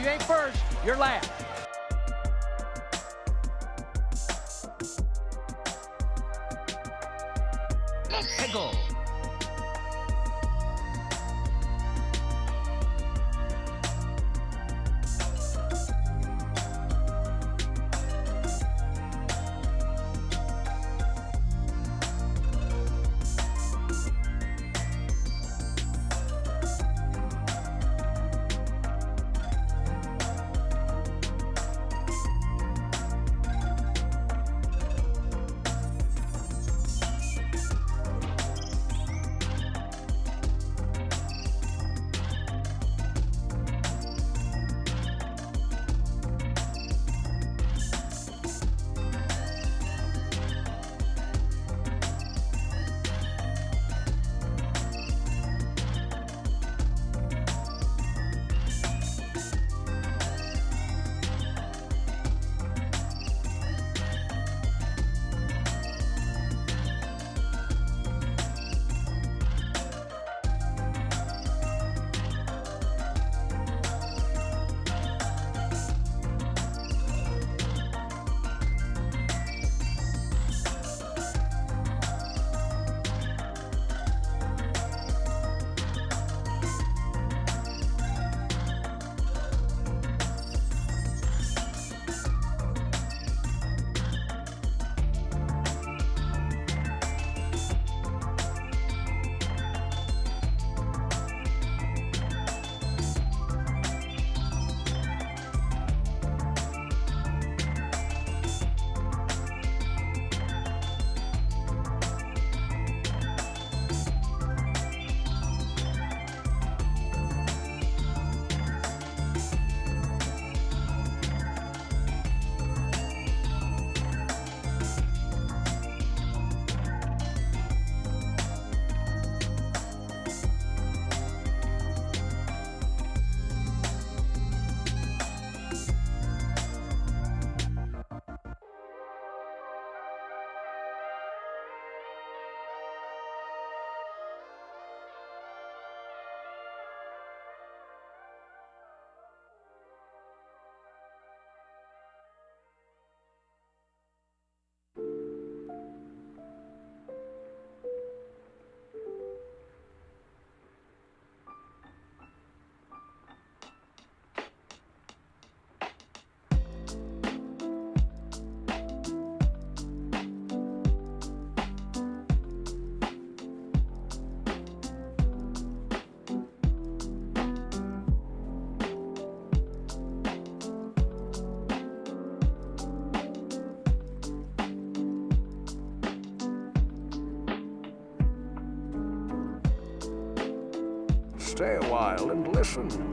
you ain't first, you're last. Let's go. Stay a while and listen.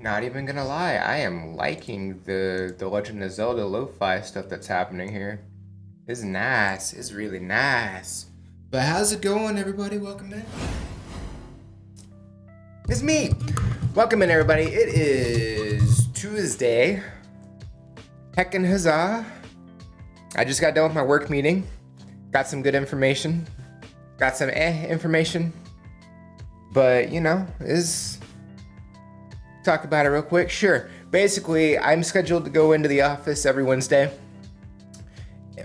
Not even gonna lie, I am liking the Legend of Zelda lo-fi stuff that's happening here. It's nice. It's really nice. But how's it going, everybody? Welcome in. It's me. Welcome in, everybody. It is Tuesday. Heckin' huzzah. I just got done with my work meeting. Got some good information. Got some information. But, you know, talk about it real quick. Sure. Basically, I'm scheduled to go into the office every Wednesday.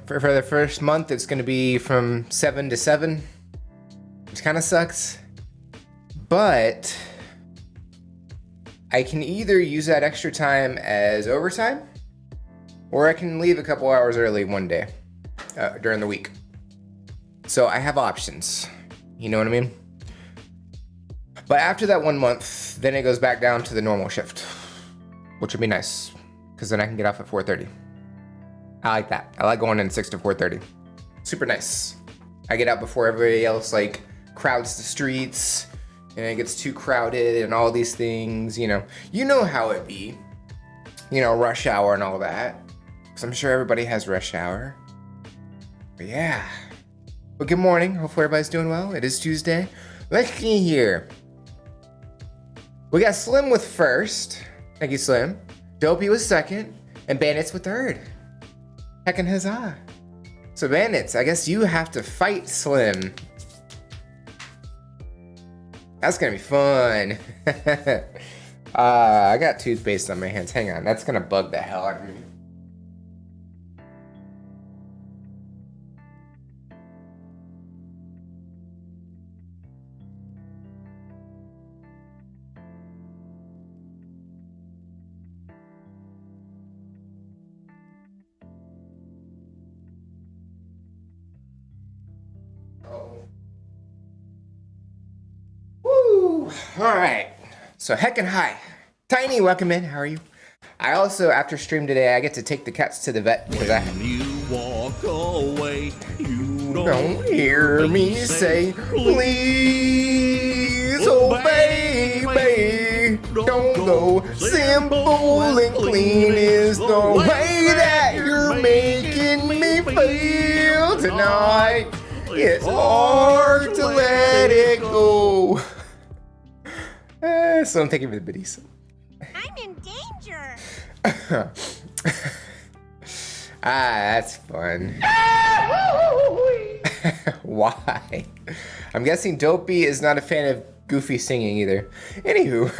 For the first month, it's going to be from 7 to 7, which kind of sucks. But I can either use that extra time as overtime, or I can leave a couple hours early one day during the week. So I have options. You know what I mean? But after that 1 month, then it goes back down to the normal shift, which would be nice, because then I can get off at 4:30. I like that. I like going in 6 to 4:30. Super nice. I get out before everybody else like crowds the streets, and it gets too crowded and all these things. You know how it be. You know, rush hour and all that. Because I'm sure everybody has rush hour. But yeah. But good morning. Hopefully everybody's doing well. It is Tuesday. Let's see here. We got Slim with first. Thank you, Slim. Dopey was second. And Bandits with third. Heckin' huzzah. So Bandits, I guess you have to fight Slim. That's gonna be fun. I got toothpaste on my hands. Hang on, that's gonna bug the hell out of me. All right, so heckin' hi. Tiny, welcome in, how are you? I also, after stream today, I get to take the cats to the vet because When you walk away, you don't hear me say, please, oh baby, don't go. Simple and clean is the way that you're making me feel tonight. It's hard to let it go. So I'm taking for the biddies. I'm in danger. That's fun. Why? I'm guessing Dopey is not a fan of Goofy singing either. Anywho,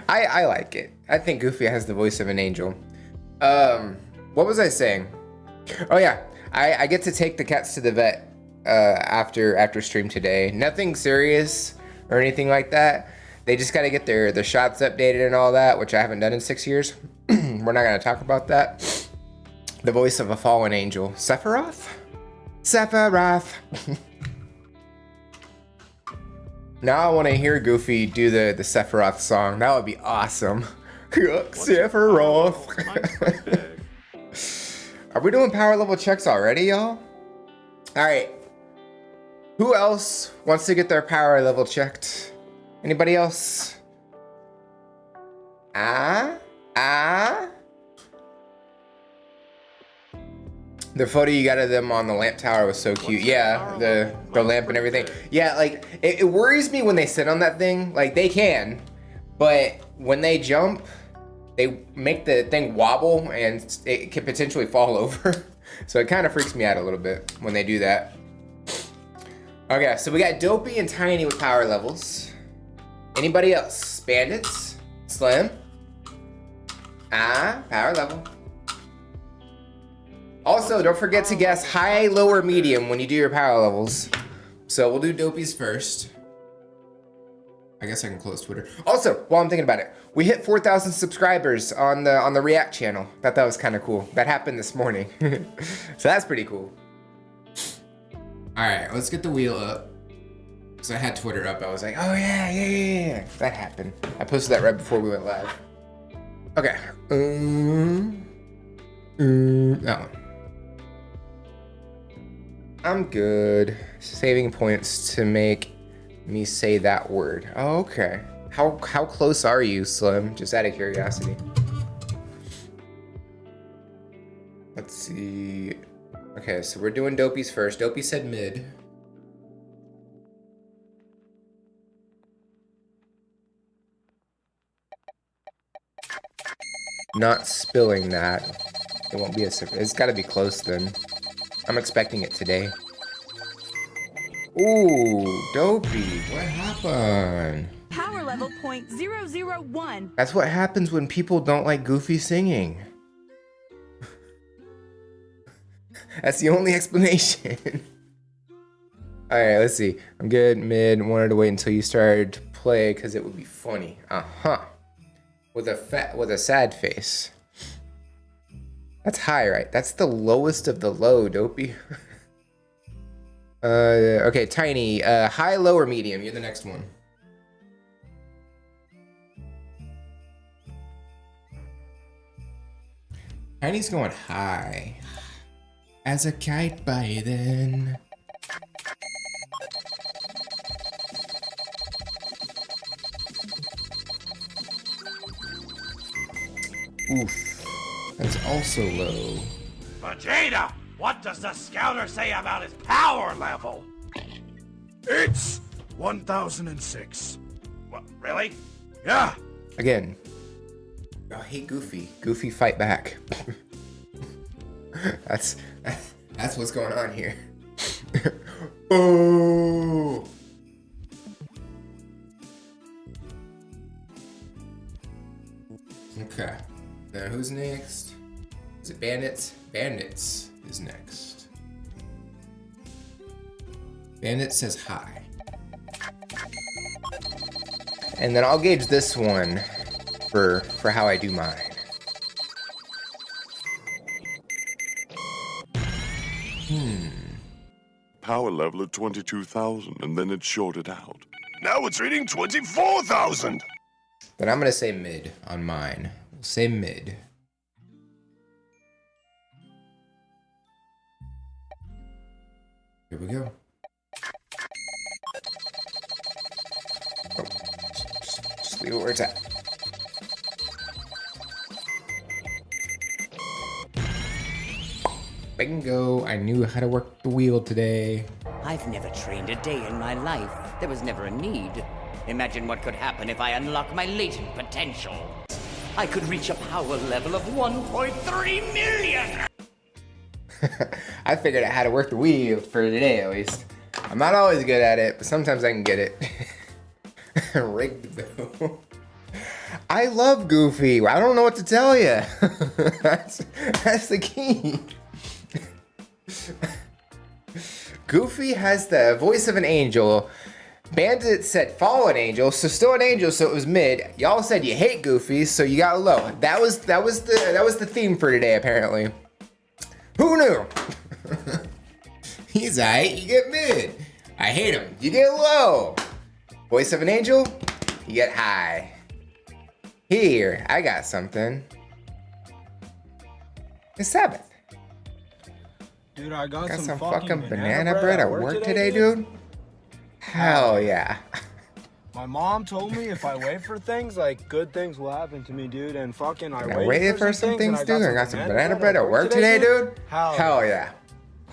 I like it. I think Goofy has the voice of an angel. What was I saying? Oh yeah, I get to take the cats to the vet after stream today. Nothing serious or anything like that. They just got to get their shots updated and all that, which I haven't done in 6 years. We're not going to talk about that. The voice of a fallen angel. Sephiroth? Sephiroth. Now I want to hear Goofy do the Sephiroth song. That would be awesome. Sephiroth. Are we doing power level checks already, y'all? All right. Who else wants to get their power level checked? Anybody else? The photo you got of them on the lamp tower was so cute. Yeah, the lamp and everything. Yeah, like, it worries me when they sit on that thing. Like, they can, but when they jump, they make the thing wobble and it can potentially fall over. So it kind of freaks me out a little bit when they do that. Okay, so we got Dopey and Tiny with power levels. Anybody else? Bandits? Slim? Power level. Also, don't forget to guess high, low, or medium when you do your power levels. So we'll do Dopey's first. I guess I can close Twitter. Also, while I'm thinking about it, we hit 4,000 subscribers on the React channel. Thought that was kind of cool. That happened this morning. So that's pretty cool. All right, let's get the wheel up. So I had Twitter up. I was like, oh yeah. That happened. I posted that right before we went live. Okay. That one. I'm good. Saving points to make me say that word. Oh, okay. How close are you, Slim? Just out of curiosity. Let's see. Okay, so we're doing Dopey's first. Dopey said mid. Not spilling that. It won't be a surprise. It's got to be close then. I'm expecting it today. Ooh, Dopey, what happened? Power level 0.001. That's what happens when people don't like Goofy singing. That's the only explanation. Alright, let's see. I'm good, mid. Wanted to wait until you started to play because it would be funny. Uh-huh. With a sad face. That's high, right? That's the lowest of the low, Dopey. Okay, Tiny. High, low, or medium? You're the next one. Tiny's going high. As a kite by then. Oof. That's also low. Vegeta, what does the scouter say about his power level? It's 1006. What, really? Yeah. Again. I hate Goofy. Goofy, fight back. That's what's going on here. Oh. Okay. Now who's next? Is it Bandits? Bandits is next. Bandit says hi. And then I'll gauge this one for how I do mine. Power level at 22,000, and then it shorted out. Now it's reading 24,000. Then I'm gonna say mid on mine. We'll say mid. Here we go. Oh, just leave it where it's at. Bingo! I knew how to work the wheel today. I've never trained a day in my life. There was never a need. Imagine what could happen if I unlock my latent potential. I could reach a power level of 1.3 million! I figured out how to work the wheel for today, at least. I'm not always good at it, but sometimes I can get it. Rigged, though. I love Goofy. I don't know what to tell you. That's the key. Goofy has the voice of an angel. Bandit said fallen angel, so still an angel, so it was mid. Y'all said you hate Goofy, so you got low. That was the theme for today, apparently. Who knew? He's aight, you get mid. I hate him, you get low. Voice of an angel, you get high. Here, I got something. It's Sabbath. Dude, I got some fucking banana bread at work today, dude? Hell yeah. My mom told me if I wait for things, like, good things will happen to me, dude. And fucking, I waited for some things, dude. I got some banana bread at work today, dude. Hell yeah.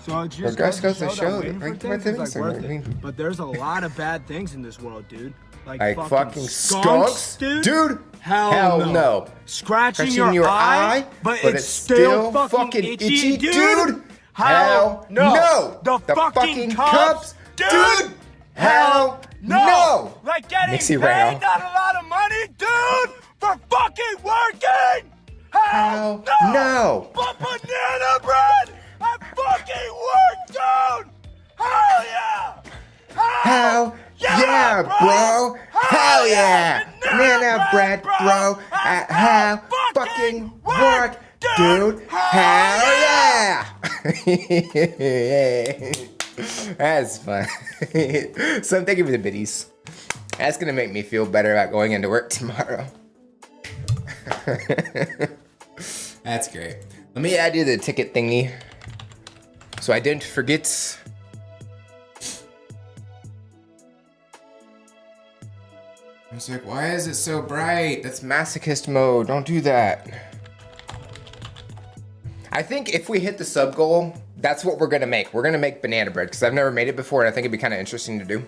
So it just goes to show that waiting for things is, like, worth it. But there's a lot of bad things in this world, dude. Like fucking skunks, dude? Hell no. Scratching your eye, but it's still fucking itchy, dude? Hell no. The fucking cups, dude? Hell no. Like getting paid not a lot of money, dude, for fucking working. Hell no. But banana bread at fucking work, dude. Hell yeah. Hell yeah, bro. Hell yeah. Banana bread, bro, at hell fucking work, dude. Hell yeah. That's fun. So thank you for the biddies. That's gonna make me feel better about going into work tomorrow. That's great. Let me add you the ticket thingy so I didn't forget. I was like, why is it so bright? That's masochist mode. Don't do that. I think if we hit the sub goal, that's what we're gonna make. We're gonna make banana bread because I've never made it before and I think it'd be kind of interesting to do.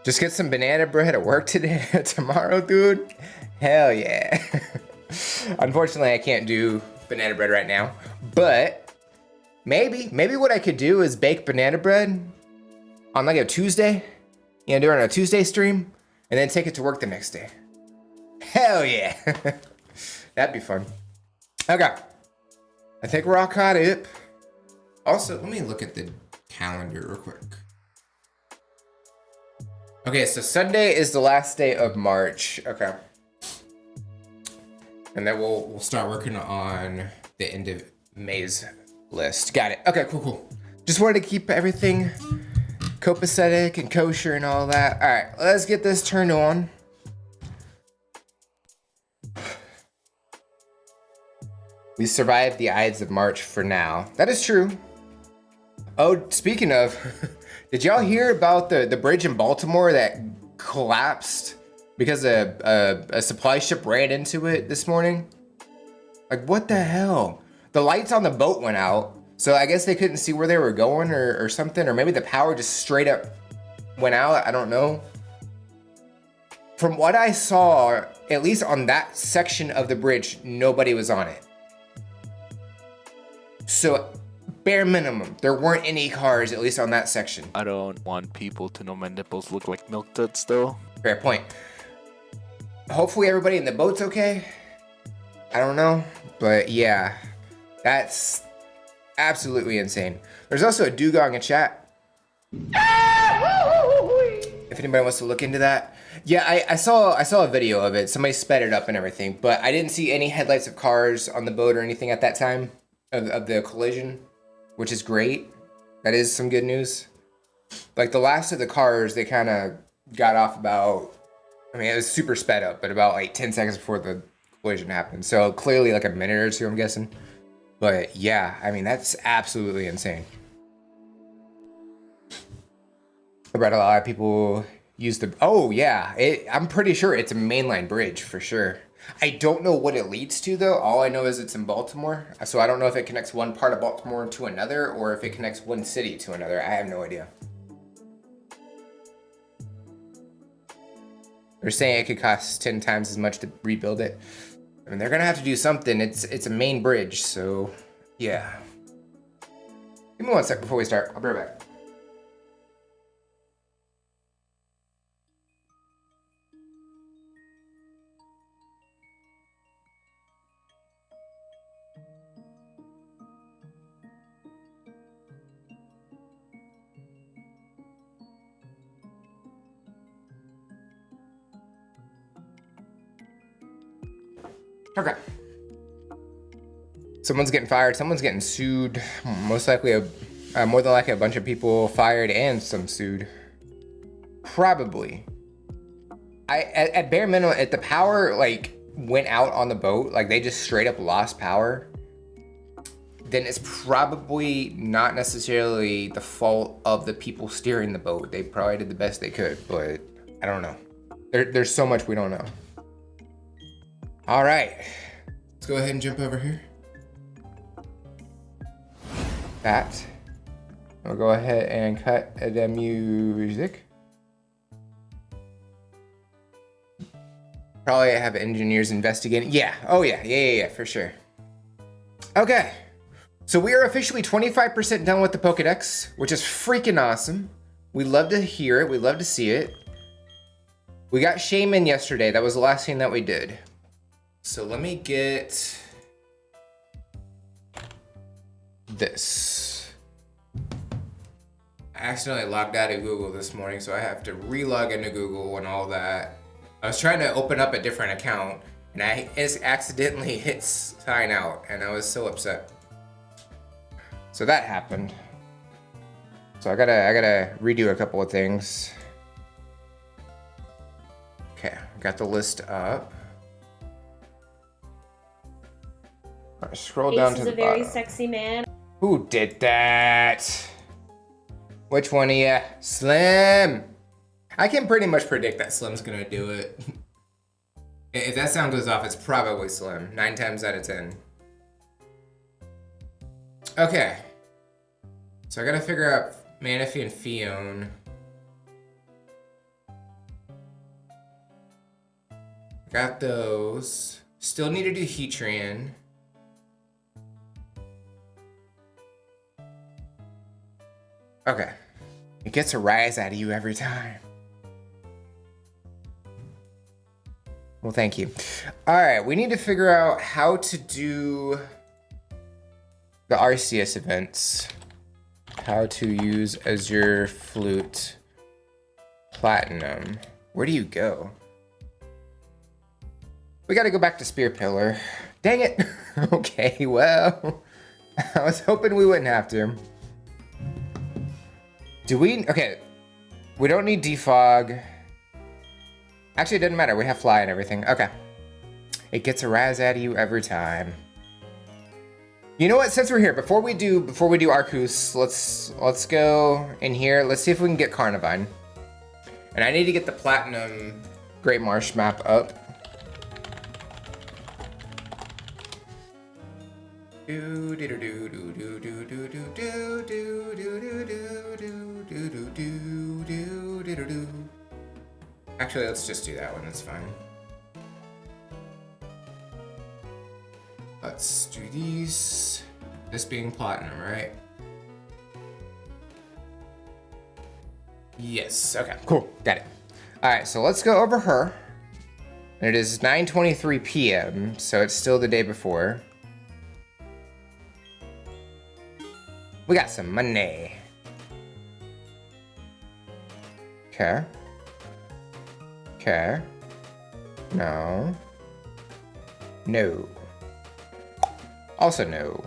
Just get some banana bread at work today, tomorrow, dude. Hell yeah. Unfortunately, I can't do banana bread right now, but maybe what I could do is bake banana bread on like a Tuesday, you know, do it on a Tuesday stream and then take it to work the next day. Hell yeah. That'd be fun. Okay. I think we're all caught up. Also, let me look at the calendar real quick. Okay, so Sunday is the last day of March. Okay. And then we'll start working on the end of May's list. Got it. Okay, cool. Just wanted to keep everything copacetic and kosher and all that. All right, let's get this turned on. We survived the Ides of March for now. That is true. Oh, speaking of, did y'all hear about the bridge in Baltimore that collapsed because a supply ship ran into it this morning? Like, what the hell? The lights on the boat went out, so I guess they couldn't see where they were going or something, or maybe the power just straight up went out. I don't know. From what I saw, at least on that section of the bridge, nobody was on it. So, bare minimum, there weren't any cars, at least on that section. I don't want people to know my nipples look like milk duds, though. Fair point. Hopefully everybody in the boat's okay. I don't know, but yeah, that's absolutely insane. There's also a dugong in chat. If anybody wants to look into that. Yeah, I saw a video of it. Somebody sped it up and everything, but I didn't see any headlights of cars on the boat or anything at that time of the collision, which is great. That is some good news. Like the last of the cars, they kind of got off about, I mean, it was super sped up, but about like 10 seconds before the collision happened. So clearly like a minute or two, I'm guessing. But yeah, I mean, that's absolutely insane. I read a lot of people use the, oh yeah, I'm pretty sure it's a mainline bridge for sure. I don't know what it leads to though. All I know is it's in Baltimore. So I don't know if it connects one part of Baltimore to another or if it connects one city to another. I have no idea. They're saying it could cost 10 times as much to rebuild it. I mean, they're gonna have to do something. It's a main bridge, so yeah. Give me 1 sec before we start. I'll be right back. Okay. Someone's getting fired. Someone's getting sued. Most likely, more than likely, a bunch of people fired and some sued. Probably. At bare minimum, if the power like went out on the boat, like they just straight up lost power, then it's probably not necessarily the fault of the people steering the boat. They probably did the best they could, but I don't know. There's so much we don't know. All right, let's go ahead and jump over here. That. We'll go ahead and cut the music. Probably have engineers investigating. Yeah, oh yeah, for sure. Okay, so we are officially 25% done with the Pokedex, which is freaking awesome. We love to hear it, we love to see it. We got Shaman yesterday, that was the last thing that we did. So let me get this. I accidentally logged out of Google this morning, so I have to re-log into Google and all that. I was trying to open up a different account, and I accidentally hit sign out, and I was so upset. So that happened. So I gotta redo a couple of things. Okay, got the list up. Right, scroll down to the bottom. Ace is a very sexy man. Who did that? Which one of you? Slim! I can pretty much predict that Slim's gonna do it. If that sound goes off, it's probably Slim. 9 times out of 10. Okay. So I gotta figure out Manaphy and Fion. Got those. Still need to do Heatran. Okay. It gets a rise out of you every time. Well, thank you. All right, we need to figure out how to do the RCS events. How to use Azure Flute Platinum. Where do you go? We gotta go back to Spear Pillar. Dang it. Okay, well, I was hoping we wouldn't have to. Do we? Okay, we don't need Defog. Actually, it doesn't matter. We have Fly and everything. Okay. It gets a raz out of you every time. You know what? Since we're here, before we do Arceus, let's go in here. Let's see if we can get Carnivine. And I need to get the Platinum Great Marsh map up. Actually, let's just do that one. That's fine. Let's do these. This being Platinum, right? Yes. Okay. Cool. Got it. All right. So let's go over her. And it is 9:23 p.m. So it's still the day before. We got some money. Okay. Okay. No. No. Also no.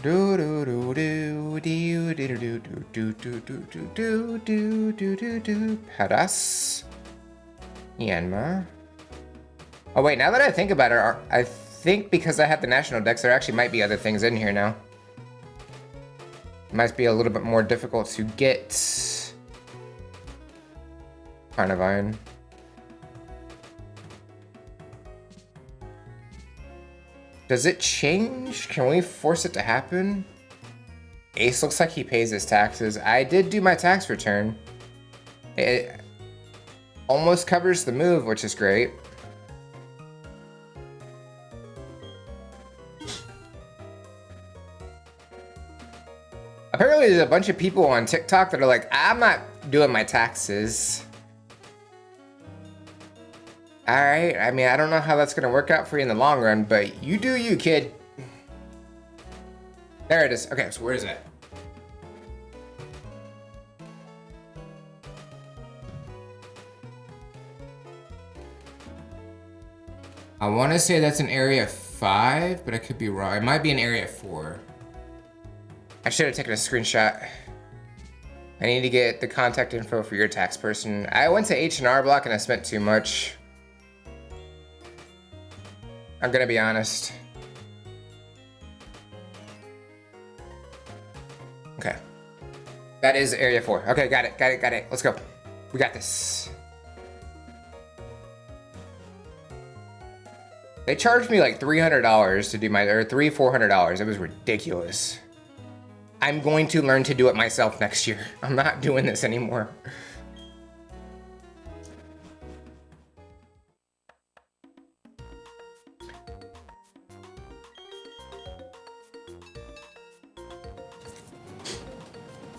Do do do do do do do do do do do do do do do. Paras. Yanma. Oh wait, now that I think about it, I think because I have the national DEX, there actually might be other things in here now. It might be a little bit more difficult to get Carnivine. Does it change? Can we force it to happen? Ace looks like he pays his taxes. I did do my tax return. It almost covers the move, which is great. Apparently there's a bunch of people on TikTok that are like, I'm not doing my taxes. All right, I mean, I don't know how that's gonna work out for you in the long run, but you do you, kid. There it is. Okay, so where is that? I wanna say that's in area 5, but I could be wrong. It might be in area 4. I should have taken a screenshot. I need to get the contact info for your tax person. I went to H&R Block and I spent too much. I'm gonna be honest. Okay. That is area 4. Okay, got it. Let's go. We got this. They charged me like $300 to do my, or $400. It was ridiculous. I'm going to learn to do it myself next year. I'm not doing this anymore.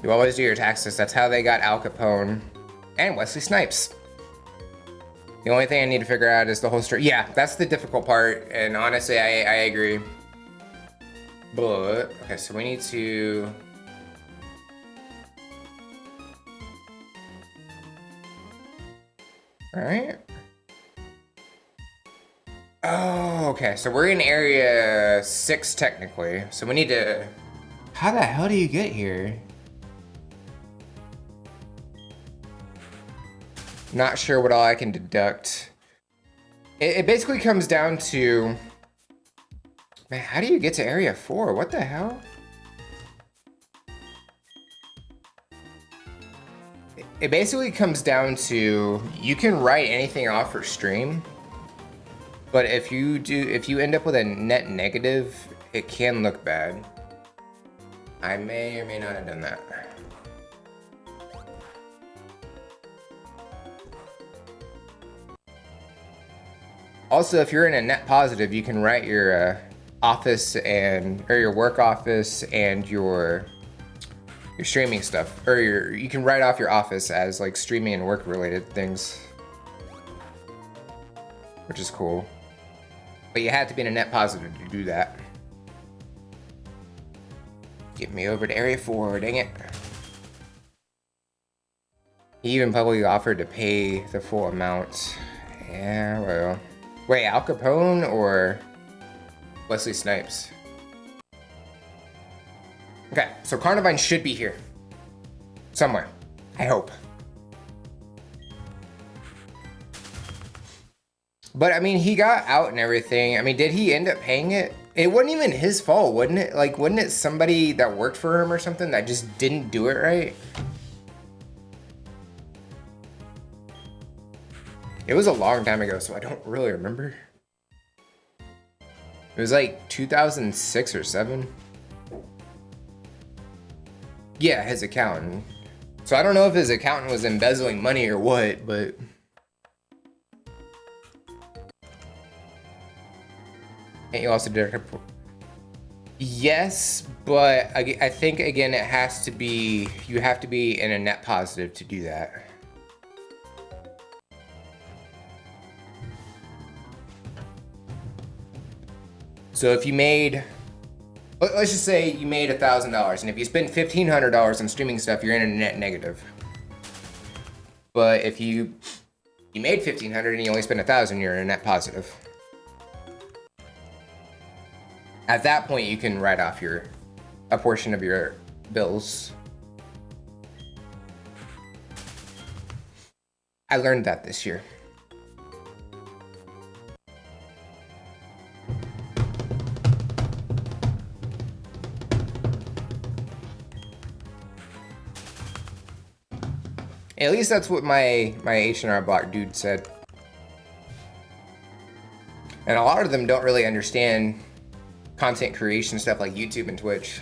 You always do your taxes. That's how they got Al Capone and Wesley Snipes. The only thing I need to figure out is the whole story. Yeah, that's the difficult part. And honestly, I agree. But, okay, so we need to... Alright. Oh, okay, so we're in area 6 technically. So we need to... How the hell do you get here? Not sure what all I can deduct. It basically comes down to... Man, how do you get to area 4? What the hell? it basically comes down to you can write anything off for stream, but if you end up with a net negative, it can look bad. I may or may not have done that. Also, if you're in a net positive, you can write your office or your work office and your streaming stuff, or you can write off your office as like streaming and work related things, which is cool. But you have to be in a net positive to do that. Get me over to Area 4, dang it. He even publicly offered to pay the full amount. Yeah, well. Wait, Al Capone or Wesley Snipes? Okay, so Carnivine should be here. Somewhere. I hope. But I mean, he got out and everything. I mean, did he end up paying it? It wasn't even his fault, wouldn't it? Like, wasn't it somebody that worked for him or something that just didn't do it right? It was a long time ago, so I don't really remember. It was like 2006 or 7. Yeah, his accountant. So I don't know if his accountant was embezzling money or what, but... And you also did a... Yes, but I think, again, it has to be... You have to be in a net positive to do that. So if you made, let's just say you made $1,000, and if you spend $1,500 on streaming stuff, you're in a net negative. But if you made $1,500 and you only spent $1,000, you're in a net positive. At that point, you can write off a portion of your bills. I learned that this year. At least that's what my H&R Block dude said. And a lot of them don't really understand content creation stuff like YouTube and Twitch.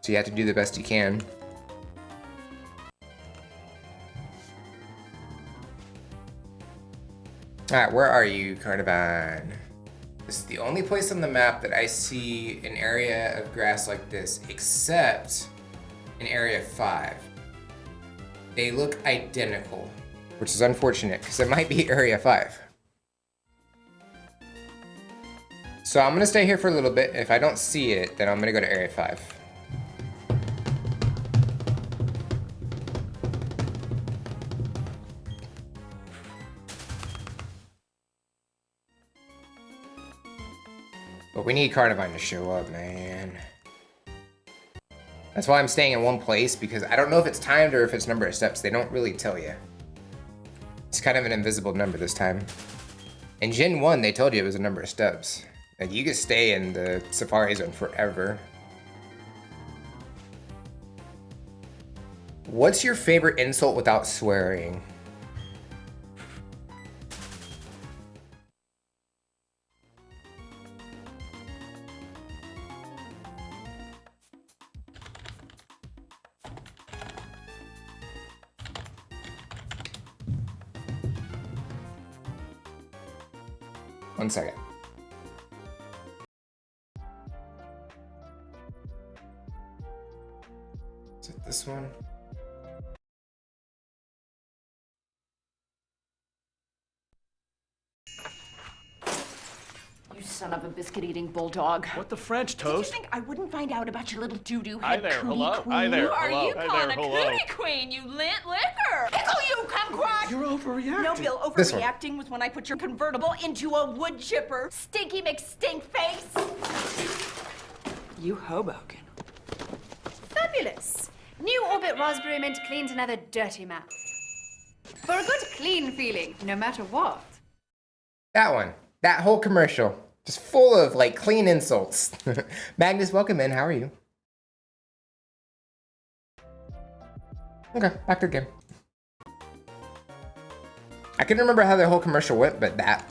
So you have to do the best you can. Alright, where are you, Carnivine? This is the only place on the map that I see an area of grass like this, except in Area 5. They look identical, which is unfortunate, because it might be Area 5. So I'm gonna stay here for a little bit. If I don't see it, then I'm gonna go to Area 5. But we need Carnivine to show up, man. That's why I'm staying in one place, because I don't know if it's timed or if it's number of steps. They don't really tell you. It's kind of an invisible number this time. In Gen 1, they told you it was a number of steps. Like, you could stay in the Safari Zone forever. What's your favorite insult without swearing? One second. Is it this one? You son of a biscuit-eating bulldog. What the French, Did you Toast? think I wouldn't find out about your little doo-doo Hi head there, cootie hello. queen? Hi there, Who are hello. you Hi calling there, a hello. cootie queen, you lint liquor? Pickle you, kumquat! You're overreacting. No, Bill, This one. overreacting was when I put your convertible into a wood chipper. Stinky McStink face! You Hoboken. Fabulous. New Orbit Raspberry Mint cleans another dirty mouth. For a good clean feeling, no matter what. That one. That whole commercial. Just full of, like, clean insults. Magnus, welcome in. How are you? Okay, back to the game. I couldn't remember how the whole commercial went, but that.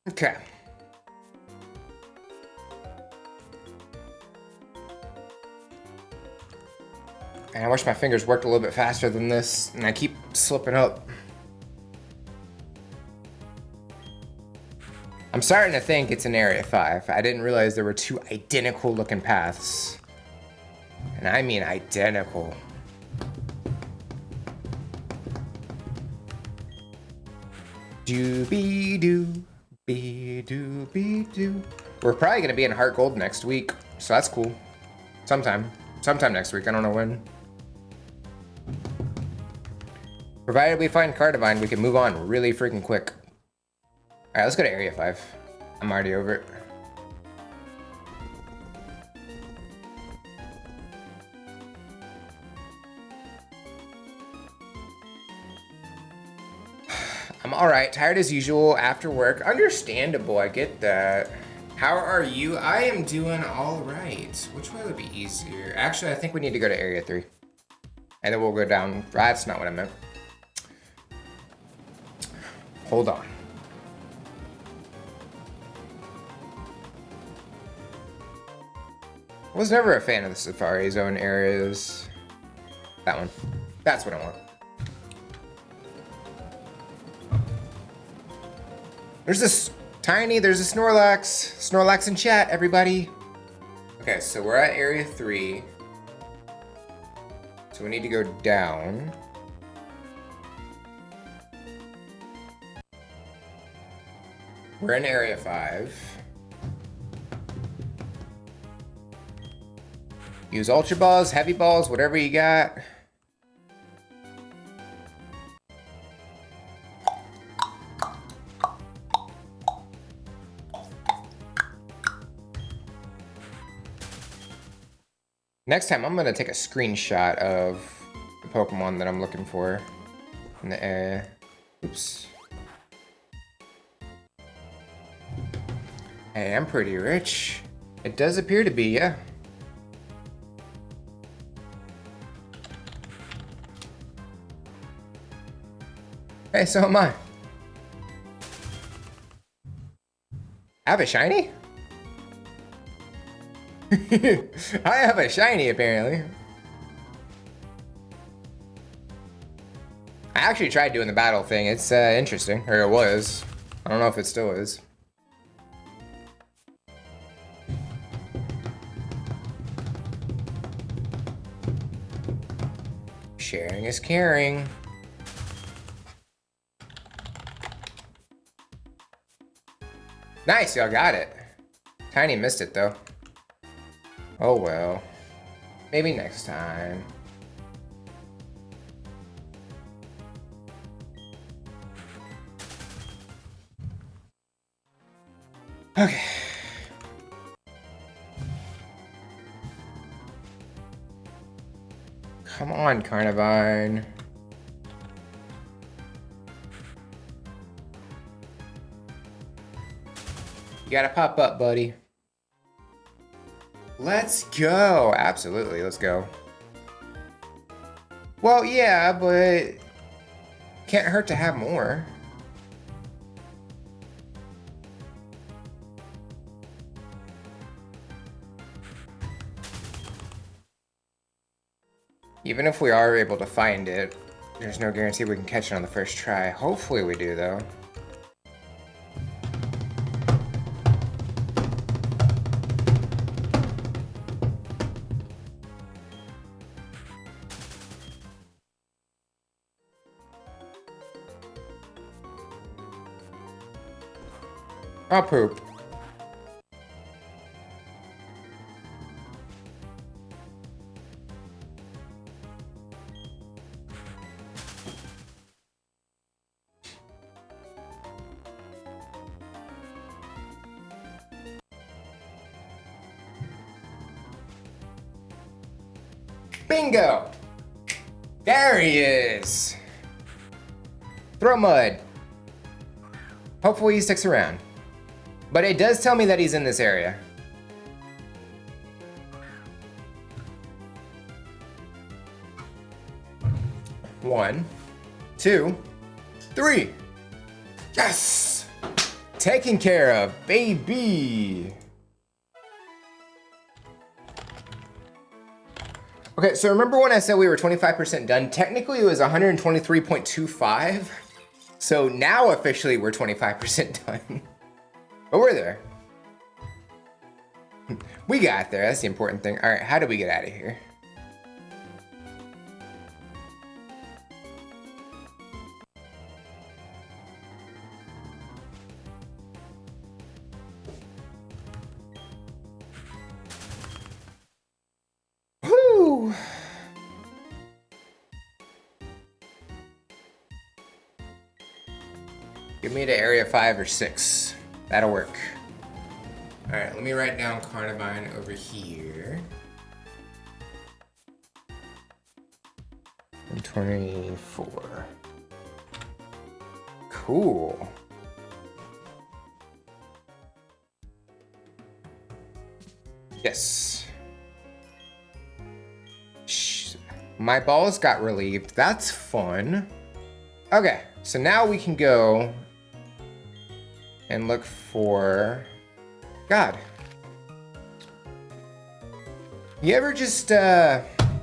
Okay. And I wish my fingers worked a little bit faster than this, and I keep slipping up. I'm starting to think it's an Area 5. I didn't realize there were two identical looking paths. And I mean identical. Doo-be-doo, be-doo-be-doo. We're probably gonna be in Heart Gold next week, so that's cool. Sometime next week, I don't know when. Provided we find Cardivine, we can move on really freaking quick. Alright, let's go to Area 5. I'm already over it. I'm alright, tired as usual after work. Understandable, I get that. How are you? I am doing alright. Which way would be easier? Actually, I think we need to go to Area 3. And then we'll go down. That's not what I meant. Hold on. I was never a fan of the Safari Zone areas. That one. That's what I want. There's this Tiny, there's a Snorlax. Snorlax in chat, everybody. Okay, so we're at Area 3. So we need to go down. We're in Area 5. Use Ultra Balls, Heavy Balls, whatever you got. Next time, I'm gonna take a screenshot of the Pokemon that I'm looking for in the area. Oops. Hey, I'm pretty rich. It does appear to be, yeah. Hey, so am I. I have a shiny? I have a shiny, apparently. I actually tried doing the battle thing. It's interesting, or it was. I don't know if it still is. Sharing is caring. Nice, y'all got it. Tiny missed it though. Oh well. Maybe next time. Okay. Come on, Carnivine. You gotta pop up, buddy. Let's go. Absolutely, let's go. Well, yeah, but can't hurt to have more. Even if we are able to find it, there's no guarantee we can catch it on the first try. Hopefully we do, though. I'll poop. Bingo! There he is! Throw mud. Hopefully he sticks around. But it does tell me that he's in this area. One, two, three. Yes! Taken care of, baby. Okay, so remember when I said we were 25% done? Technically it was 123.25. So now officially we're 25% done. But we're there. We got there, that's the important thing. All right, how do we get out of here? Woo! Give me to area 5 or 6. That'll work. All right, let me write down Carnivine over here. 24. Cool. Yes. Shh. My balls got relieved. That's fun. Okay, so now we can go and look for God. You ever just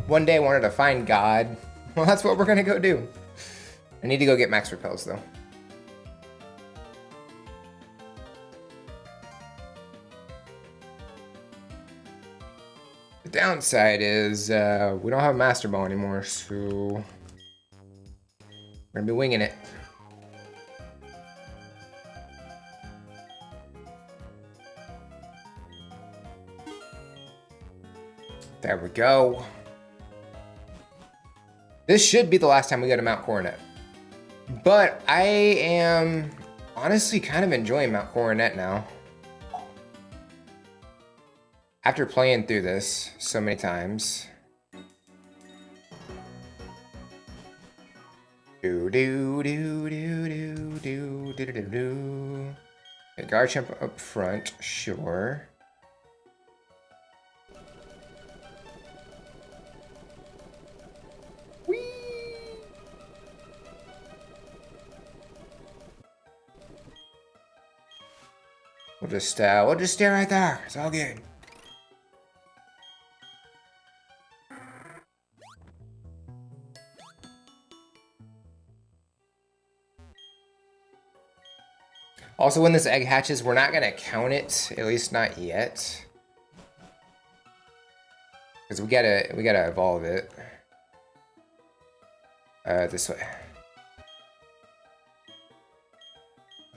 one day wanted to find God? Well, that's what we're gonna go do. I need to go get max repels though. The downside is we don't have a master ball anymore, so we're gonna be winging it. There we go. This should be the last time we go to Mount Coronet. But I am honestly kind of enjoying Mount Coronet now. After playing through this so many times. Do do do do do do do do do. Okay, guard jump up front, sure. We'll just stay right there. It's all good. Also, when this egg hatches, we're not gonna count it, at least not yet, because we gotta evolve it this way.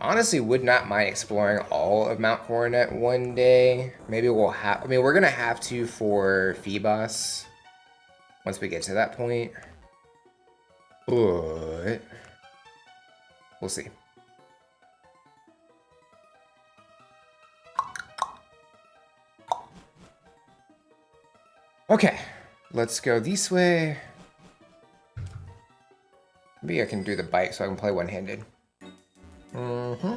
Honestly, would not mind exploring all of Mount Coronet one day. Maybe we'll have, I mean, we're gonna have to for Phoebos once we get to that point. But we'll see. Okay, let's go this way. Maybe I can do the bike so I can play one-handed. Mm-hmm.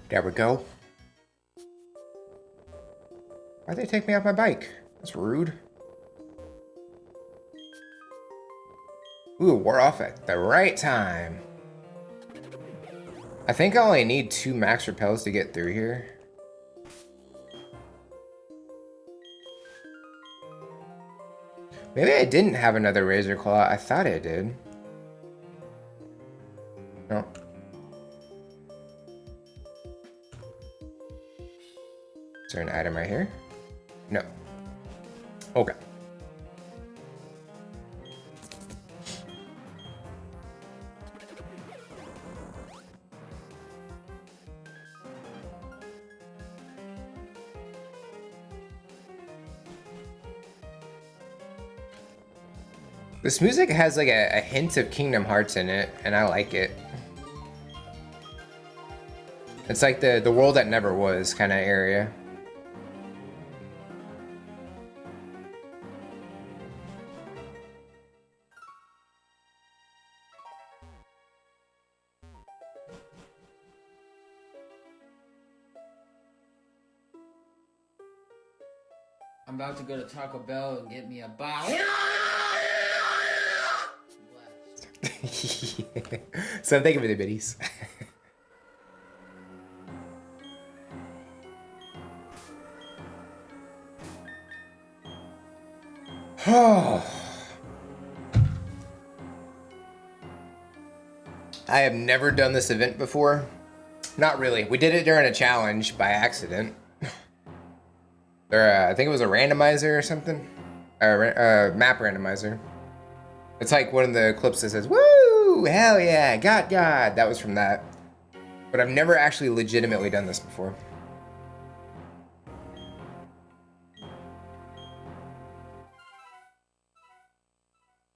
There we go. Why'd they take me off my bike? That's rude. Ooh, we're off at the right time. I think I only need 2 max repels to get through here. Maybe I didn't have another Razor Claw. I thought I did. No. Is there an item right here? No. Okay. This music has like a hint of Kingdom Hearts in it, and I like it. It's like the world that never was kind of area. I'm about to go to Taco Bell and get me a box. So thank you for the biddies. I have never done this event before. Not really. We did it during a challenge by accident. I think it was a randomizer or something. Map randomizer. It's like one of the clips that says, "Woo! Hell yeah! God! That was from that. But I've never actually legitimately done this before.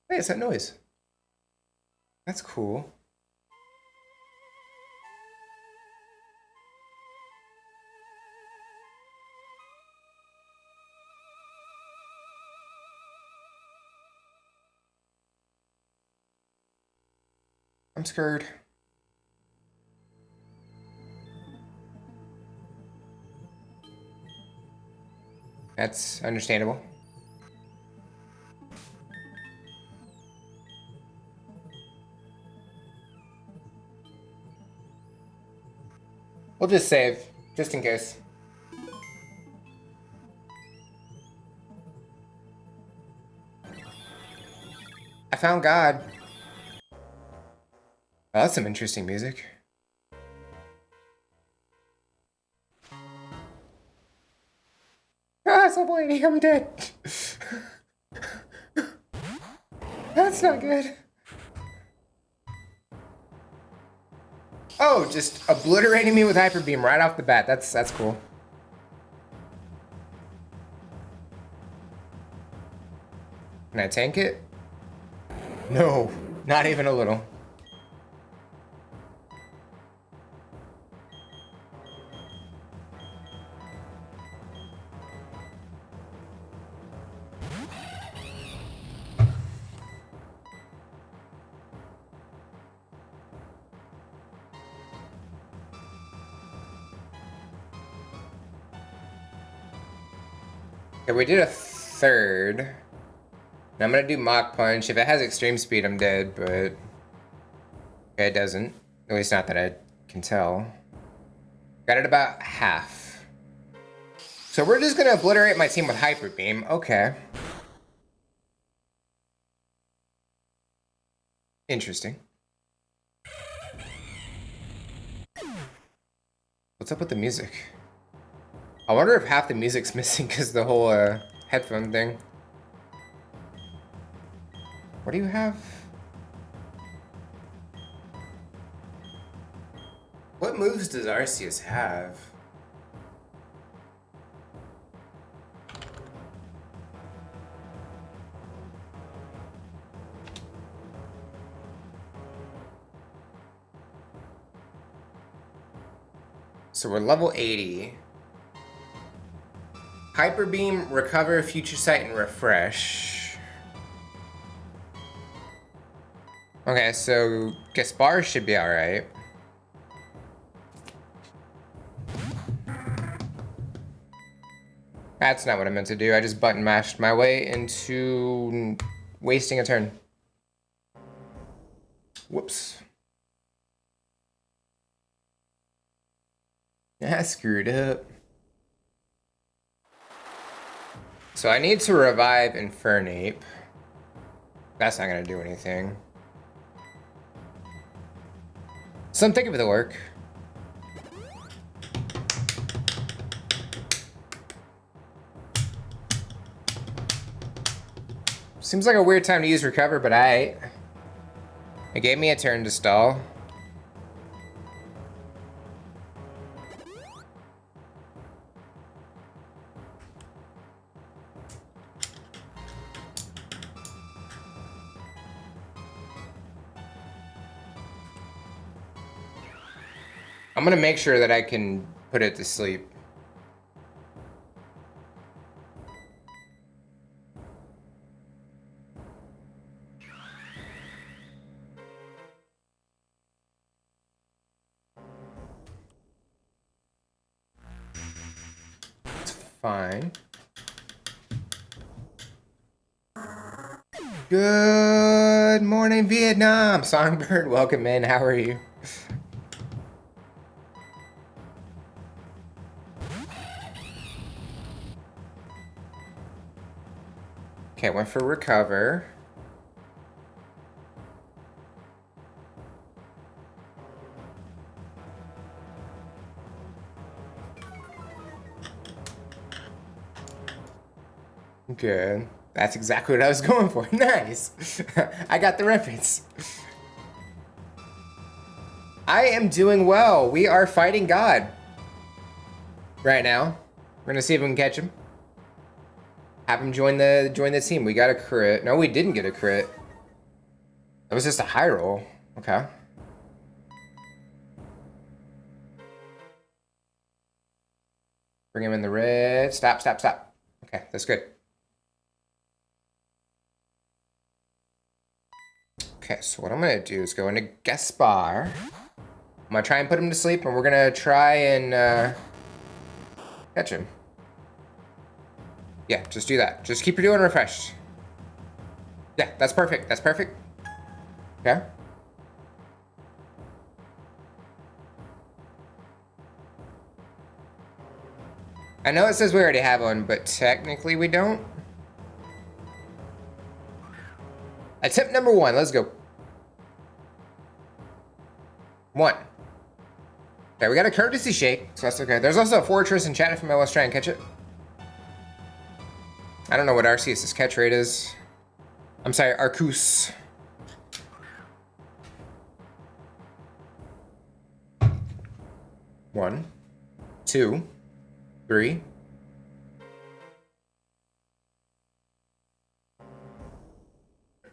Hey, it's that noise. That's cool. I'm scared. That's understandable. We'll just save, just in case. I found God. Oh, that's some interesting music. Ah, stop waiting, I'm dead. That's not good. Oh, just obliterating me with Hyper Beam right off the bat. That's cool. Can I tank it? No, not even a little. Okay, we did a third. Now I'm gonna do Mach Punch. If it has extreme speed, I'm dead, but okay, it doesn't. At least not that I can tell. Got it about half. So we're just gonna obliterate my team with Hyper Beam. Okay. Interesting. What's up with the music? I wonder if half the music's missing because the whole headphone thing. What do you have? What moves does Arceus have? So we're level 80. Hyper Beam, Recover, Future Sight, and Refresh. Okay, so Gaspar should be alright. That's not what I meant to do. I just button mashed my way into wasting a turn. Whoops. I screwed up. So I need to revive Infernape. That's not gonna do anything. So I'm thinking of the work. Seems like a weird time to use Recover, but it gave me a turn to stall. I'm gonna make sure that I can put it to sleep. It's fine. Good morning, Vietnam. Songbird, welcome in. How are you? Okay, went for recover. Good. That's exactly what I was going for. Nice. I got the reference. I am doing well. We are fighting God right now. We're gonna see if we can catch him. Have him join the team. We got a crit. No, we didn't get a crit. That was just a high roll. Okay. Bring him in the red. Stop, stop, stop. Okay, that's good. Okay, so what I'm gonna do is go into Gaspar. I'm gonna try and put him to sleep, and we're gonna try and catch him. Yeah, just do that. Just keep doing refreshed. Yeah, that's perfect. That's perfect. Okay. I know it says we already have one, but technically we don't. Attempt number 1. Let's go. 1. Okay, we got a courtesy shake, so that's okay. There's also a fortress in chat if I was trying to catch it. I don't know what Arceus' catch rate is. I'm sorry, Arceus. One, 2, 3.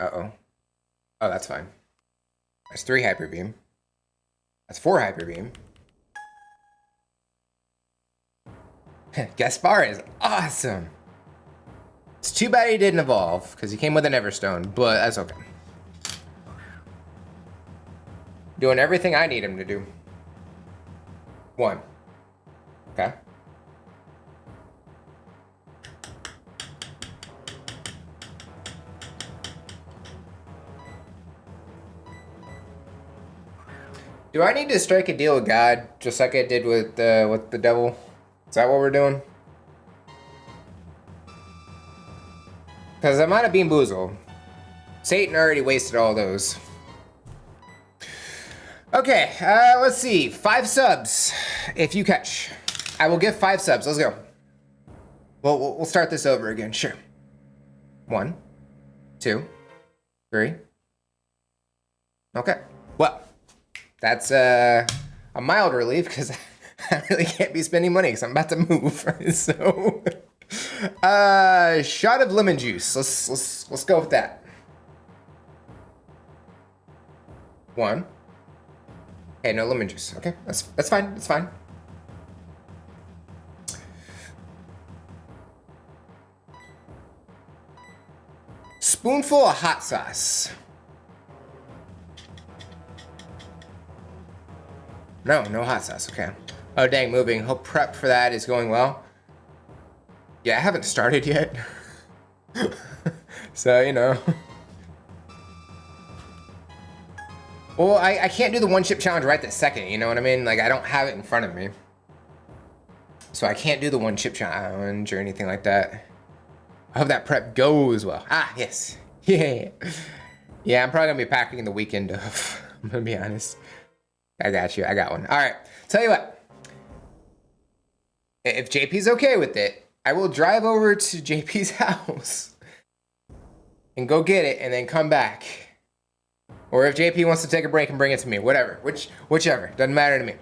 Uh-oh. Oh, that's fine. That's 3 Hyper Beam. That's 4 Hyper Beam. Gaspar is awesome. It's too bad he didn't evolve, because he came with an Everstone, but that's okay. Doing everything I need him to do. 1. Okay. Do I need to strike a deal with God, just like I did with the devil? Is that what we're doing? Because I'm out of Bean Boozle. Satan already wasted all those. Okay, let's see. 5 subs, if you catch. I will give 5 subs. Let's go. We'll start this over again. Sure. 1, 2, 3. Okay. Well, that's a mild relief because I really can't be spending money because I'm about to move. So. Shot of lemon juice. Let's go with that. 1. Okay, no lemon juice. Okay, that's fine. That's fine. Spoonful of hot sauce. No hot sauce. Okay. Oh dang, moving. Hope prep for that is going well. Yeah, I haven't started yet. So, you know. Well, I can't do the 1-chip challenge right this second, you know what I mean? Like, I don't have it in front of me. So I can't do the 1-chip challenge or anything like that. I hope that prep goes well. Ah, yes. Yeah. Yeah, I'm probably gonna be packing the weekend of. I'm gonna be honest. I got you. I got one. All right. Tell you what. If JP's okay with it, I will drive over to JP's house and go get it and then come back. Or if JP wants to take a break and bring it to me, whatever. Whichever. Doesn't matter to me.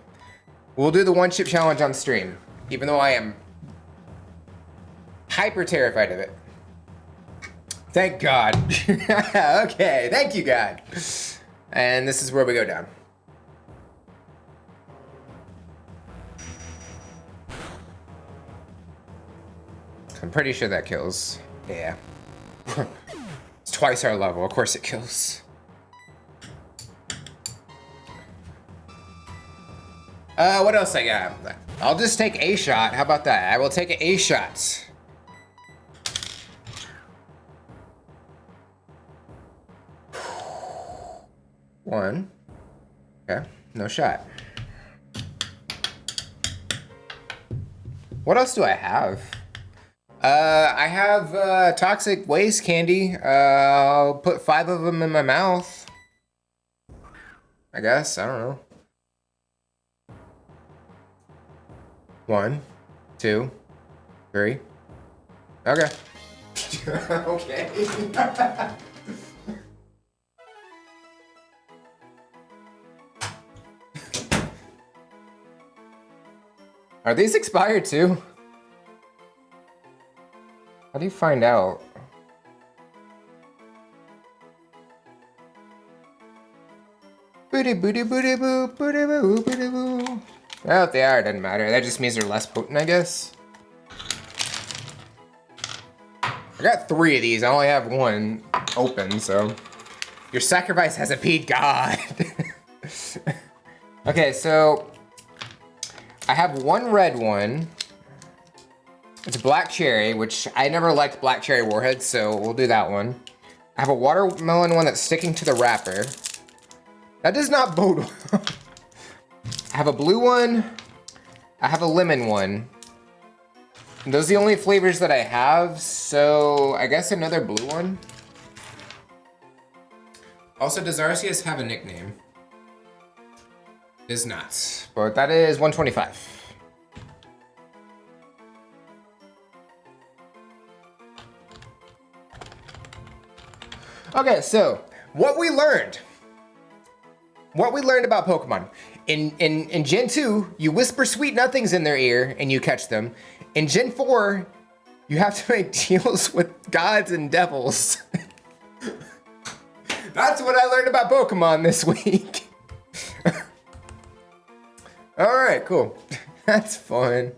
We'll do the 1-chip challenge on stream, even though I am hyper terrified of it. Thank God. Okay, thank you, God. And this is where we go down. I'm pretty sure that kills. Yeah. It's twice our level. Of course it kills. What else I got? I'll just take a shot. How about that? I will take a shot. 1. Okay, no shot. What else do I have? I have toxic waste candy. I'll put 5 of them in my mouth. I guess, I don't know. 1, 2, 3. Okay. Okay. Are these expired too? How do you find out? Booty booty booty boo booty boo booty boo. Well, if they are, it doesn't matter. That just means they're less potent, I guess. I got 3 of these. I only have 1 open, so. Your sacrifice has appeased God. Okay, so I have 1 red one. It's a black cherry, which I never liked black cherry warheads, so we'll do that one. I have a watermelon one that's sticking to the wrapper. That does not bode well. I have a blue one. I have a lemon one. And those are the only flavors that I have, so I guess another blue one. Also, does Arceus have a nickname? Does not, but that is 125. Okay, so what we learned about Pokemon. In Gen 2, you whisper sweet nothings in their ear and you catch them. In Gen 4, you have to make deals with gods and devils. That's what I learned about Pokemon this week. Alright, cool. That's fun.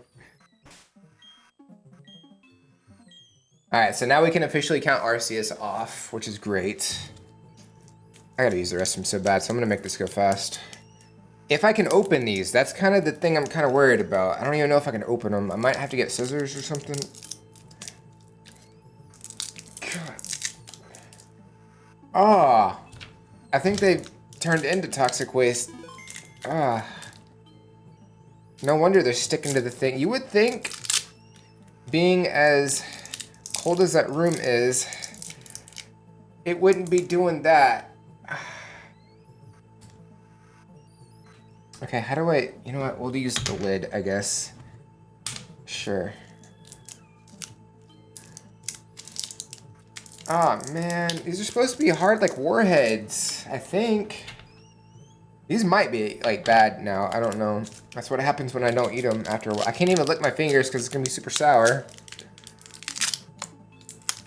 Alright, so now we can officially count Arceus off, which is great. I gotta use the restroom so bad, so I'm gonna make this go fast. If I can open these, that's kind of the thing I'm kind of worried about. I don't even know if I can open them. I might have to get scissors or something. God. Ah, I think they turned into toxic waste. Ah. No wonder they're sticking to the thing. You would think, being as cold as that room is, it wouldn't be doing that. Okay, how do I, you know what, we'll use the lid, I guess. Sure. Oh man, these are supposed to be hard like warheads, I think. These might be like bad now, I don't know. That's what happens when I don't eat them after a while. I can't even lick my fingers because it's gonna be super sour.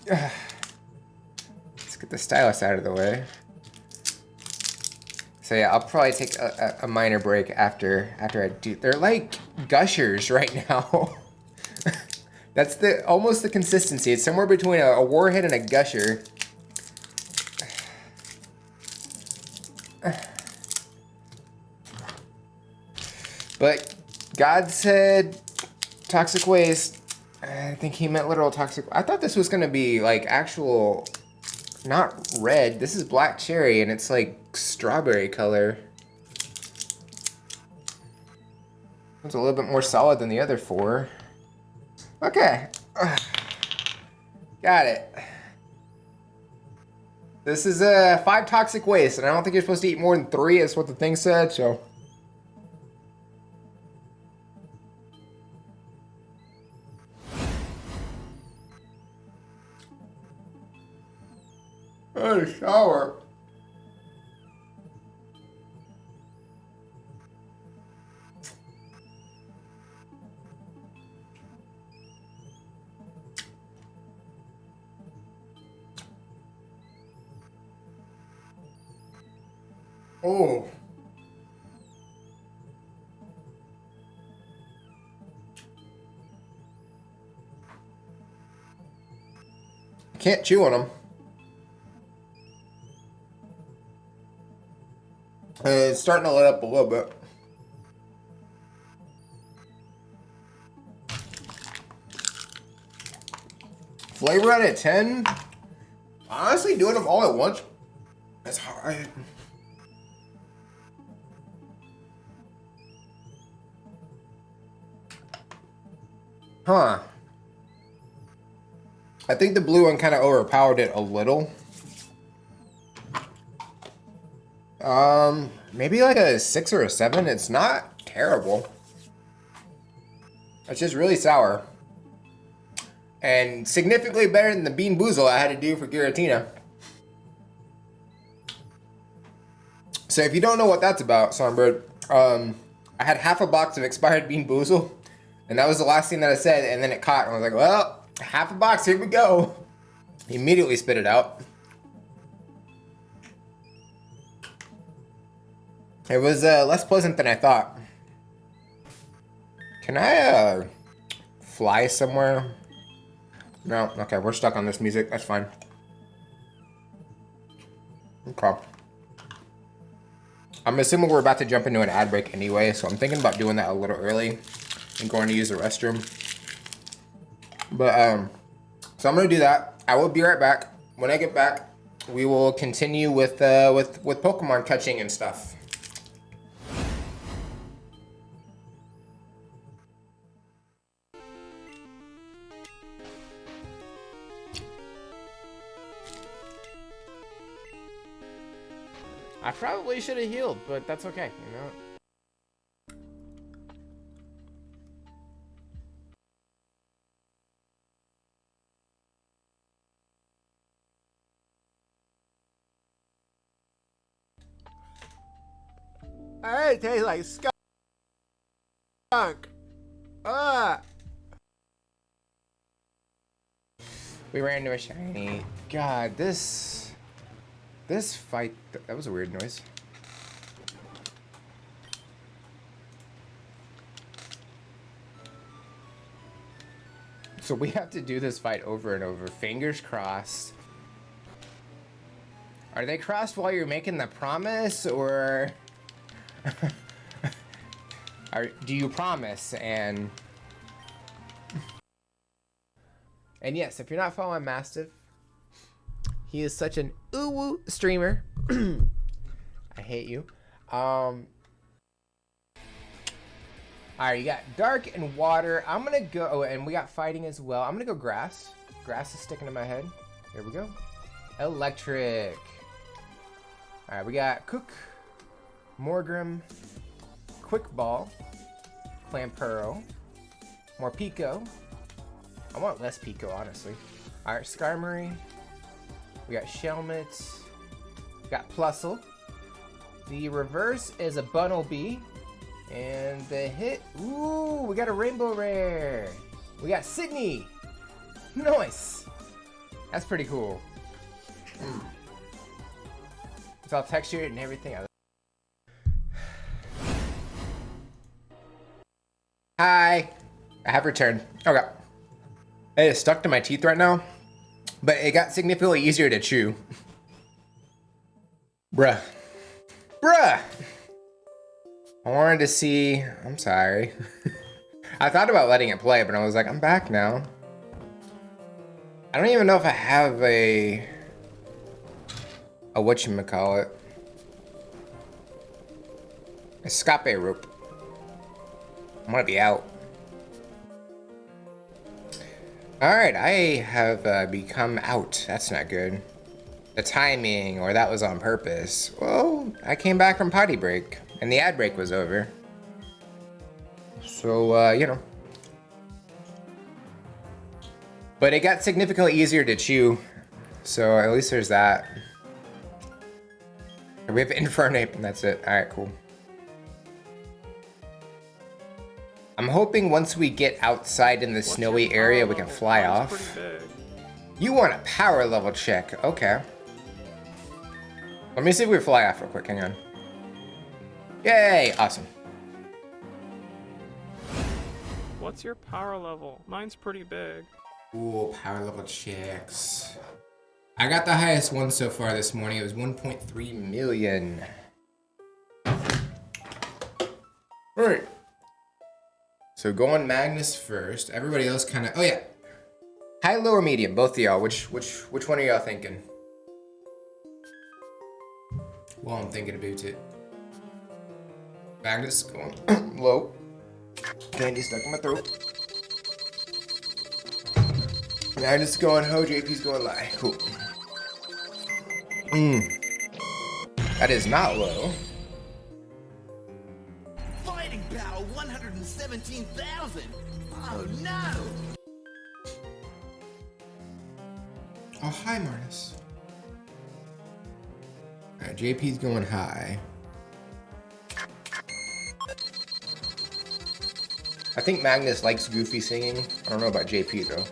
Let's get the stylus out of the way. So yeah, I'll probably take a minor break after I do. They're like gushers right now. That's almost the consistency. It's somewhere between a warhead and a gusher. But God said toxic waste. I think he meant literal toxic. I thought this was gonna be like actual, not red. This is black cherry and it's like strawberry color. It's a little bit more solid than the other 4. Okay. Got it. This is 5 toxic waste, and I don't think you're supposed to eat more than 3. That's what the thing said, so. Oh, shower. Oh. Can't chew on them. It's starting to let up a little bit. Flavor out of 10? Honestly, doing them all at once, that's hard. Huh. I think the blue one kind of overpowered it a little. Maybe like a 6 or a 7. It's not terrible. It's just really sour. And significantly better than the Bean Boozle I had to do for Giratina. So if you don't know what that's about, Songbird, I had half a box of expired Bean Boozle, and that was the last thing that I said, and then it caught, and I was like, well, half a box, here we go. Immediately spit it out. It was less pleasant than I thought. Can I fly somewhere? No, okay, we're stuck on this music, that's fine. Okay. I'm assuming we're about to jump into an ad break anyway, so I'm thinking about doing that a little early and going to use the restroom. But, so I'm gonna do that. I will be right back. When I get back, we will continue with Pokemon catching and stuff. I probably should have healed, but that's okay, you know? It tastes like skunk. We ran into a shiny. God, this fight, that was a weird noise. So we have to do this fight over and over. Fingers crossed. Are they crossed while you're making the promise, or do you promise? And yes, if you're not following Mastiff, he is such an ooh-woo streamer. I hate you. Alright, you got dark and water. I'm gonna go, oh, and we got fighting as well. I'm gonna go grass. Grass is sticking to my head. Here we go. Electric. Alright, we got Cook, Morgrim, Quick Ball, Clampuro, more Pico. I want less Pico, honestly. Alright, Skarmory. We got Shelmet. We got Plusle. The reverse is a Bunnelby. And the hit, ooh, we got a Rainbow Rare. We got Sydney. Nice. That's pretty cool. It's all textured and everything. Hi. I have returned. Okay. It is stuck to my teeth right now, but it got significantly easier to chew. Bruh. Bruh. I wanted to see, I'm sorry. I thought about letting it play, but I was like, I'm back now. I don't even know if I have a whatchamacallit. A Scape rope. I'm gonna be out. Alright, I have become out. That's not good. The timing, or that was on purpose. Well, I came back from potty break, and the ad break was over. So, you know. But it got significantly easier to chew, so at least there's that. And we have Infernape, and that's it. Alright, cool. I'm hoping once we get outside in the snowy area, we can fly off. You want a power level check, okay. Let me see if we fly off real quick, hang on. Yay, awesome. What's your power level? Mine's pretty big. Ooh, power level checks. I got the highest one so far this morning. It was 1.3 million. Alright. So going Magnus first. Everybody else kind of, oh yeah. High, low, or medium, both of y'all. Which one are y'all thinking? Well, I'm thinking about it. Magnus going low. Candy stuck in my throat. Magnus going ho, JP's going lie. Cool. That is not low. Fighting power 117,000. Oh no! Oh, hi, Marnus. Alright, JP's going high. I think Magnus likes goofy singing. I don't know about JP though.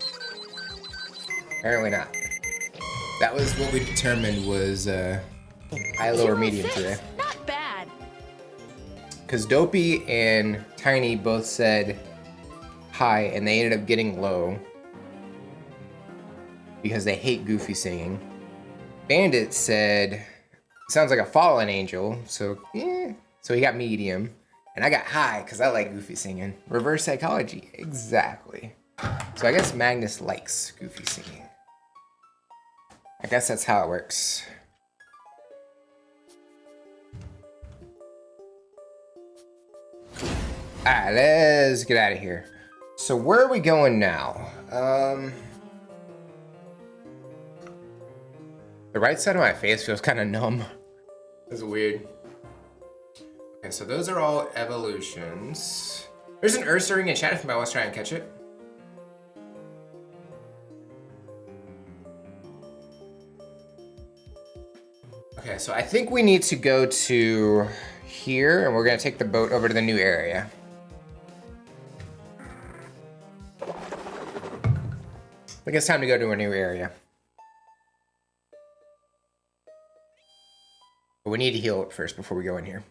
Apparently not. That was what we determined was high, low, or medium today. Not bad. Because Dopey and Tiny both said high and they ended up getting low. Because they hate goofy singing. Bandit said, sounds like a fallen angel, so yeah. So he got medium. And I got high because I like goofy singing. Reverse psychology, exactly. So I guess Magnus likes goofy singing. I guess that's how it works. Alright, let's get out of here. So where are we going now? The right side of my face feels kind of numb. That's weird. Okay, so those are all evolutions. There's an Ursa ring in chat if anybody wants to try and catch it. Okay, so I think we need to go to here, and we're gonna take the boat over to the new area. I think it's time to go to a new area. But we need to heal up first before we go in here.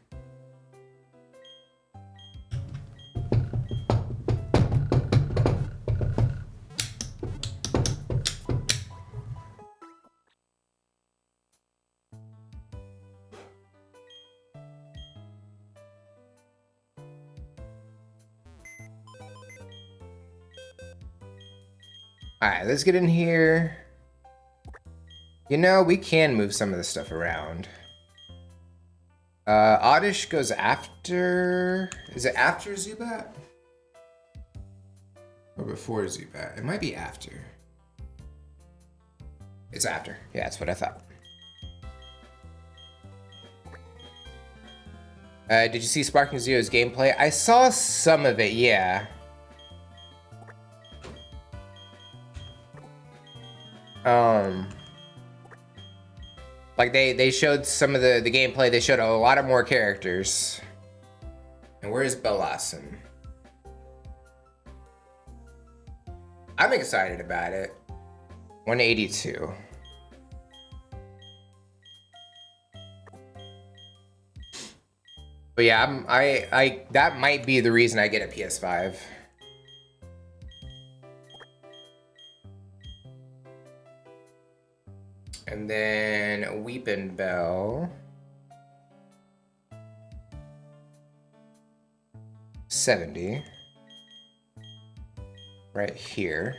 Alright, let's get in here. You know, we can move some of this stuff around. Oddish goes after... Is it after Zubat? Or before Zubat? It might be after. It's after. Yeah, that's what I thought. Did you see Sparking Zero's gameplay? I saw some of it, yeah. Like they showed some of the gameplay. They showed a lot of more characters. And where's Bellasin? I'm excited about it. 182. But yeah, I that might be the reason I get a PS5. And then Weepin' Bell. 70. Right here.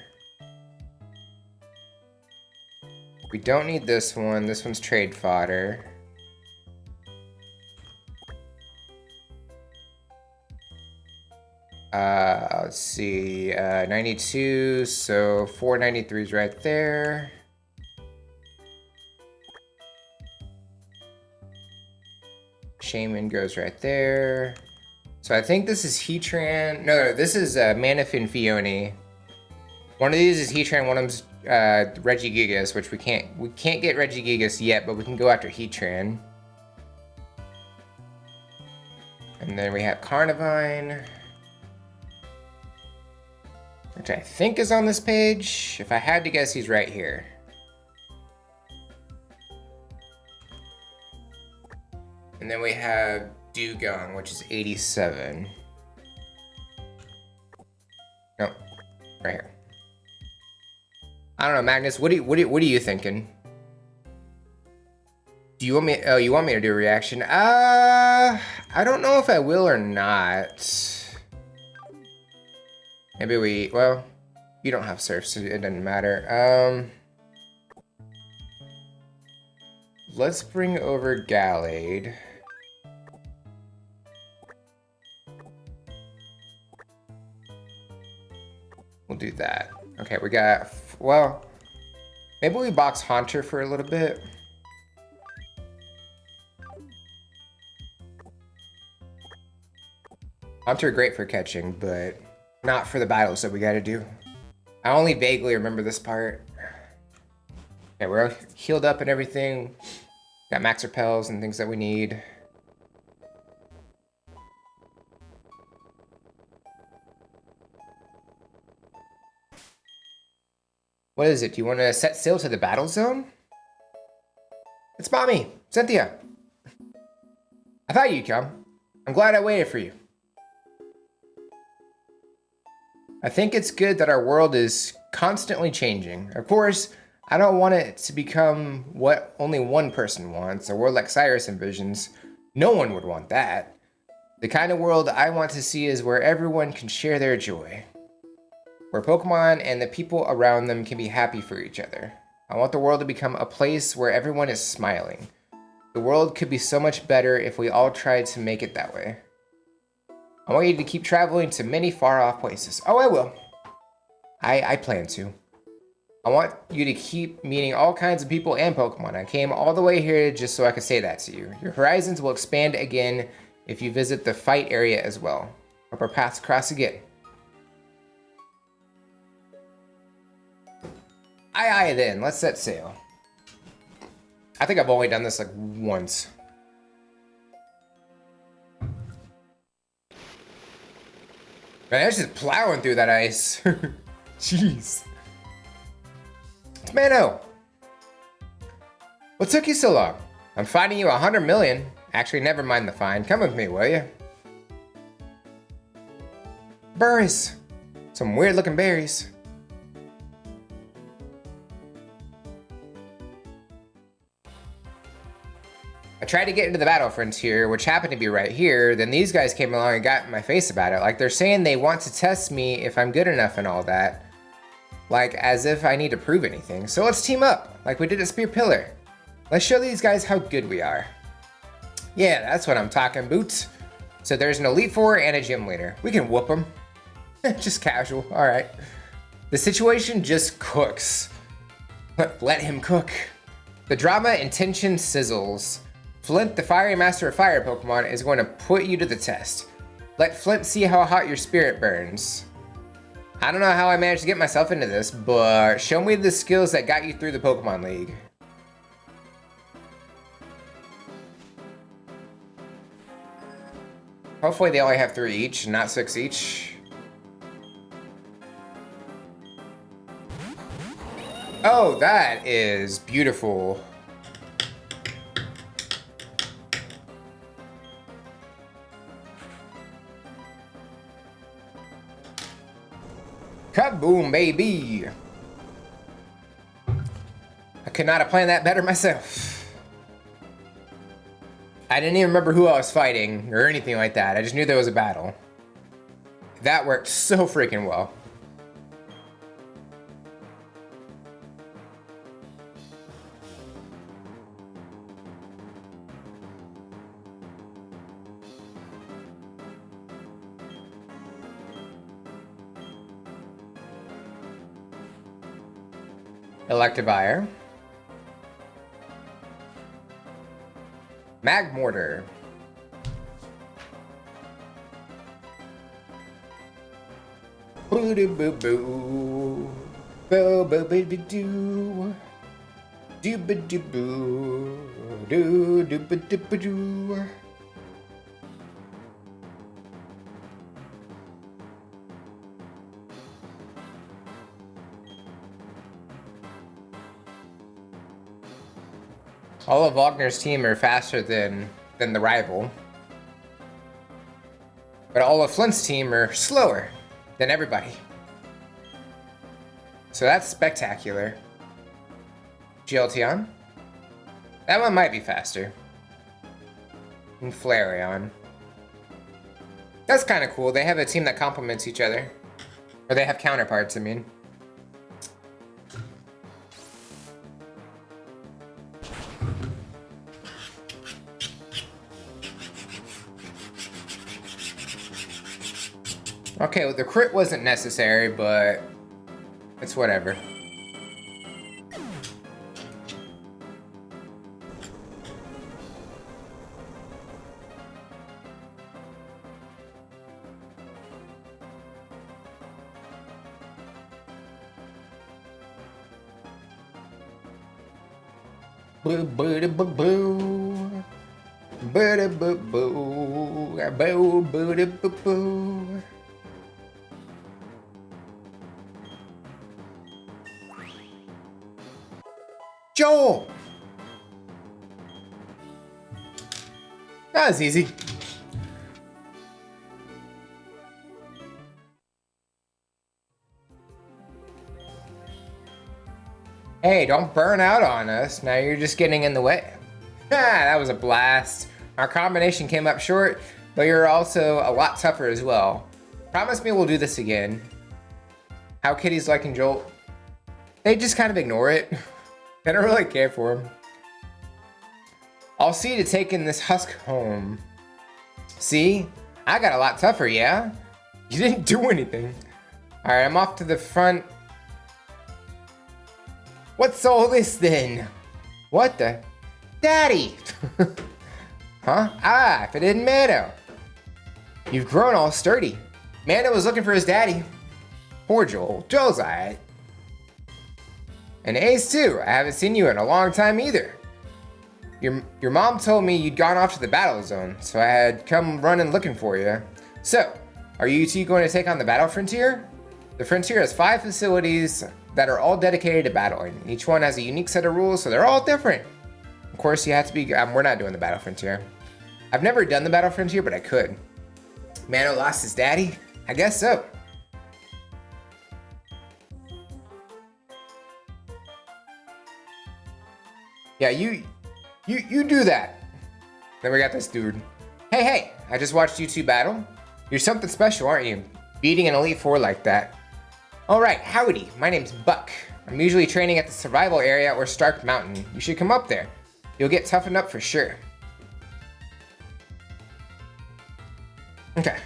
We don't need this one. This one's trade fodder. Let's see. 92, so 493 is right there. Shaman goes right there. So I think this is Heatran. No, this is Manaphin Fione. One of these is Heatran, one of them's Regigigas, which we can't get Regigigas yet, but we can go after Heatran. And then we have Carnivine, which I think is on this page. If I had to guess, he's right here. And then we have Dugong, which is 87. No, right here. I don't know, Magnus. What are you thinking? Do you want me? Oh, you want me to do a reaction? I don't know if I will or not. Maybe we. Well, you don't have surf, so it doesn't matter. Let's bring over Gallade. We'll do that. Okay, we got Well, maybe we box Haunter for a little bit. Haunter great for catching, but not for the battles that we gotta do. I only vaguely remember this part. Okay, we're healed up and everything. Got max repels and things that we need. What is it? Do you want to set sail to the battle zone? It's Mommy, Cynthia. I thought you'd come. I'm glad I waited for you. I think it's good that our world is constantly changing. Of course, I don't want it to become what only one person wants, a world like Cyrus envisions. No one would want that. The kind of world I want to see is where everyone can share their joy. Where Pokemon and the people around them can be happy for each other. I want the world to become a place where everyone is smiling. The world could be so much better if we all tried to make it that way. I want you to keep traveling to many far-off places. Oh, I will. I plan to. I want you to keep meeting all kinds of people and Pokemon. I came all the way here just so I could say that to you. Your horizons will expand again if you visit the fight area as well. Hope our paths cross again. Aye, then. Let's set sail. I think I've only done this like once. Man, I was just plowing through that ice. Jeez. It's Mano. What took you so long? I'm finding you 100 million. Actually, never mind the fine. Come with me, will you? Berries. Some weird looking berries. I tried to get into the battle frontier, which happened to be right here, then these guys came along and got in my face about it. Like, they're saying they want to test me if I'm good enough and all that. Like, as if I need to prove anything. So let's team up, like we did at Spear Pillar. Let's show these guys how good we are. Yeah, that's what I'm talking, Boots. So there's an Elite Four and a Gym Leader. We can whoop them. Just casual, all right. The situation just cooks. Let him cook. The drama and tension sizzles. Flint, the fiery master of fire Pokemon, is going to put you to the test. Let Flint see how hot your spirit burns. I don't know how I managed to get myself into this, but show me the skills that got you through the Pokemon League. Hopefully they only have 3 each, not 6 each. Oh, that is beautiful. Kaboom, baby! I could not have planned that better myself. I didn't even remember who I was fighting or anything like that. I just knew there was a battle. That worked so freaking well. Electivire. Magmortar. Boo doo boo boo. Boo boo boo doo doo. Doo ba doo boo. Doo doo ba doo ba doo. All of Wagner's team are faster than the rival. But all of Flint's team are slower than everybody. So that's spectacular. Jolteon. That one might be faster. And Flareon. That's kind of cool. They have a team that complements each other. Or they have counterparts, I mean. Okay, well, the crit wasn't necessary, but it's whatever. boo boo boo boo. Boo boo boo. Boo boo boo boo. Joel! That was easy. Hey, don't burn out on us. Now you're just getting in the way. That was a blast. Our combination came up short, but you're also a lot tougher as well. Promise me we'll do this again. How Kitty's liking Joel? They just kind of ignore it. They don't really care for him. I'll see to taking this husk home. See? I got a lot tougher, yeah? You didn't do anything. Alright, I'm off to the front. What's all this then? What the? Daddy! Huh? Ah, if it didn't matter. You've grown all sturdy. Mando was looking for his daddy. Poor Joel. Joel's alright. And Ace too. I haven't seen you in a long time either. Your mom told me you'd gone off to the battle zone, so I had come running looking for you. So, are you two going to take on the battle frontier? The frontier has 5 facilities that are all dedicated to battling. Each one has a unique set of rules, so they're all different. Of course, you have to be. We're not doing the battle frontier. I've never done the battle frontier, but I could. Mando lost his daddy? I guess so. Yeah, you do that. Then we got this dude. Hey, I just watched you two battle. You're something special, aren't you? Beating an Elite Four like that. Alright, howdy, my name's Buck. I'm usually training at the survival area or Stark Mountain. You should come up there. You'll get toughened up for sure. Okay.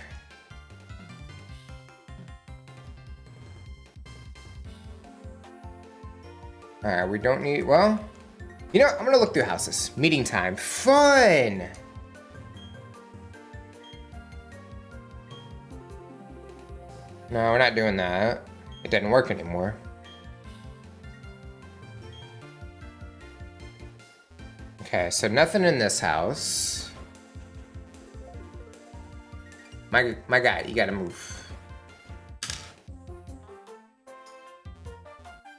Alright, we don't need, well, you know what? I'm gonna look through houses. Meeting time. Fun! No, we're not doing that. It didn't work anymore. Okay, so nothing in this house. My guy, you gotta move.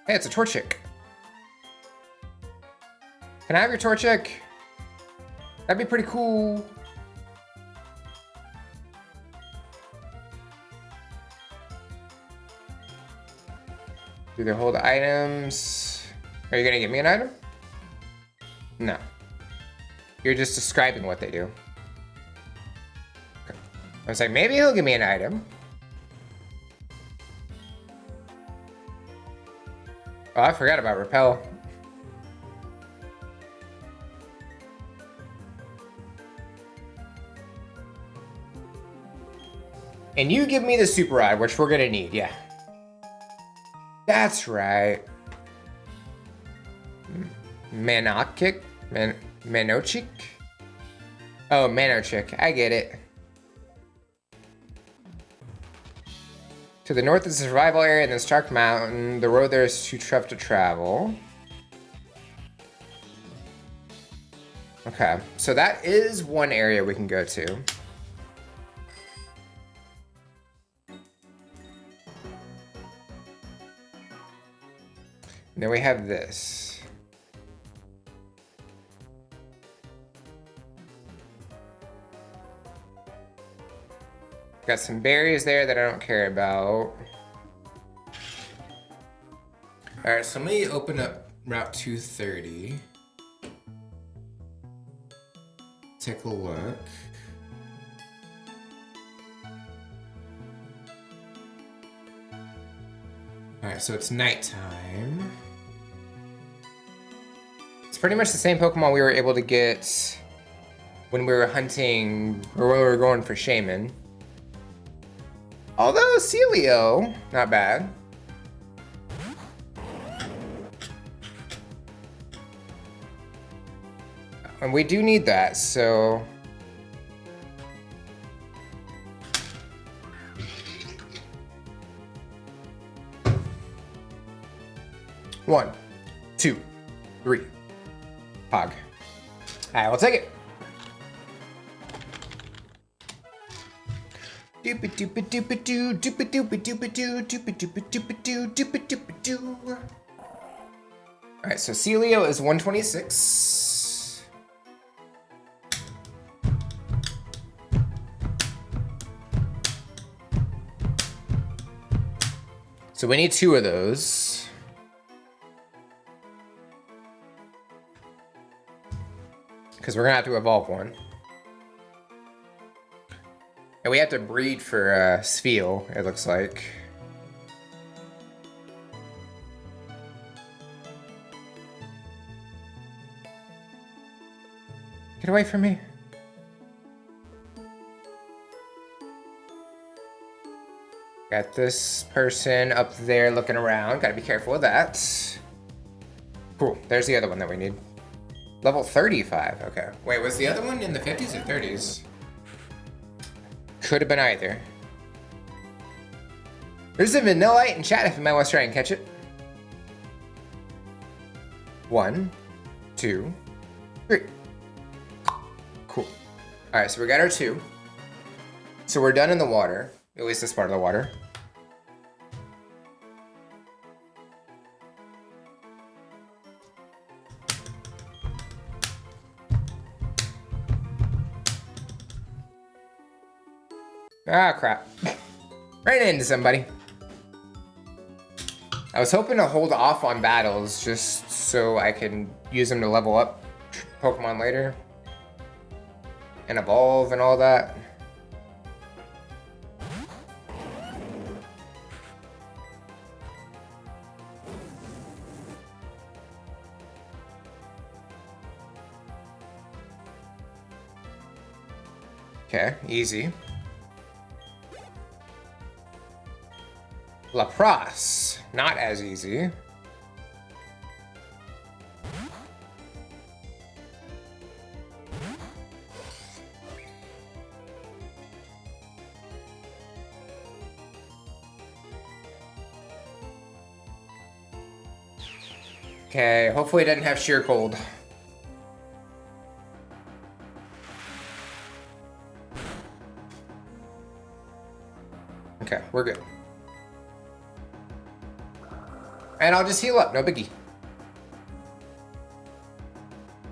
Hey, it's a Torchic. Can I have your Torchic? That'd be pretty cool. Do they hold items? Are you gonna give me an item? No. You're just describing what they do. Okay. I was like, maybe he'll give me an item. Oh, I forgot about repel. And you give me the super rod, which we're gonna need, yeah. That's right. Manochic? Manochic? Oh, Manochic. I get it. To the north is the survival area and then Stark Mountain. The road there is too tough to travel. Okay, so that is one area we can go to. And then we have this. Got some berries there that I don't care about. All right, so let me open up Route 230. Take a look. All right, so it's nighttime. It's pretty much the same Pokemon we were able to get when we were hunting, or when we were going for Shaman. Although Celio, not bad. And we do need that, so. One, two, three. Pog. Alright, we'll take it. Doopy doopy doopy doo, doopy doopy doopy doo, doopy doopy doopy doo, doopy doopy doo. Alright, so Celio is 126. So we need 2 of those. Because we're gonna have to evolve one. And we have to breed for Spheal, it looks like. Get away from me. Got this person up there looking around. Gotta be careful of that. Cool, there's the other one that we need. Level 35, okay. Wait, was the other one in the 50s or 30s? Could have been either. There's a Vanillite in chat if you might want to try and catch it. 1, 2, 3. Cool. Alright, so we got our 2. So we're done in the water. At least this part of the water. Ah, crap. Right into somebody. I was hoping to hold off on battles just so I can use them to level up Pokemon later. And evolve and all that. Okay, easy. Lapras, not as easy. Okay, hopefully it doesn't have sheer cold. Okay, we're good. And I'll just heal up, no biggie.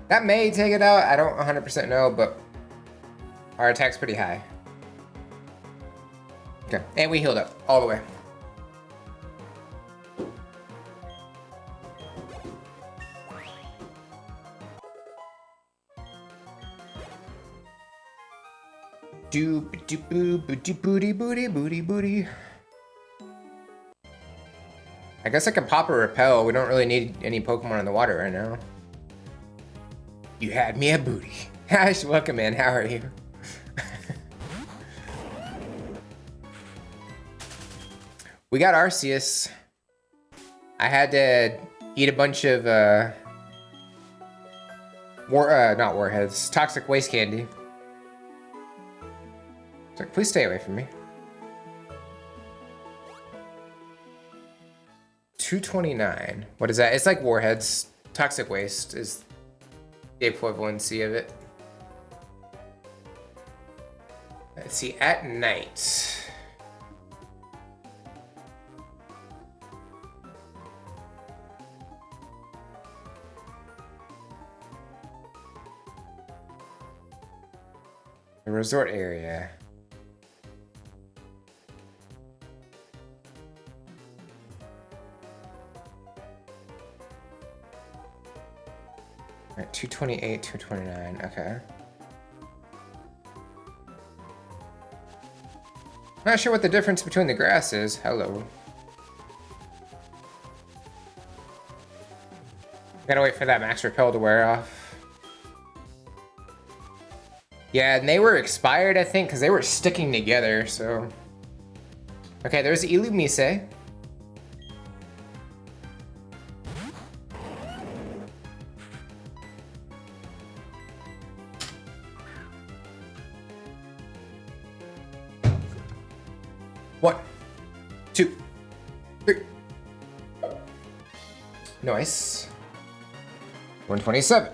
That may take it out, I don't 100% know, but our attack's pretty high. Okay, and we healed up, all the way. Doop doop boo booty booty booty booty booty. I guess I can pop a repel. We don't really need any Pokemon in the water right now. You had me a booty. Hash, welcome in. How are you? We got Arceus. I had to eat a bunch of not warheads, toxic waste candy. It's like, please stay away from me. 229. What is that? It's like warheads. Toxic waste is the equivalency of it. Let's see, at night. The resort area. Alright, 228, 229, okay. Not sure what the difference between the grass is. Hello. Gotta wait for that max repel to wear off. Yeah, and they were expired, I think, because they were sticking together, so... Okay, there's Illumise. One, 2, 3. Nice. 127.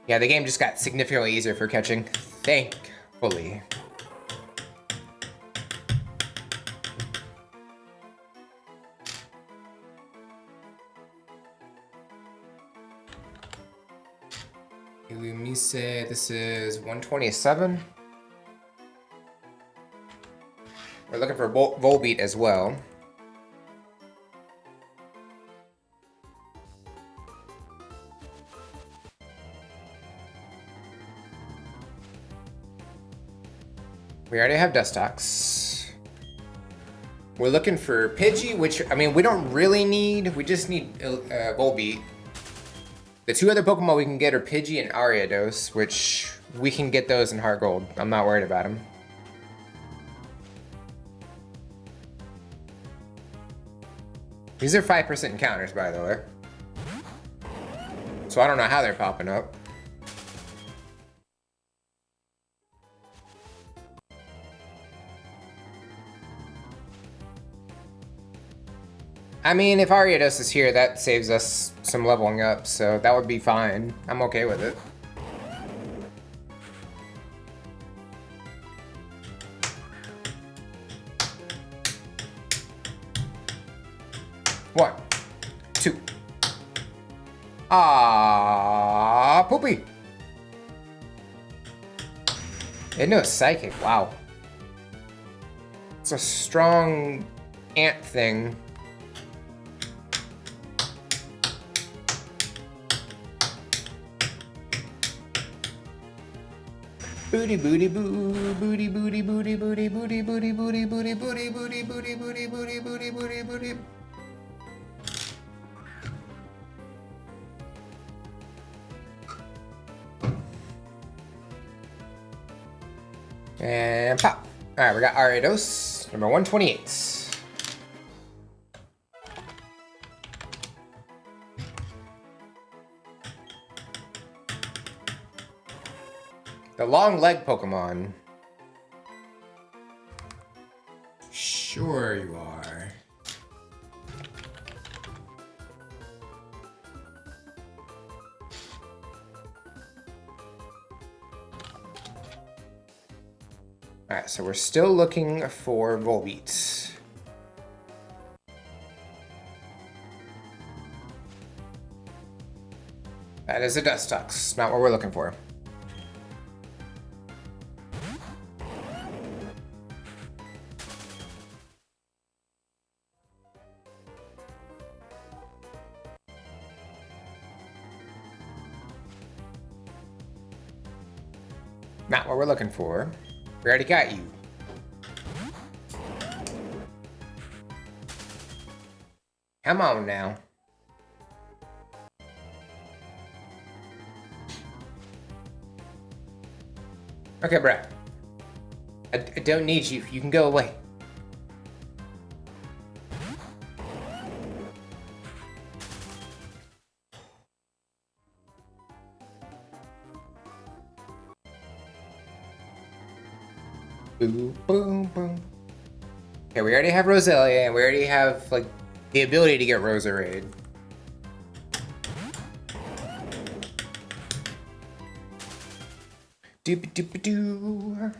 Yeah, the game just got significantly easier for catching, thankfully. Illumise, this is 127. We're looking for Volbeat as well. We already have Dustox. We're looking for Pidgey, which, I mean, we don't really need. We just need Volbeat. The two other Pokemon we can get are Pidgey and Ariados, which we can get those in Heart Gold. I'm not worried about them. These are 5% encounters, by the way. So I don't know how they're popping up. I mean, if Ariados is here, that saves us some leveling up, so that would be fine. I'm okay with it. One, two. Ah, Poopy. It knows Psychic. Wow. It's a strong ant thing. Booty booty boo, booty booty booty booty booty booty booty booty booty booty booty booty booty booty booty booty. And pop. All right, we got Ariados, number 128. The long leg Pokemon. Sure you are. Alright, so we're still looking for Volbeat. That is a Dustox, not what we're looking for. Not what we're looking for. We already got you. Come on now. Okay, bruh. I don't need you. You can go away. Boom, boom, boom. Okay, we already have Roselia, and we already have, like, the ability to get Roserade. Doop-a-doop-a-doo.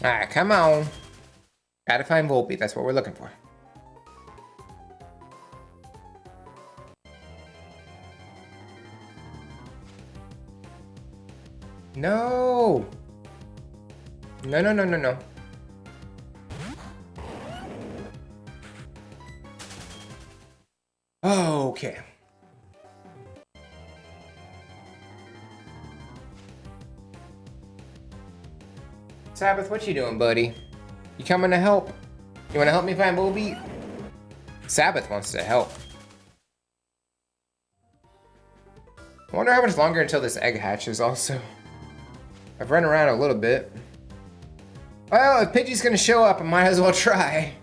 Alright, come on. Gotta find Volbeat, that's what we're looking for. No! No, no, no, no, no. Okay. Sabbath, what you doing, buddy? You coming to help? You wanna help me find Volbeat? Sabbath wants to help. I wonder how much longer until this egg hatches also. I've run around a little bit. Well, if Pidgey's gonna show up, I might as well try.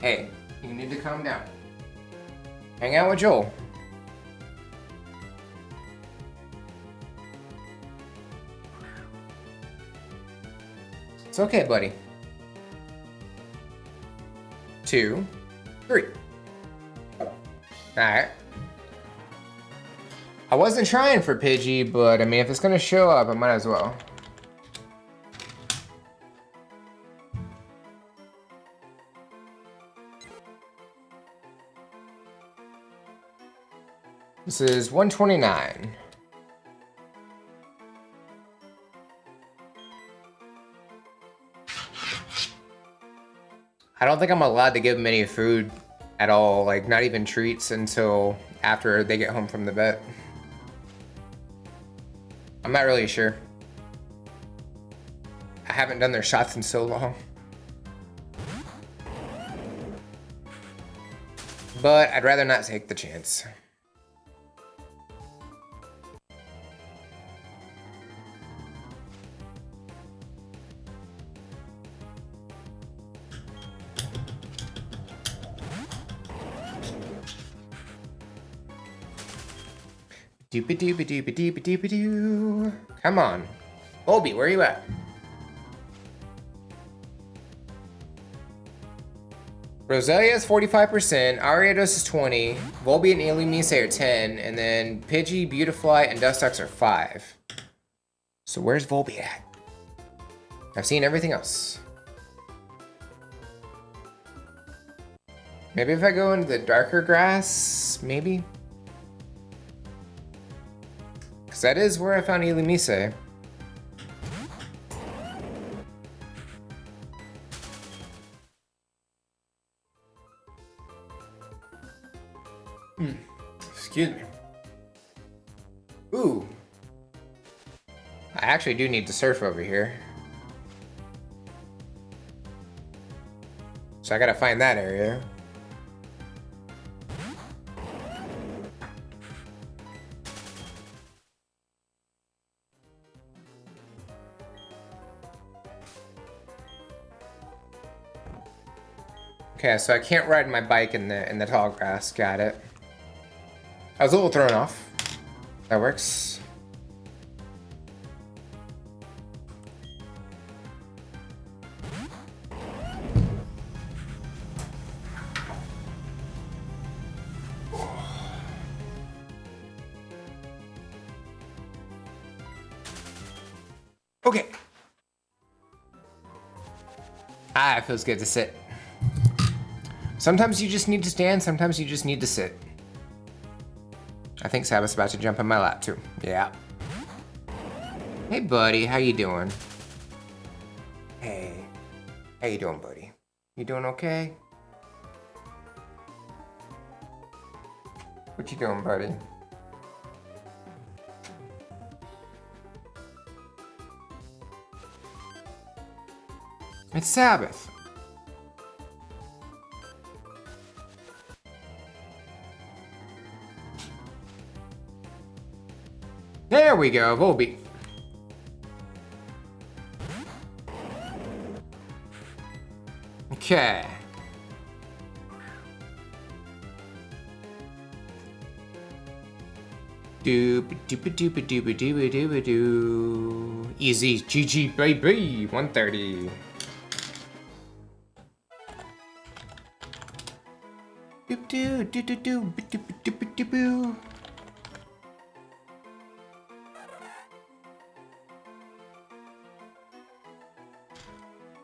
Hey, You need to calm down. Hang out with Joel. It's okay, buddy. 2, 3. Alright. I wasn't trying for Pidgey, but I mean, if it's gonna show up, I might as well. This is 129. I don't think I'm allowed to give them any food at all, like not even treats until after they get home from the vet. I'm not really sure. I haven't done their shots in so long. But I'd rather not take the chance. Doopy doopy doopy doopy doopy doo. Come on. Volby, where are you at? Roselia is 45%, Ariados is 20, Volby and Illumise are 10, and then Pidgey, Beautifly, and Dustox are 5. So where's Volby at? I've seen everything else. Maybe if I go into the darker grass, maybe? Because that is where I found Illumise. Excuse me. Ooh. I actually do need to surf over here. So I gotta find that area. Okay, so I can't ride my bike in the tall grass. Got it. I was a little thrown off. That works. Okay. Ah, it feels good to sit. Sometimes you just need to stand, sometimes you just need to sit. I think Sabbath's about to jump in my lap too. Yeah. Hey buddy, how you doing? Hey. How you doing, buddy? You doing okay? What you doing, buddy? It's Sabbath. There we go, Volby. Okay. Doop doop doop doop doop doop doo. Easy, GG baby, 130. Doop doo doo doo doo doop doop doop doo.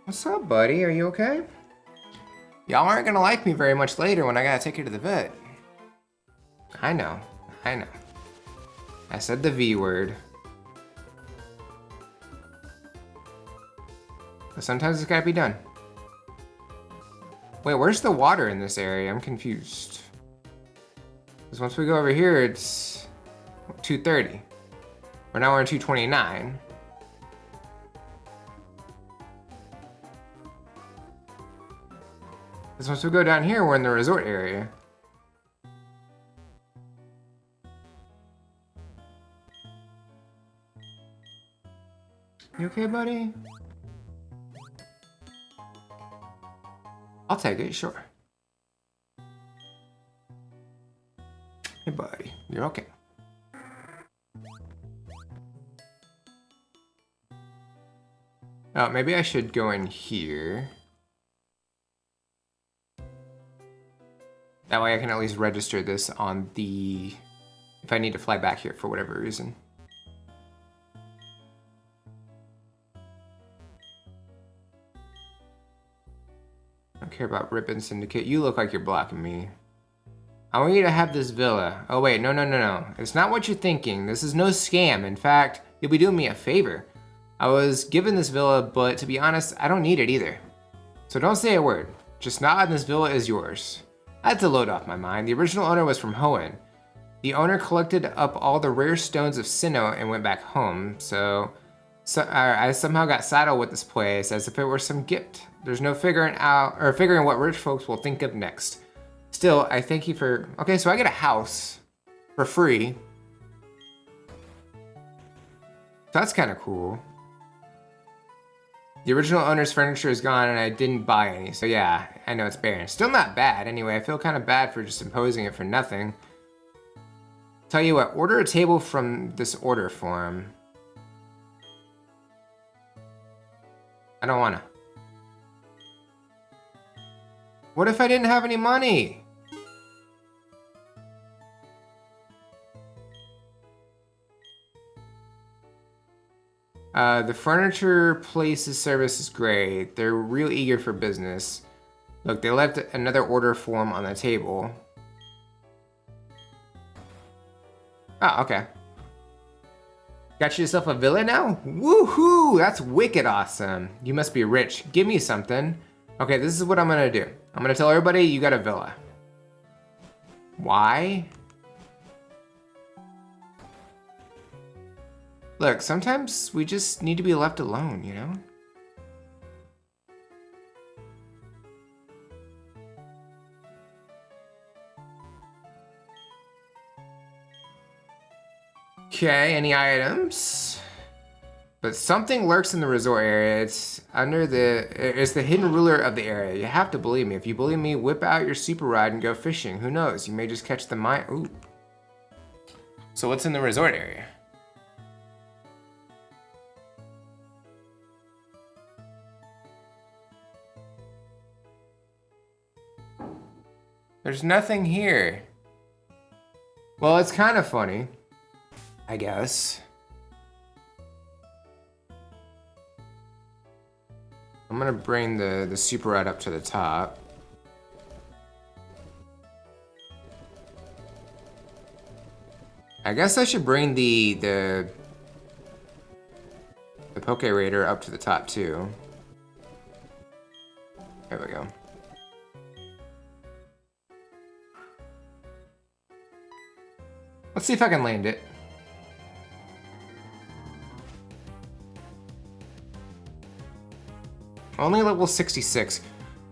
What's up, buddy? Are you okay? Y'all aren't gonna like me very much later when I gotta take you to the vet. I know. I know. I said the V word. But sometimes it's gotta be done. Wait, where's the water in this area? I'm confused. Because once we go over here, it's 230. Or now we're in 229. Because once we go down here, we're in the resort area. You okay, buddy? I'll take it, sure. buddy. You're okay. Oh, maybe I should go in here. That way I can at least register this on the... if I need to fly back here for whatever reason. I don't care about Rip and Syndicate. You look like you're blocking me. I want you to have this villa. Oh wait, no. It's not what you're thinking. This is no scam. In fact, you'll be doing me a favor. I was given this villa, but to be honest, I don't need it either. So don't say a word. Just nod and this villa is yours. I had to load off my mind. The original owner was from Hoenn. The owner collected up all the rare stones of Sinnoh and went back home, so I somehow got saddled with this place as if it were some gift. There's no figuring what rich folks will think of next. Still, I thank you for... Okay, so I get a house for free. That's kind of cool. The original owner's furniture is gone and I didn't buy any, so yeah, I know it's barren. Still not bad. Anyway, I feel kind of bad for just imposing it for nothing. Tell you what, order a table from this order form. I don't wanna. What if I didn't have any money? The furniture place's service is great. They're real eager for business. Look, they left another order form on the table. Oh, okay. Got yourself a villa now? Woohoo! That's wicked awesome. You must be rich. Give me something. Okay, this is what I'm gonna do. I'm gonna tell everybody you got a villa. Why? Look, sometimes we just need to be left alone, you know? Okay, any items? But something lurks in the resort area. It's the hidden ruler of the area. You have to believe me. If you believe me, whip out your super ride and go fishing. Who knows? You may just catch the ooh. So what's in the resort area? There's nothing here. Well, it's kind of funny, I guess. I'm gonna bring the super rod up to the top. I guess I should bring the Poke Raider up to the top too. There we go. Let's see if I can land it. Only level 66.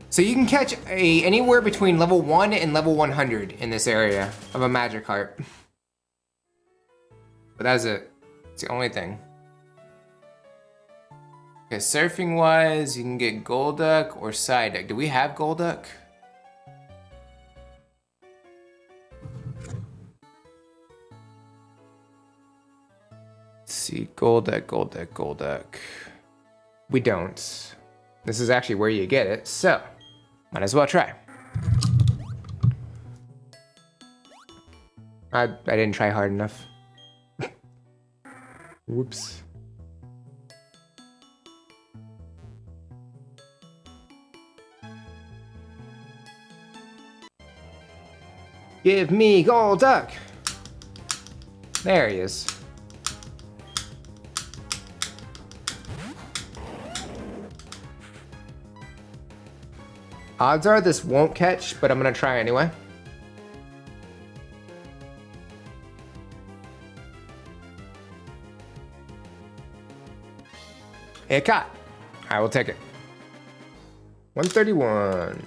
So you can catch anywhere between level 1 and level 100 in this area of a Magikarp. But that's it. It's the only thing. Okay, surfing wise, you can get Golduck or Psyduck. Do we have Golduck? Let's see, Golduck. We don't. This is actually where you get it, so might as well try. I didn't try hard enough. Whoops. Give me Golduck! There he is. Odds are this won't catch, but I'm gonna try anyway. It caught. I will take it. 131.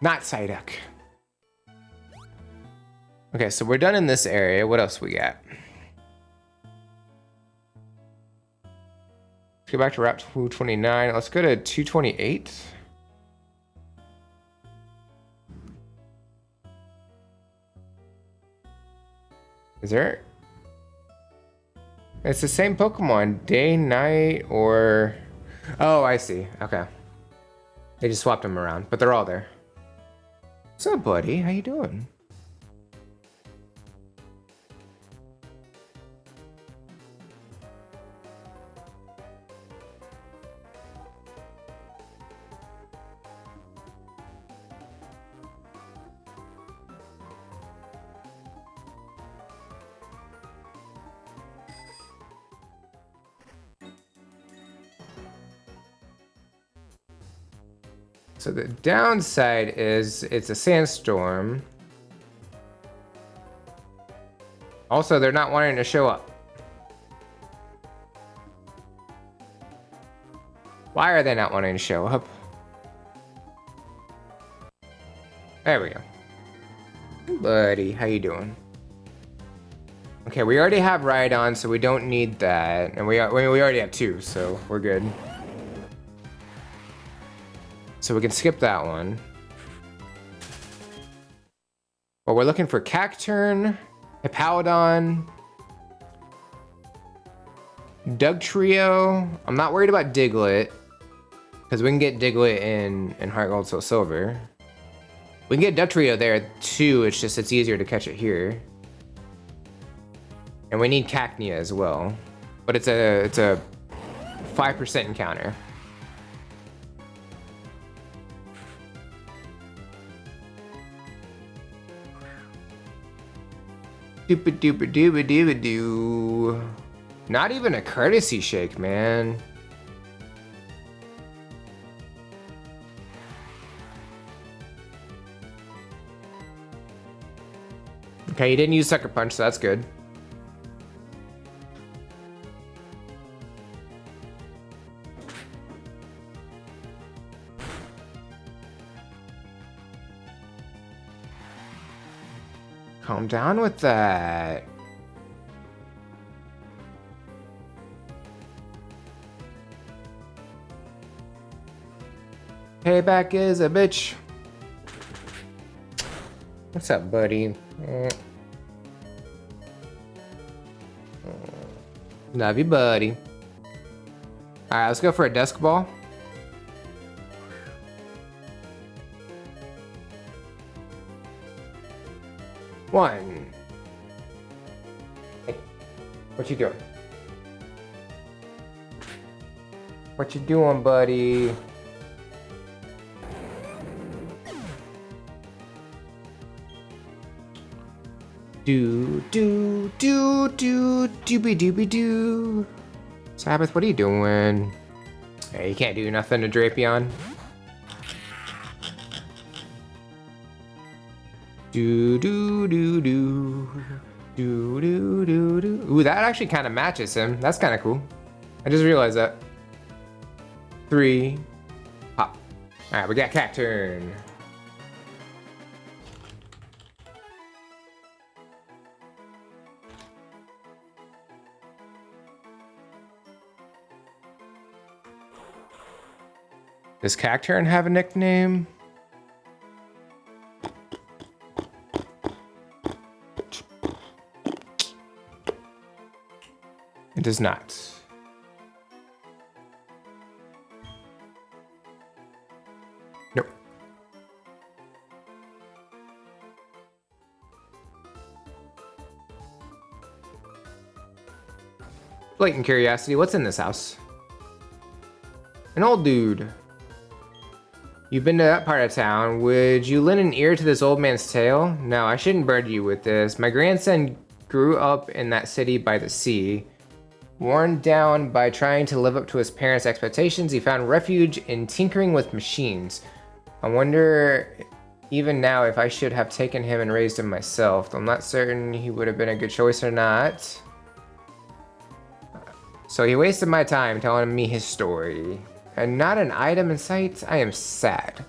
Not Psyduck. Okay, so we're done in this area. What else we got? Let's go back to Route 229. Let's go to 228. Is there? It's the same Pokemon, day, night, or... Oh, I see. Okay. They just swapped them around, but they're all there. What's up, buddy? How you doing? So the downside is it's a sandstorm. Also, they're not wanting to show up. Why are they not wanting to show up? There we go. Hey, buddy, how you doing? Okay, we already have Rhydon, so we don't need that. And we already have 2, so we're good. So we can skip that one. But we're looking for Cacturn, Hippowdon, Dugtrio. I'm not worried about Diglett, because we can get Diglett in Heart Gold, Soul Silver. We can get Dugtrio there too, it's just it's easier to catch it here. And we need Cacnea as well. But it's a 5% encounter. Doopa doopa dooba dooba doo. Not even a courtesy shake, man. Okay, you didn't use Sucker Punch, so that's good. Calm down with that. Payback is a bitch. What's up, buddy? Love you, buddy. Alright, let's go for a Dusk Ball. One. Hey, what you doing? What you doing, buddy? Do do do do dooby dooby doo. Sabbath, what are you doing? Hey, you can't do nothing to Drapion. Do do do do do do do do. Ooh, that actually kind of matches him. That's kind of cool. I just realized that. 3, pop. All right, we got Cacturn. Does Cacturn have a nickname? It does not. Nope. Blatant curiosity, what's in this house? An old dude. You've been to that part of town. Would you lend an ear to this old man's tale? No, I shouldn't burden you with this. My grandson grew up in that city by the sea. Worn down by trying to live up to his parents' expectations, he found refuge in tinkering with machines. I wonder even now if I should have taken him and raised him myself. I'm not certain he would have been a good choice or not. So he wasted my time telling me his story. And not an item in sight? I am sad.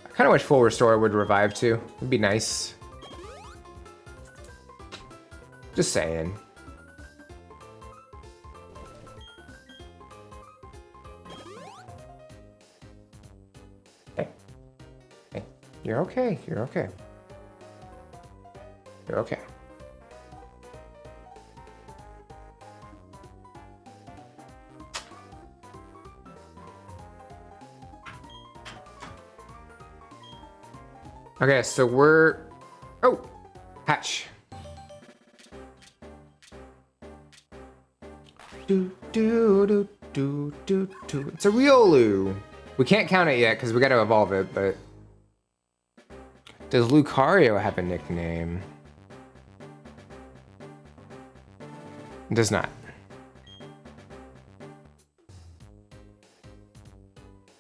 I kind of wish Full Restore would revive too. It'd be nice. Just saying. Hey. Hey. You're okay. You're okay. You're okay. Okay, so we're... Oh! Hatch. It's a Riolu. We can't count it yet because we got to evolve it, but... Does Lucario have a nickname? It does not.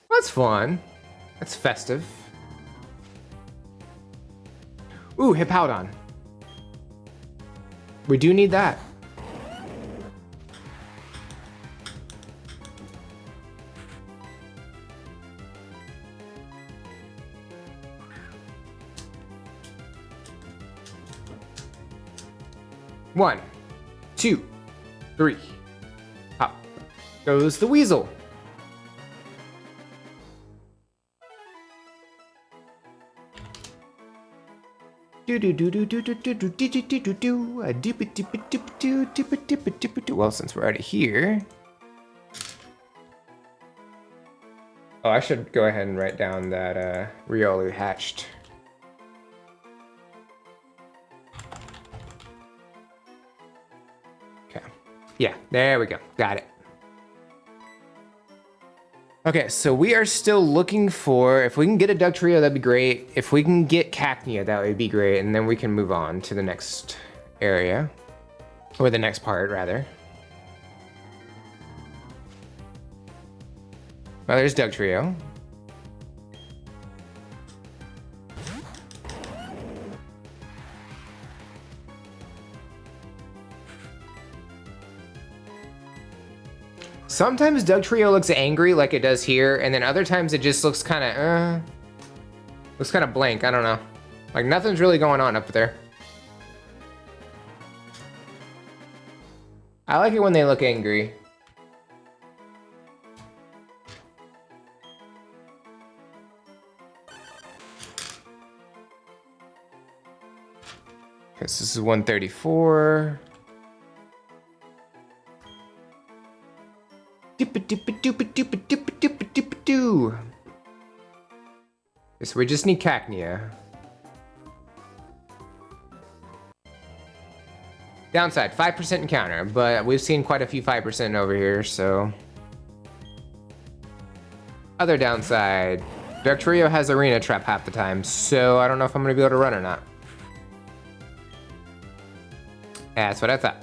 That's fun. That's festive. Ooh, Hippowdon. We do need that. One, two, three. Hop. Goes the weasel. Well, since we're already here. Oh, I should go ahead and write down that Riolu hatched. Okay. Yeah, there we go. Got it. Okay, so we are still looking for, if we can get a Dugtrio, that'd be great. If we can get Cacnea, that would be great. And then we can move on to the next area. Or the next part, rather. Well, there's Dugtrio. Sometimes Dugtrio looks angry like it does here, and then other times it just looks kind of blank. I don't know. Like nothing's really going on up there. I like it when they look angry. Okay, so this is 134. So we just need Cacnea. Downside, 5% encounter, but we've seen quite a few 5% over here, so. Other downside, Dugtrio has Arena Trap half the time, so I don't know if I'm gonna be able to run or not. That's what I thought.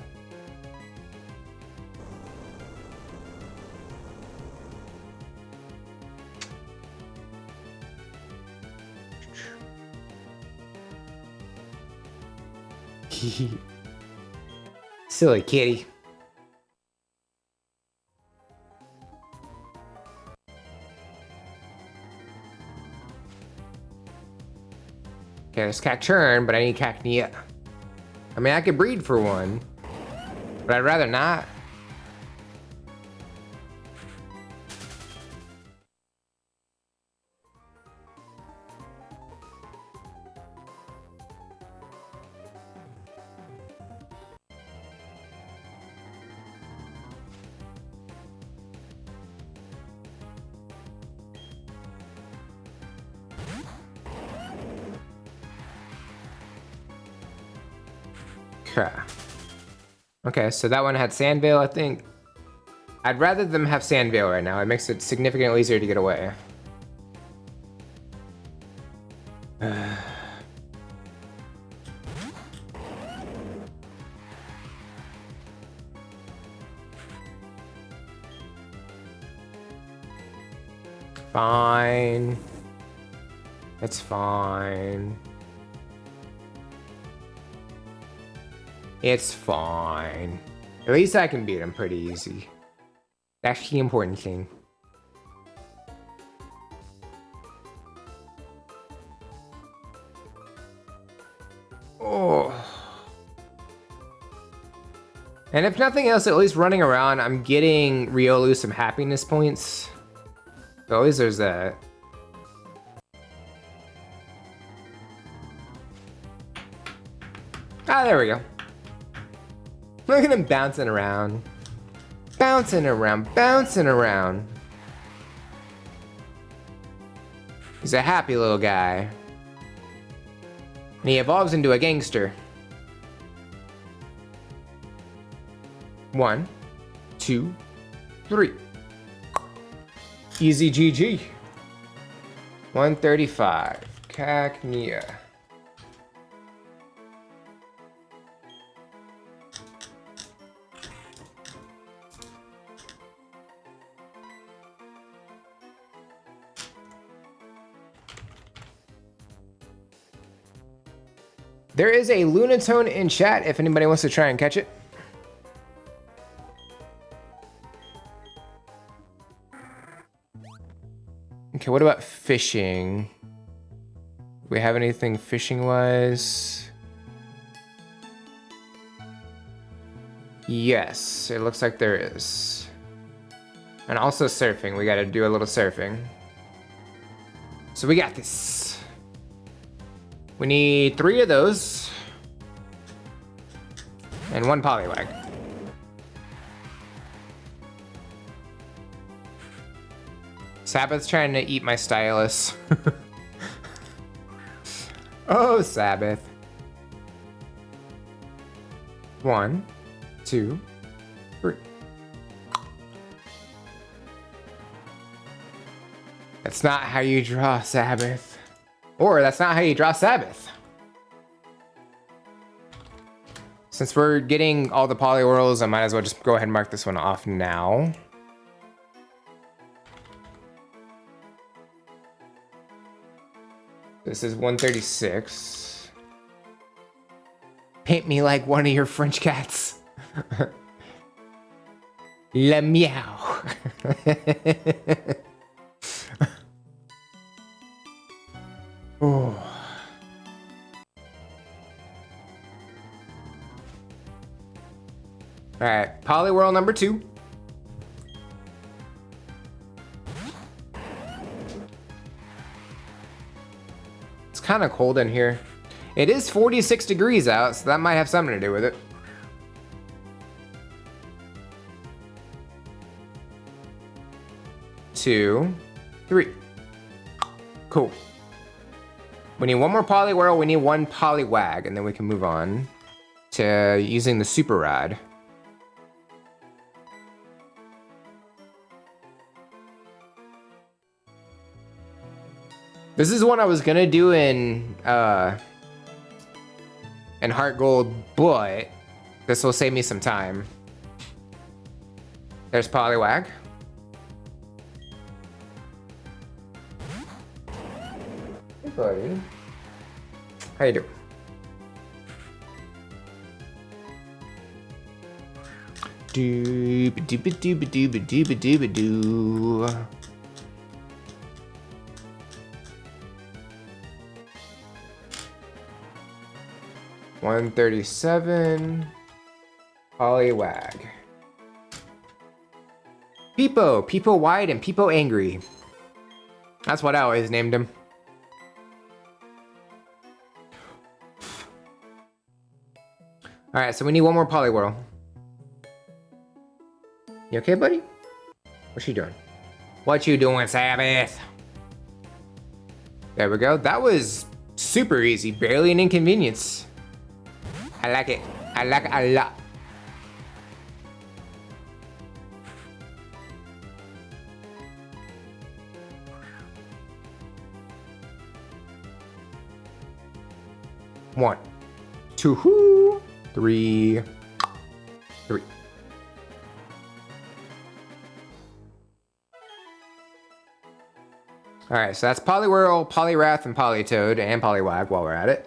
Silly kitty. Okay, there's Cacturn, but I need Cacnea. I mean, I could breed for one, but I'd rather not. Okay, so that one had Sandvale, I think. I'd rather them have Sandvale right now. It makes it significantly easier to get away. Fine. It's fine. It's fine. At least I can beat him pretty easy. That's the important thing. Oh. And if nothing else, at least running around, I'm getting Riolu some happiness points. So at least there's that. Ah, there we go. Look at him bouncing around. Bouncing around, bouncing around. He's a happy little guy. And he evolves into a gangster. 1, 2, 3. Easy GG. 135. Cacnea. There is a Lunatone in chat if anybody wants to try and catch it. Okay, what about fishing? Do we have anything fishing-wise? Yes, it looks like there is. And also surfing, we gotta do a little surfing. So we got this. We need 3 of those. And 1 Poliwag. Sabbath's trying to eat my stylus. Oh, Sabbath. 1, 2, 3. That's not how you draw Sabbath. Or that's not how you draw Sabbath. Since we're getting all the Poliwhirls, I might as well just go ahead and mark this one off now. This is 136. Paint me like one of your French cats. Le meow. Oh. All right, Poliwhirl number 2. It's kind of cold in here. It is 46 degrees out, so that might have something to do with it. Two, 3. Cool. We need 1 more Poliwhirl, we need 1 Poliwag, and then we can move on to using the Super Rod. This is one I was gonna do in Heart Gold, but this will save me some time. There's Poliwag. Hey buddy. How you doing? Dooba dooba dooba dooba dooba dooba doo. $137. Poliwag. Peepo. Peepo Wide and Peepo Angry. That's what I always named him. Alright, so we need 1 more Poliwhirl. You okay, buddy? What's she doing? What you doing, Sabbath? There we go. That was super easy. Barely an inconvenience. I like it. I like it a lot. One, 2, 3, 3. All right, so that's Poliwhirl, Poliwrath, and Politoed, and Poliwag while we're at it.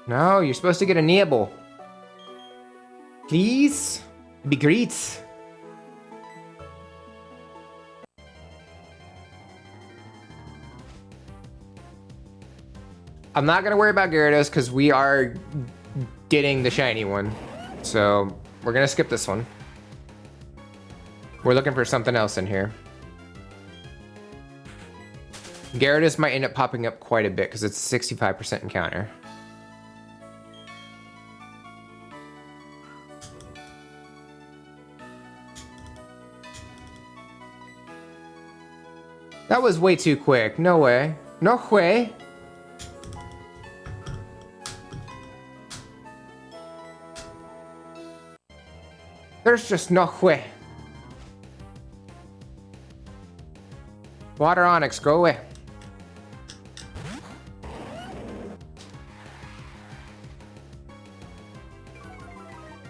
No, you're supposed to get a nibble. Please? Be great. I'm not gonna worry about Gyarados because we are getting the shiny one. So we're gonna skip this one. We're looking for something else in here. Gyarados might end up popping up quite a bit because it's a 65% encounter. That was way too quick. No way. No way. There's just no way. Water Onyx, go away.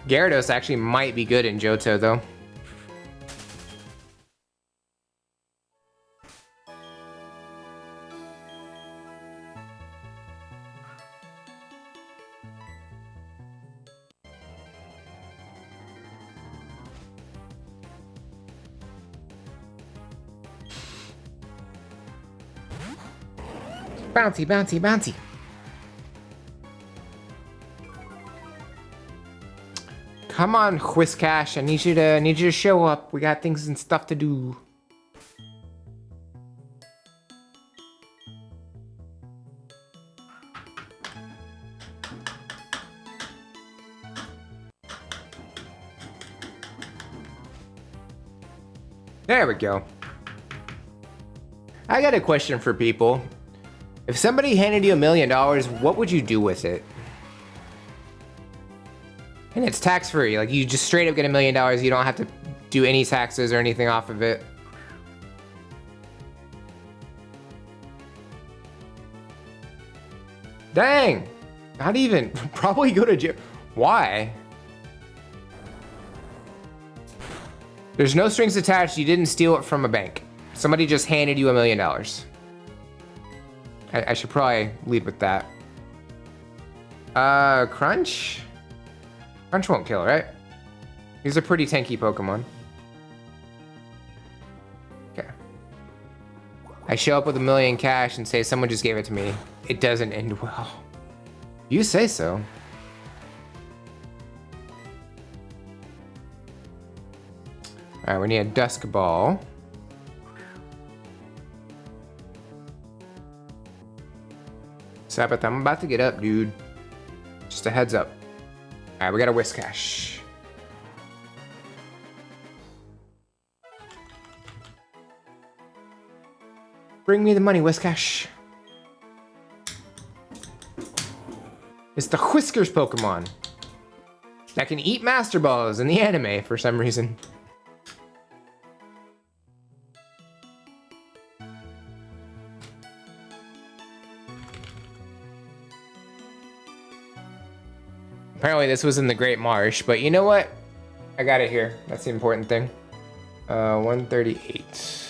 Gyarados actually might be good in Johto though. Bounty, bounty, bounty. Come on, Whiscash. I need you to show up. We got things and stuff to do. There we go. I got a question for people. If somebody handed you $1 million, what would you do with it? And it's tax-free. Like, you just straight up get $1 million. You don't have to do any taxes or anything off of it. Dang! Not even. Probably go to jail. Why? There's no strings attached. You didn't steal it from a bank. Somebody just handed you $1 million. I should probably lead with that. Crunch? Crunch won't kill, right? He's a pretty tanky Pokemon. Okay. I show up with $1 million cash and say someone just gave it to me. It doesn't end well. You say so. Alright, we need a Dusk Ball. Sabbath, I'm about to get up, dude. Just a heads up. Alright, we got a Whiscash. Bring me the money, Whiscash. It's the Whiskers Pokemon that can eat Master Balls in the anime for some reason. Apparently this was in the Great Marsh, but you know what? I got it here. That's the important thing. 138.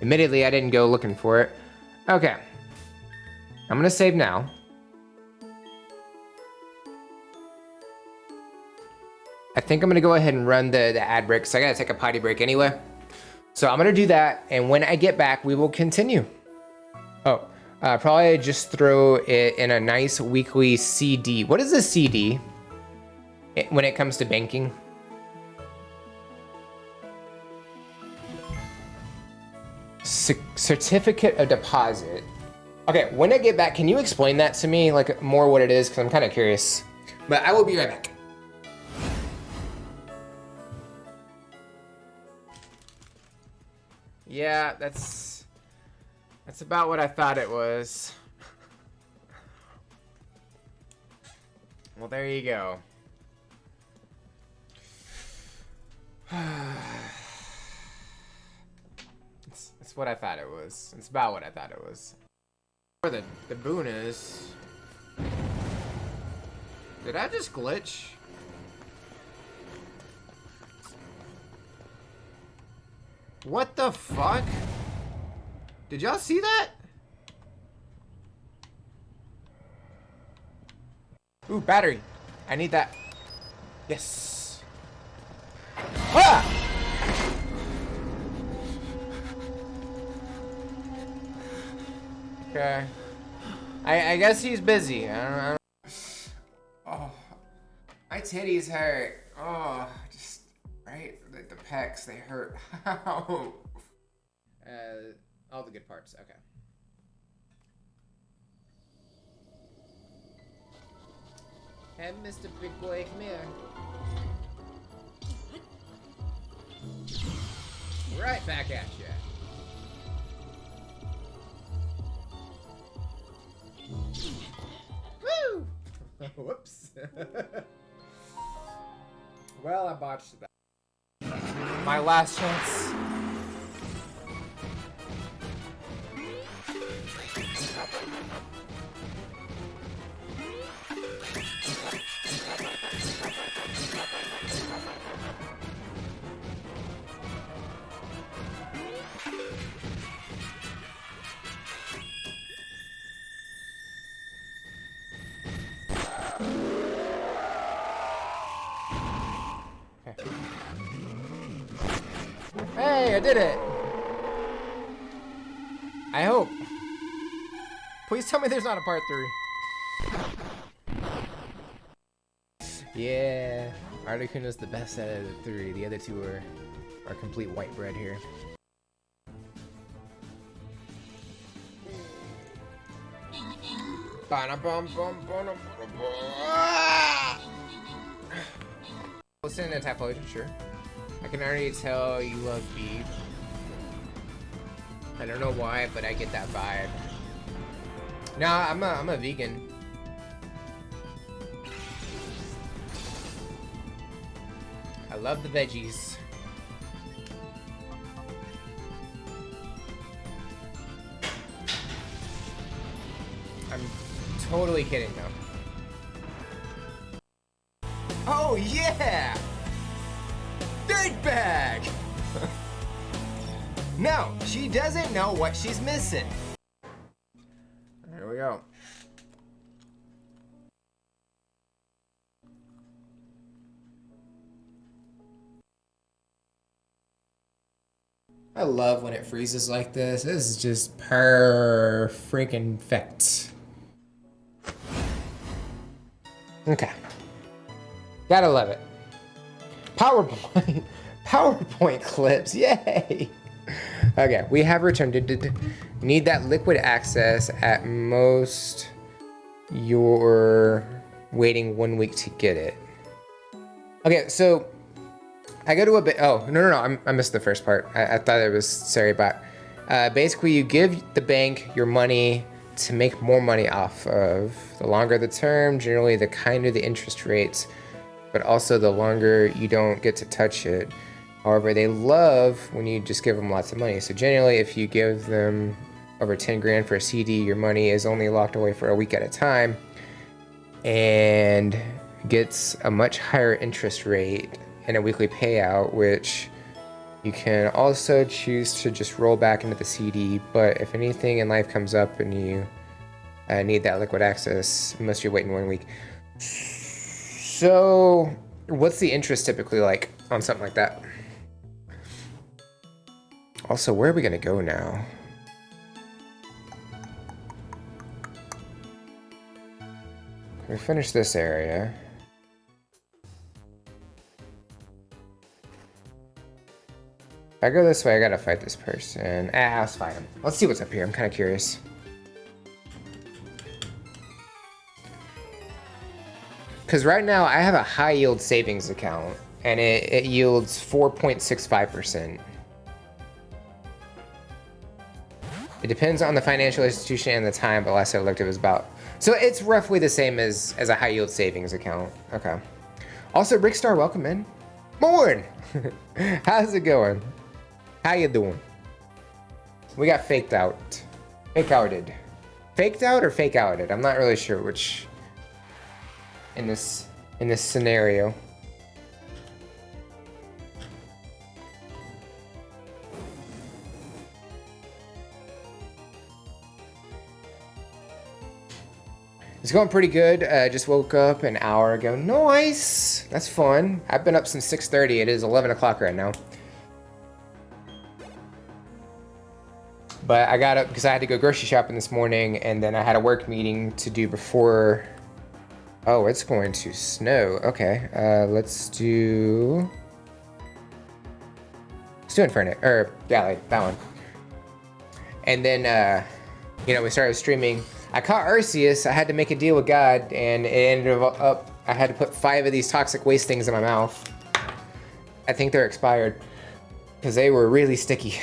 Admittedly, I didn't go looking for it. Okay. I'm gonna save now. I think I'm gonna go ahead and run the ad break, so I gotta take a potty break anyway. So I'm gonna do that, and when I get back, we will continue. Oh. Probably just throw it in a nice weekly CD. What is a CD when it comes to banking? Certificate of deposit. Okay, when I get back, can you explain that to me, like more what it is? Because I'm kind of curious. But I will be right back. Yeah, that's about what I thought it was. Well, there you go. It's what I thought it was. It's about what I thought it was. Where the boon is. Did I just glitch? What the fuck? Did y'all see that? Ooh, battery. I need that. Yes. Ah! Okay. I guess he's busy. I don't. Oh, my titties hurt. Oh, just right. Like the pecs, they hurt. How? All the good parts. Okay. Hey, Mr. Big Boy, come here. Right back at you. Woo! Whoops. Well, I botched that. My last chance. Hey, I did it! I hope. Please tell me there's not a part 3. Yeah, Articuno is the best out of the 3. The other 2 are complete white bread here. Listen to Taplosion, sure. I can already tell you love beef. I don't know why, but I get that vibe. Nah, I'm a vegan. I love the veggies. I'm totally kidding though. Oh yeah! Dirtbag! No, she doesn't know what she's missing. Here we go. I love when it freezes like this. This is just freaking-fect. Okay. Gotta love it. PowerPoint. PowerPoint clips. Yay. Okay, we have returned. Need that liquid access. At most, you're waiting 1 week to get it. Okay, so I go to a bit. Oh, no. I missed the first part. I thought it was sorry, but basically you give the bank your money to make more money off of. The longer the term, generally the kinder the interest rates, but also the longer you don't get to touch it. However, they love when you just give them lots of money. So generally, if you give them over 10 grand for a CD, your money is only locked away for a week at a time and gets a much higher interest rate and a weekly payout, which you can also choose to just roll back into the CD. But if anything in life comes up and you need that liquid access, unless you're waiting 1 week. So what's the interest typically like on something like that? Also, where are we gonna go now? We finish this area. If I go this way, I gotta fight this person. Let's fight him. Let's see what's up here. I'm kind of curious. Because right now, I have a high yield savings account, and it yields 4.65%. It depends on the financial institution and the time, but last I looked, it was about... So it's roughly the same as a high yield savings account. Okay. Also, Rickstar, welcome in. Morn! How's it going? How you doing? We got faked out. Fake-outed. Faked out or fake-outed? I'm not really sure which in this scenario. It's going pretty good. Just woke up an hour ago. Nice! That's fun. I've been up since 6:30. It is 11 o'clock right now. But I got up because I had to go grocery shopping this morning, and then I had a work meeting to do before. Oh, it's going to snow. Okay, let's do Inferno, or Galley, that one. And then, you know, we started streaming. I caught Arceus. I had to make a deal with God, and it ended up, I had to put 5 of these toxic waste things in my mouth. I think they're expired because they were really sticky.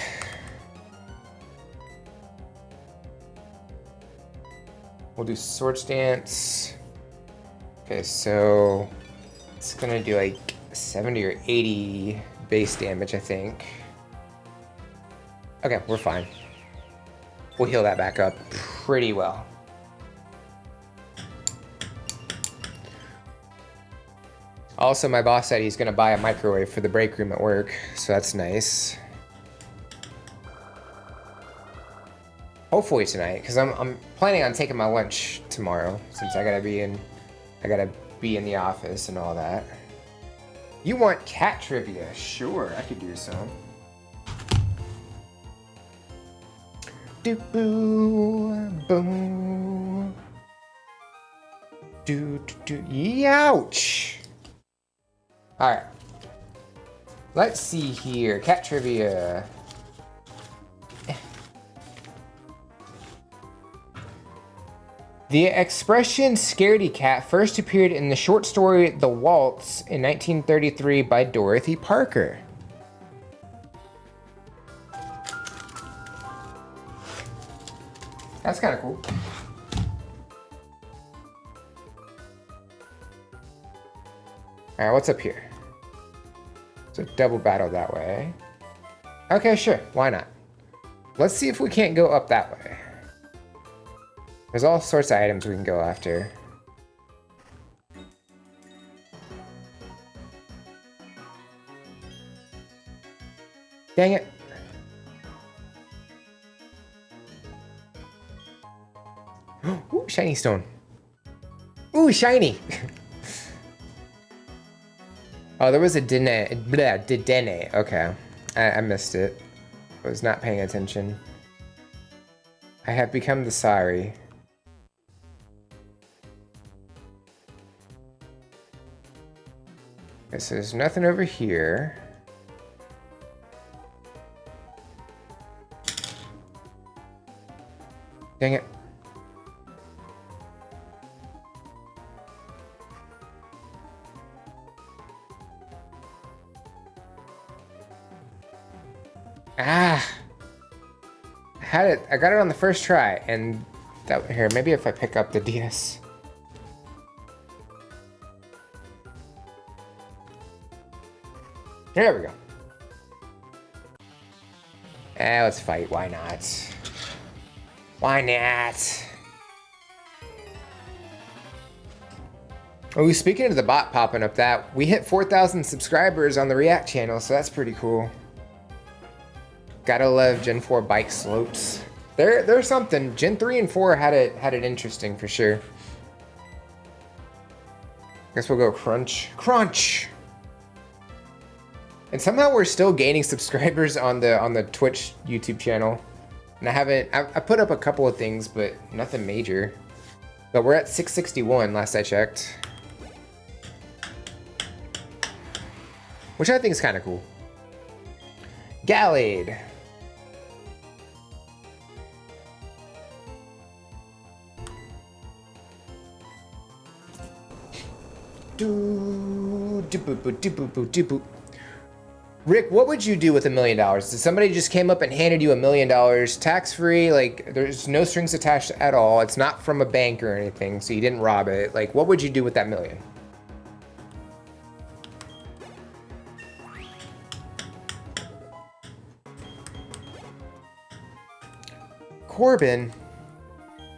We'll do Sword Stance. Okay, so it's gonna do like 70 or 80 base damage, I think. Okay, we're fine. We'll heal that back up pretty well. Also, my boss said he's gonna buy a microwave for the break room at work, so that's nice. Hopefully tonight, because I'm planning on taking my lunch tomorrow, since I gotta be in the office and all that. You want cat trivia? Sure, I could do some. Do boo boo. Do Youch. All right. Let's see here. Cat trivia. The expression "scaredy cat" first appeared in the short story The Waltz in 1933 by Dorothy Parker. That's kind of cool. All right, what's up here? So double battle that way. Okay, sure, why not? Let's see if we can't go up that way. There's all sorts of items we can go after. Dang it. Ooh, shiny stone. Ooh, shiny. Oh, there was a Dedenne. Okay. I missed it. I was not paying attention. I have become the sorry. Okay, so there's nothing over here. Dang it. Ah! I got it on the first try, and that here, maybe if I pick up the DS. There we go. Let's fight, why not? Why not? Oh, speaking of the bot popping up, that we hit 4,000 subscribers on the React channel, so that's pretty cool. Gotta love Gen 4 bike slopes. There's something. Gen 3 and 4 had it interesting for sure. Guess we'll go crunch. Crunch! And somehow we're still gaining subscribers on the Twitch YouTube channel. And I put up a couple of things, but nothing major. But we're at 661 last I checked. Which I think is kind of cool. Gallade. Rick, what would you do with $1 million? If somebody just came up and handed you $1 million, tax-free, like there's no strings attached at all. It's not from a bank or anything, so you didn't rob it. Like, what would you do with that million? Corbin,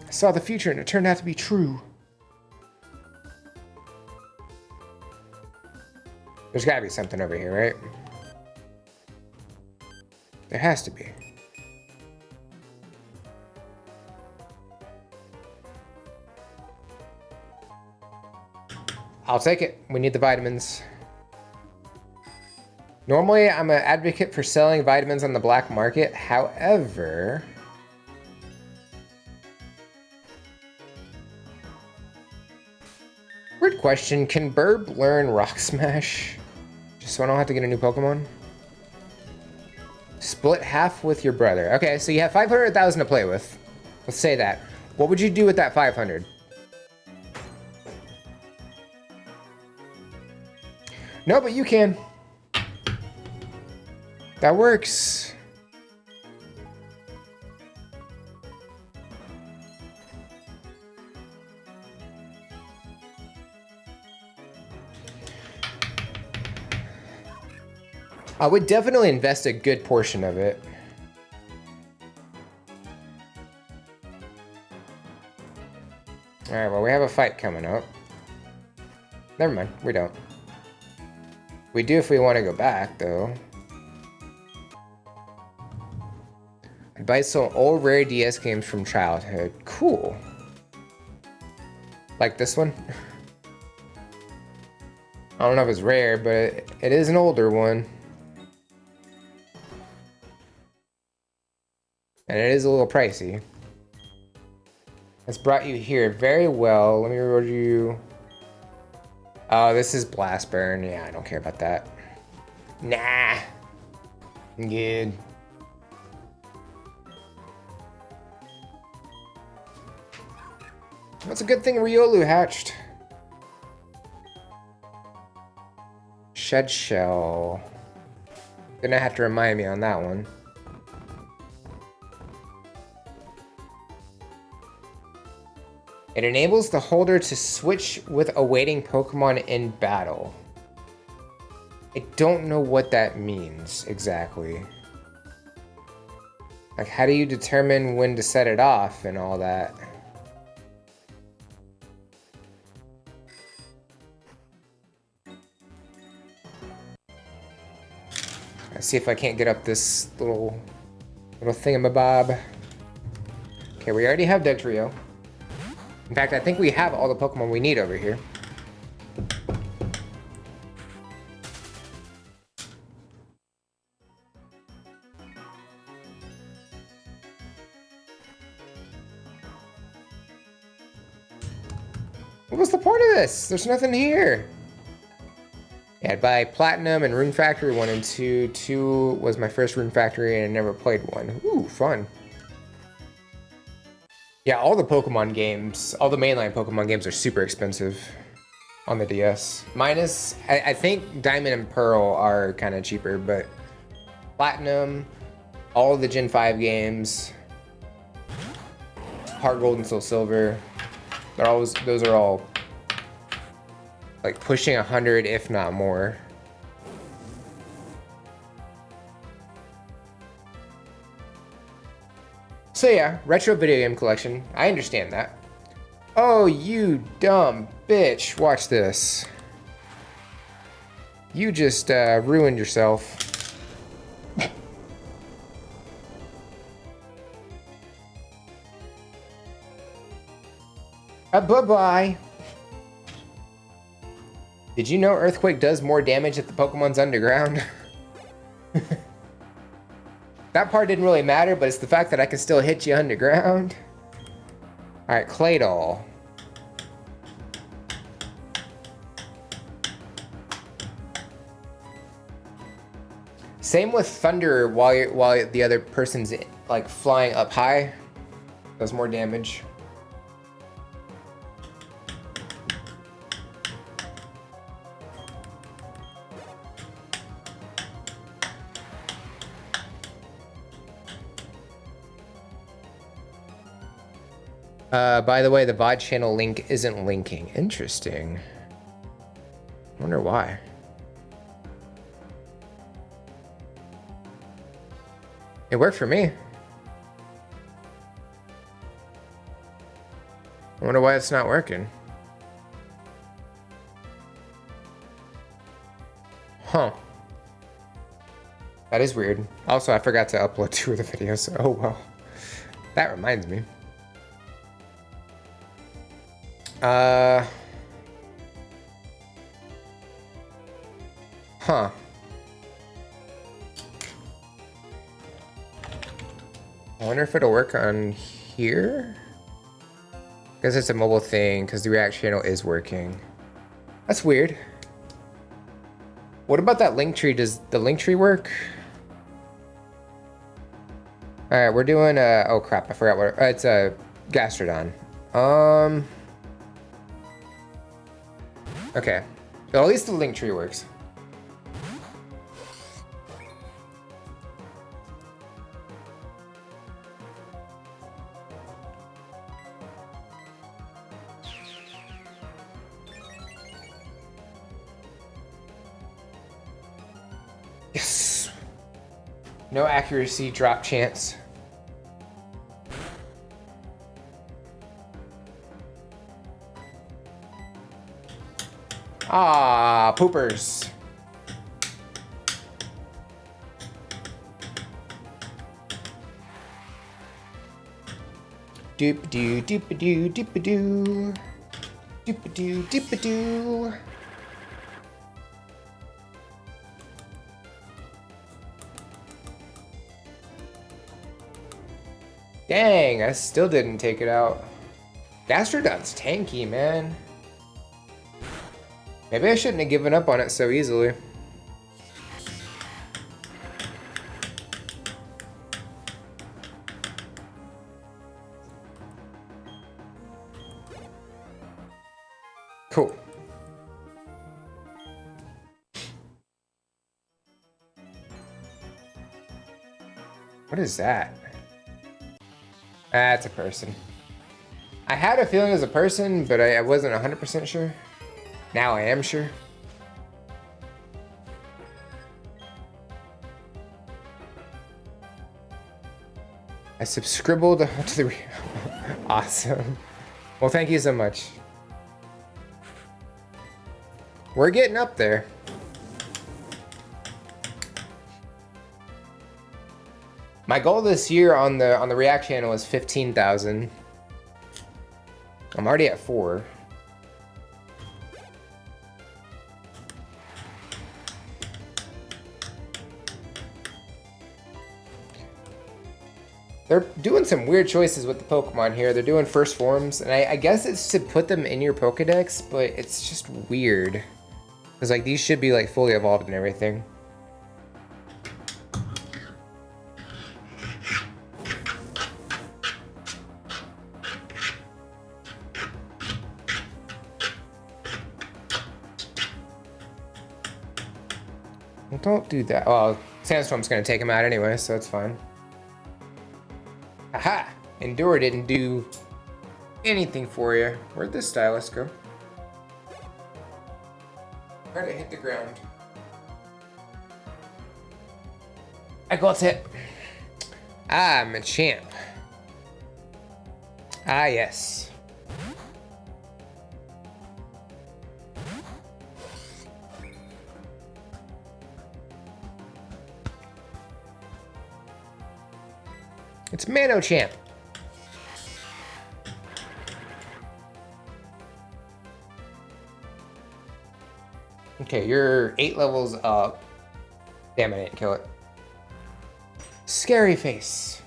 I saw the future and it turned out to be true. There's gotta be something over here, right? There has to be. I'll take it. We need the vitamins. Normally, I'm an advocate for selling vitamins on the black market. However, Weird question. Can Burb learn Rock Smash? Just so I don't have to get a new Pokemon? Split half with your brother. Okay, so you have 500,000 to play with. Let's say that. What would you do with that 500? No, but you can. That works. I would definitely invest a good portion of it. Alright, well, we have a fight coming up. Never mind, we don't. We do if we want to go back, though. I'd buy some old rare DS games from childhood. Cool. Like this one? I don't know if it's rare, but it is an older one. And it is a little pricey. It's brought you here very well. Let me reward you. Oh, this is Blast Burn. Yeah, I don't care about that. Nah. I'm good. That's a good thing Riolu hatched. Shed Shell. Gonna have to remind me on that one. It enables the holder to switch with a waiting Pokemon in battle. I don't know what that means exactly. Like, how do you determine when to set it off and all that? Let's see if I can't get up this little thingamabob. Okay, we already have Dugtrio. In fact, I think we have all the Pokemon we need over here. What was the point of this? There's nothing here. Yeah, I'd buy Platinum and Rune Factory 1 and 2. 2 was my first Rune Factory and I never played 1. Ooh, fun. Yeah, all the Pokemon games, all the mainline Pokemon games are super expensive on the DS. Minus, I think Diamond and Pearl are kind of cheaper, but Platinum, all of the Gen 5 games, Heart Gold and Soul Silver, those are all like pushing 100, if not more. So yeah, retro video game collection. I understand that. Oh, you dumb bitch. Watch this. You just ruined yourself. Bye-bye. Did you know Earthquake does more damage if the Pokemon's underground? That part didn't really matter, but it's the fact that I can still hit you underground. Alright, Claydol. Same with Thunder while the other person's like flying up high. Does more damage. By the way, the VOD channel link isn't linking. Interesting. Wonder why. It worked for me. I wonder why it's not working. Huh. That is weird. Also, I forgot to upload 2 of the videos. Oh well. That reminds me. Huh. I wonder if it'll work on here? I guess it's a mobile thing because the React channel is working. That's weird. What about that link tree? Does the link tree work? All right, we're doing oh crap, I forgot what it's a Gastrodon. Okay, well, at least the link tree works. Yes. No accuracy drop chance. Ah, poopers. Doop-a-doo, doop-a-doo, doop-a-doo. Doop-a-doo, doop-a-doo. Dang, I still didn't take it out. Gastrodon's tanky, man. Maybe I shouldn't have given up on it so easily. Cool. What is that? That's a person. I had a feeling it was a person, but I wasn't 100% sure. Now I am sure. I subscribbled to the... Awesome. Well, thank you so much. We're getting up there. My goal this year on the React channel is 15,000. I'm already at 4. They're doing some weird choices with the Pokemon here. They're doing first forms, and I guess it's to put them in your Pokedex, but it's just weird. Because like these should be like fully evolved and everything. Well, don't do that. Well, Sandstorm's gonna take him out anyway, so it's fine. Aha! Endure didn't do anything for you. Where'd this stylus go? Where'd it hit the ground? I got it. I'm a champ. Ah, yes. It's Manochamp. Okay, you're 8 levels up. Damn, I didn't kill it. Scary face.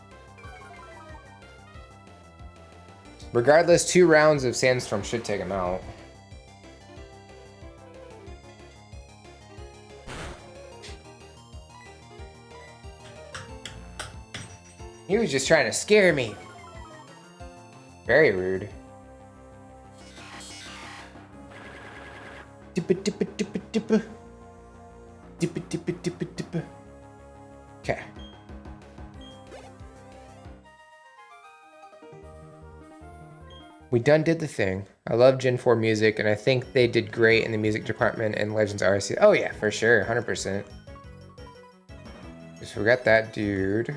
Regardless, 2 rounds of Sandstorm should take him out. He was just trying to scare me. Very rude. Dippa dippa dippa dippa. Dippa dippa dippa dippa. Okay. We done did the thing. I love Gen 4 music, and I think they did great in the music department in Legends RC. Oh yeah, for sure, 100%. Just forgot that dude. Is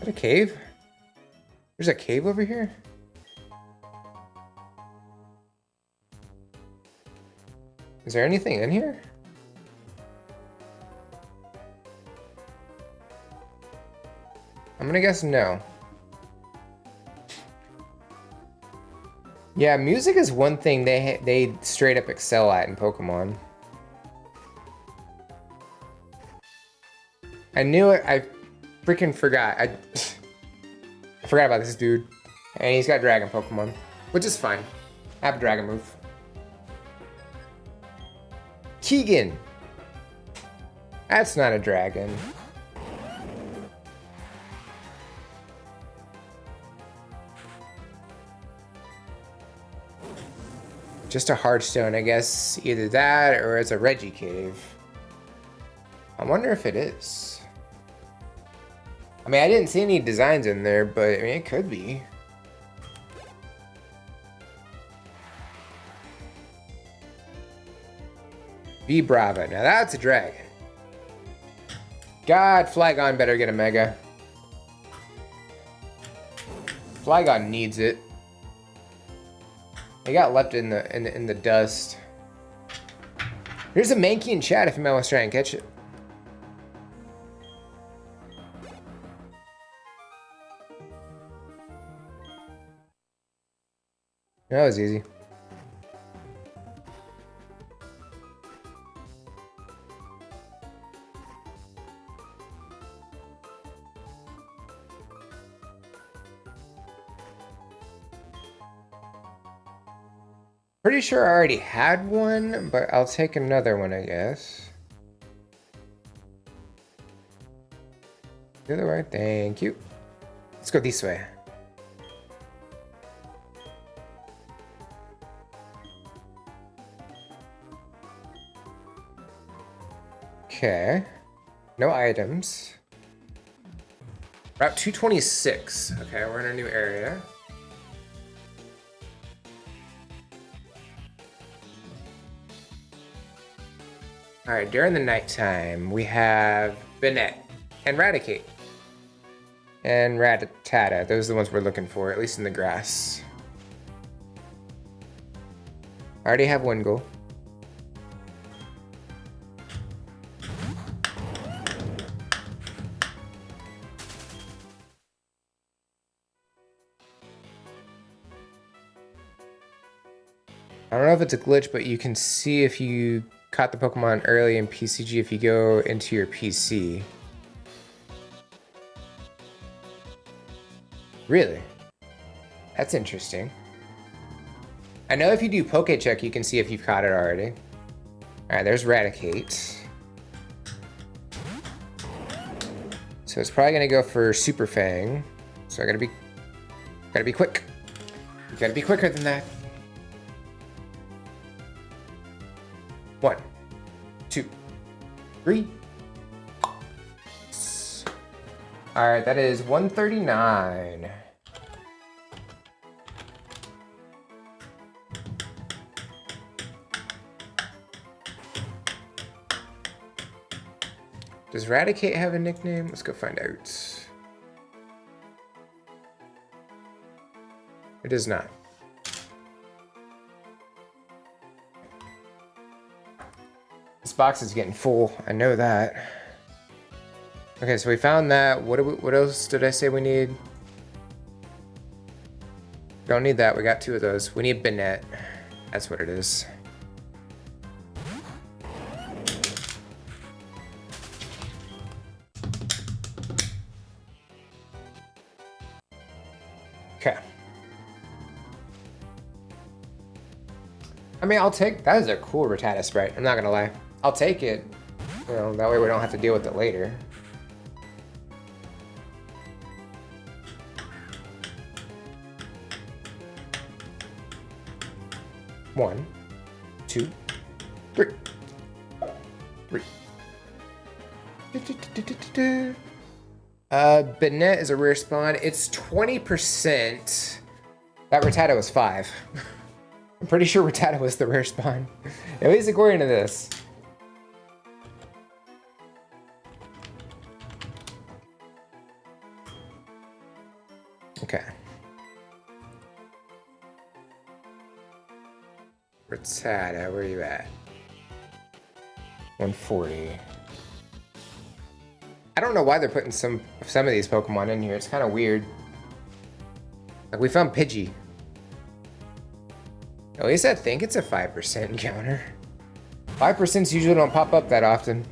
that a cave? There's a cave over here? Is there anything in here? I'm gonna guess no. Yeah, music is one thing they straight up excel at in Pokemon. I knew it. I freaking forgot. I forgot about this dude. And he's got Dragon Pokemon, which is fine. I have a Dragon move. Keegan. That's not a dragon. Just a hardstone, I guess. Either that or it's a Reggie cave. I wonder if it is. I mean, I didn't see any designs in there, but I mean, it could be. V Brava. Now that's a dragon. God, Flygon better get a Mega. Flygon needs it. He got left in the dust. There's a Mankey in chat if you might want to try and catch it. That was easy. Pretty sure I already had one, but I'll take another one, I guess. Do the right, thank you. Let's go this way. Okay, no items. Route 226. Okay, we're in a new area. All right, during the nighttime, we have Banette and Raticate and Rattata. Those are the ones we're looking for, at least in the grass. I already have one goal. I don't know if it's a glitch, but you can see if you caught the Pokemon early in PCG if you go into your PC. Really? That's interesting. I know if you do Pokecheck, you can see if you've caught it already. Alright, there's Raticate. So it's probably gonna go for Super Fang. So I gotta be quick. You gotta be quicker than that. 1, 2, 3. All right, that is 139. Does Raticate have a nickname? Let's go find out. It does not. This box is getting full. I know that. Okay, so we found that. What else did I say we need? Don't need that. We got 2 of those. We need Banette. That's what it is. Okay. I mean, I'll take... That is a cool Rattata sprite. I'm not gonna lie. I'll take it. You know, that way we don't have to deal with it later. One, 2, 3. 3. Banette is a rare spawn. It's 20%. That Rattata was 5. I'm pretty sure Rattata was the rare spawn. At least according to this. Okay. Rattata, where are you at? 140. I don't know why they're putting some of these Pokemon in here. It's kind of weird. Like, we found Pidgey. At least I think it's a 5% encounter. 5% usually don't pop up that often.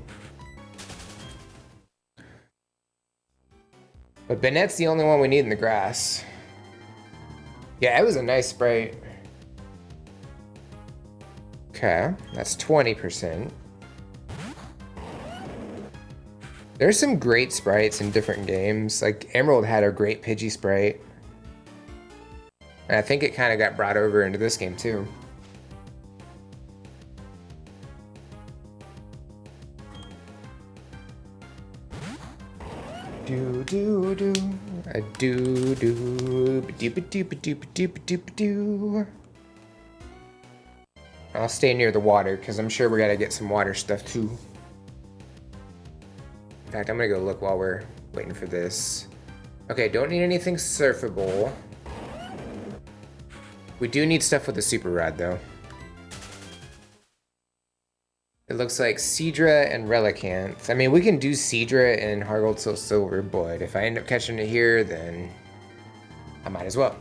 But Banette's the only one we need in the grass. Yeah, it was a nice sprite. Okay, that's 20%. There's some great sprites in different games. Like Emerald had a great Pidgey sprite. And I think it kind of got brought over into this game too. Do do do a do do doop doop doop doop doop doo. I'll stay near the water because I'm sure we gotta get some water stuff too. In fact, I'm gonna go look while we're waiting for this. Okay, don't need anything surfable. We do need stuff with a super rod though. It looks like Seadra and Relicanth. I mean, we can do Seadra and Hargold Soul Silver, but if I end up catching it here, then I might as well.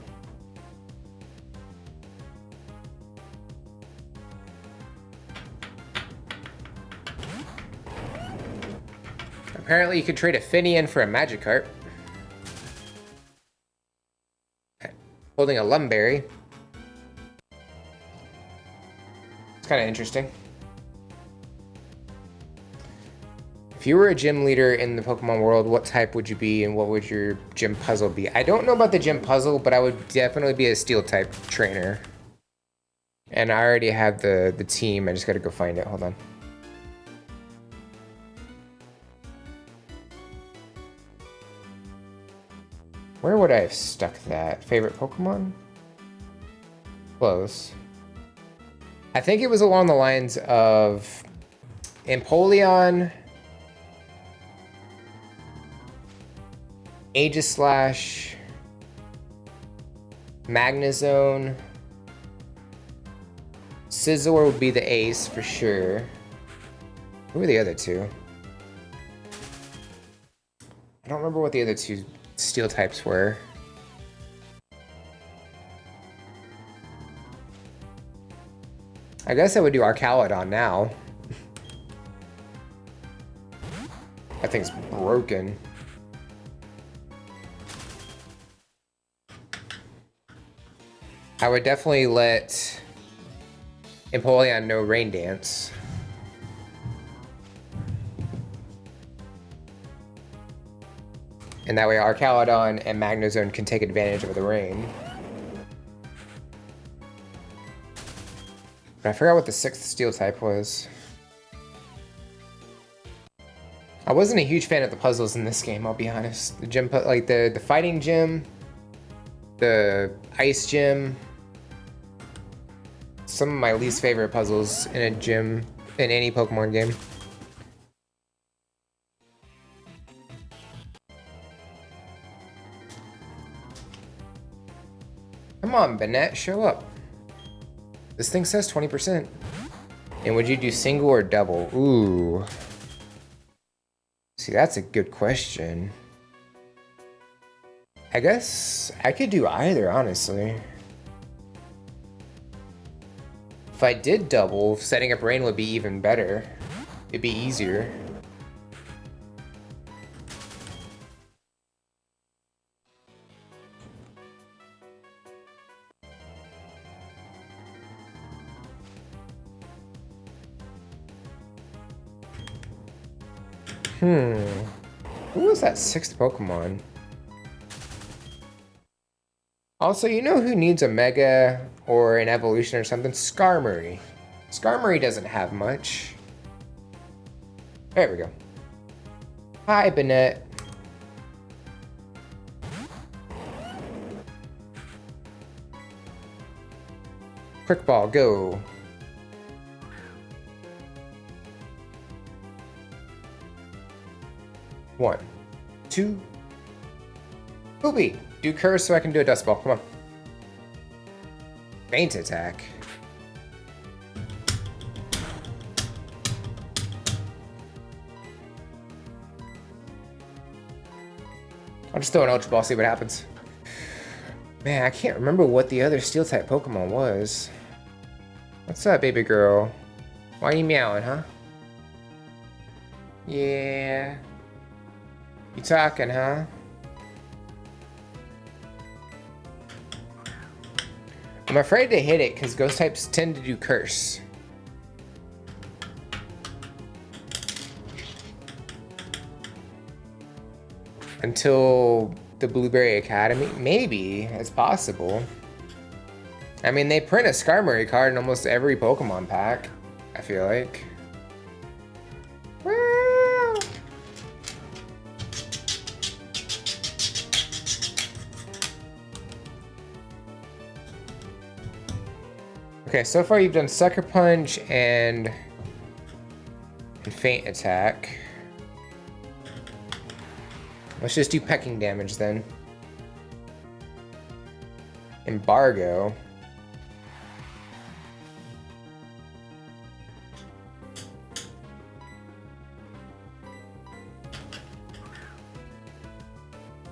Apparently you could trade a Finian for a Magikarp. Holding a Lumberry. It's kind of interesting. If you were a gym leader in the Pokemon world, what type would you be and what would your gym puzzle be? I don't know about the gym puzzle, but I would definitely be a steel type trainer. And I already have the team. I just gotta go find it. Hold on. Where would I have stuck that? Favorite Pokemon? Close. I think it was along the lines of Empoleon, Aegislash, Magnezone, Scizor would be the ace for sure. Who are the other two? I don't remember what the other two steel types were. I guess I would do Arcaludon now. That thing's broken. I would definitely let Empoleon know Rain Dance. And that way Arcaludon and Magnezone can take advantage of the rain. But I forgot what the 6th steel type was. I wasn't a huge fan of the puzzles in this game, I'll be honest. The gym, like the fighting gym, the ice gym. Some of my least favorite puzzles in a gym, in any Pokemon game. Come on, Bennett, show up. This thing says 20%. And would you do single or double? Ooh. See, that's a good question. I guess I could do either, honestly. If I did double, setting up rain would be even better. It'd be easier. Who was that 6th Pokemon? Also, you know who needs a Mega or an Evolution or something? Skarmory. Skarmory doesn't have much. There we go. Hi, Bennett. Quick Ball, go. One, two. Booby, do curse so I can do a Dust Ball. Come on. Faint attack. I'll just throw an Ultra Ball, see what happens. Man, I can't remember what the other Steel type Pokemon was. What's up, baby girl? Why are you meowing, huh? Yeah. You talking, huh? I'm afraid to hit it because ghost types tend to do curse. until the Blueberry Academy? Maybe, it's possible. I mean, they print a Skarmory card in almost every Pokemon pack, I feel like. Okay, so far you've done Sucker Punch and Feint Attack. Let's just do pecking damage then. Embargo.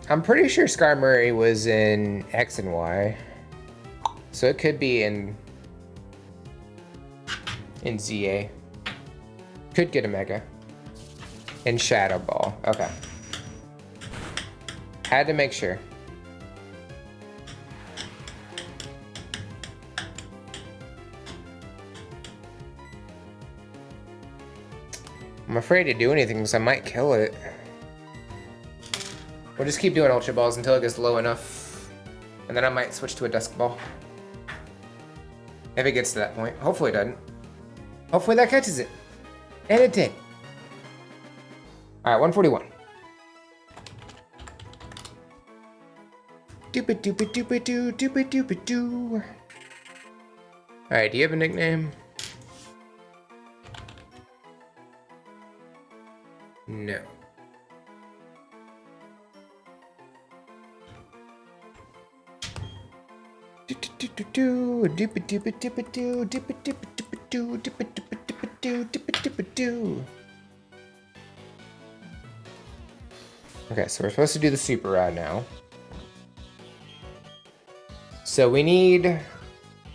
I'm pretty sure Skarmory was in X and Y. So it could be in ZA. Could get a Mega. In Shadow Ball. Okay. Had to make sure. I'm afraid to do anything because I might kill it. We'll just keep doing Ultra Balls until it gets low enough. And then I might switch to a Dusk Ball. If it gets to that point. Hopefully it doesn't. Hopefully that catches it. And it did. Alright, 141. Doopy doopy doopy doo doopy doopy doo. Alright, do you have a nickname? No. Okay, so we're supposed to do the super rod now. So we need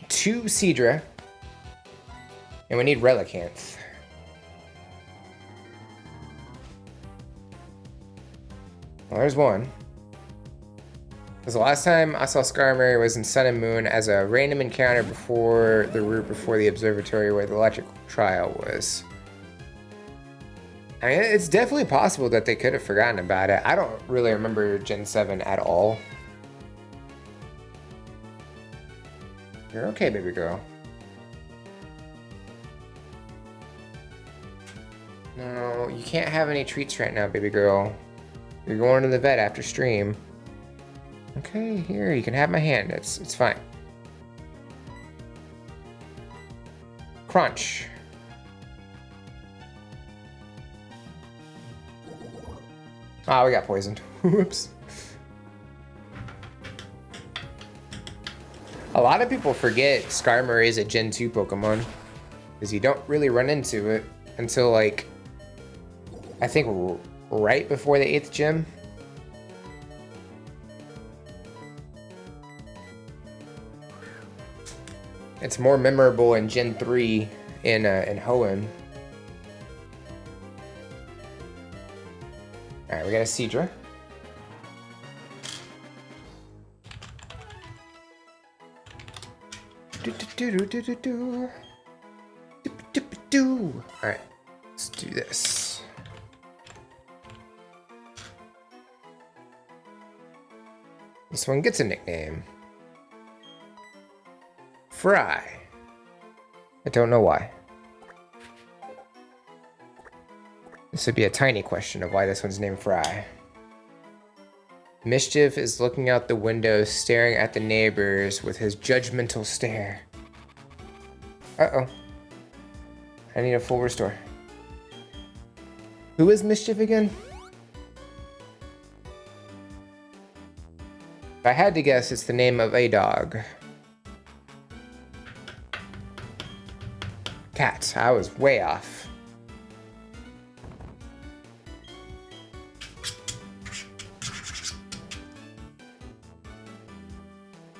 2 Seadra, and we need Relicanth. Well, there's one. Because the last time I saw Skarmory was in Sun and Moon as a random encounter before the route before the observatory where the electrical trial was. I mean, it's definitely possible that they could have forgotten about it. I don't really remember Gen 7 at all. You're okay, baby girl. No, you can't have any treats right now, baby girl. You're going to the vet after stream. Okay, here, you can have my hand. It's fine. Crunch. Ah, we got poisoned. Whoops. A lot of people forget Skarmory is a Gen 2 Pokemon. Because you don't really run into it until, like, I think right before the 8th gym. It's more memorable in Gen 3 in Hoenn. Alright, we got a Seadra. Alright, let's do this. This one gets a nickname. Fry. I don't know why. This would be a tiny question of why this one's named Fry. Mischief is looking out the window, staring at the neighbors with his judgmental stare. Uh-oh. I need a full restore. Who is Mischief again? If I had to guess, it's the name of a dog. Cat. I was way off.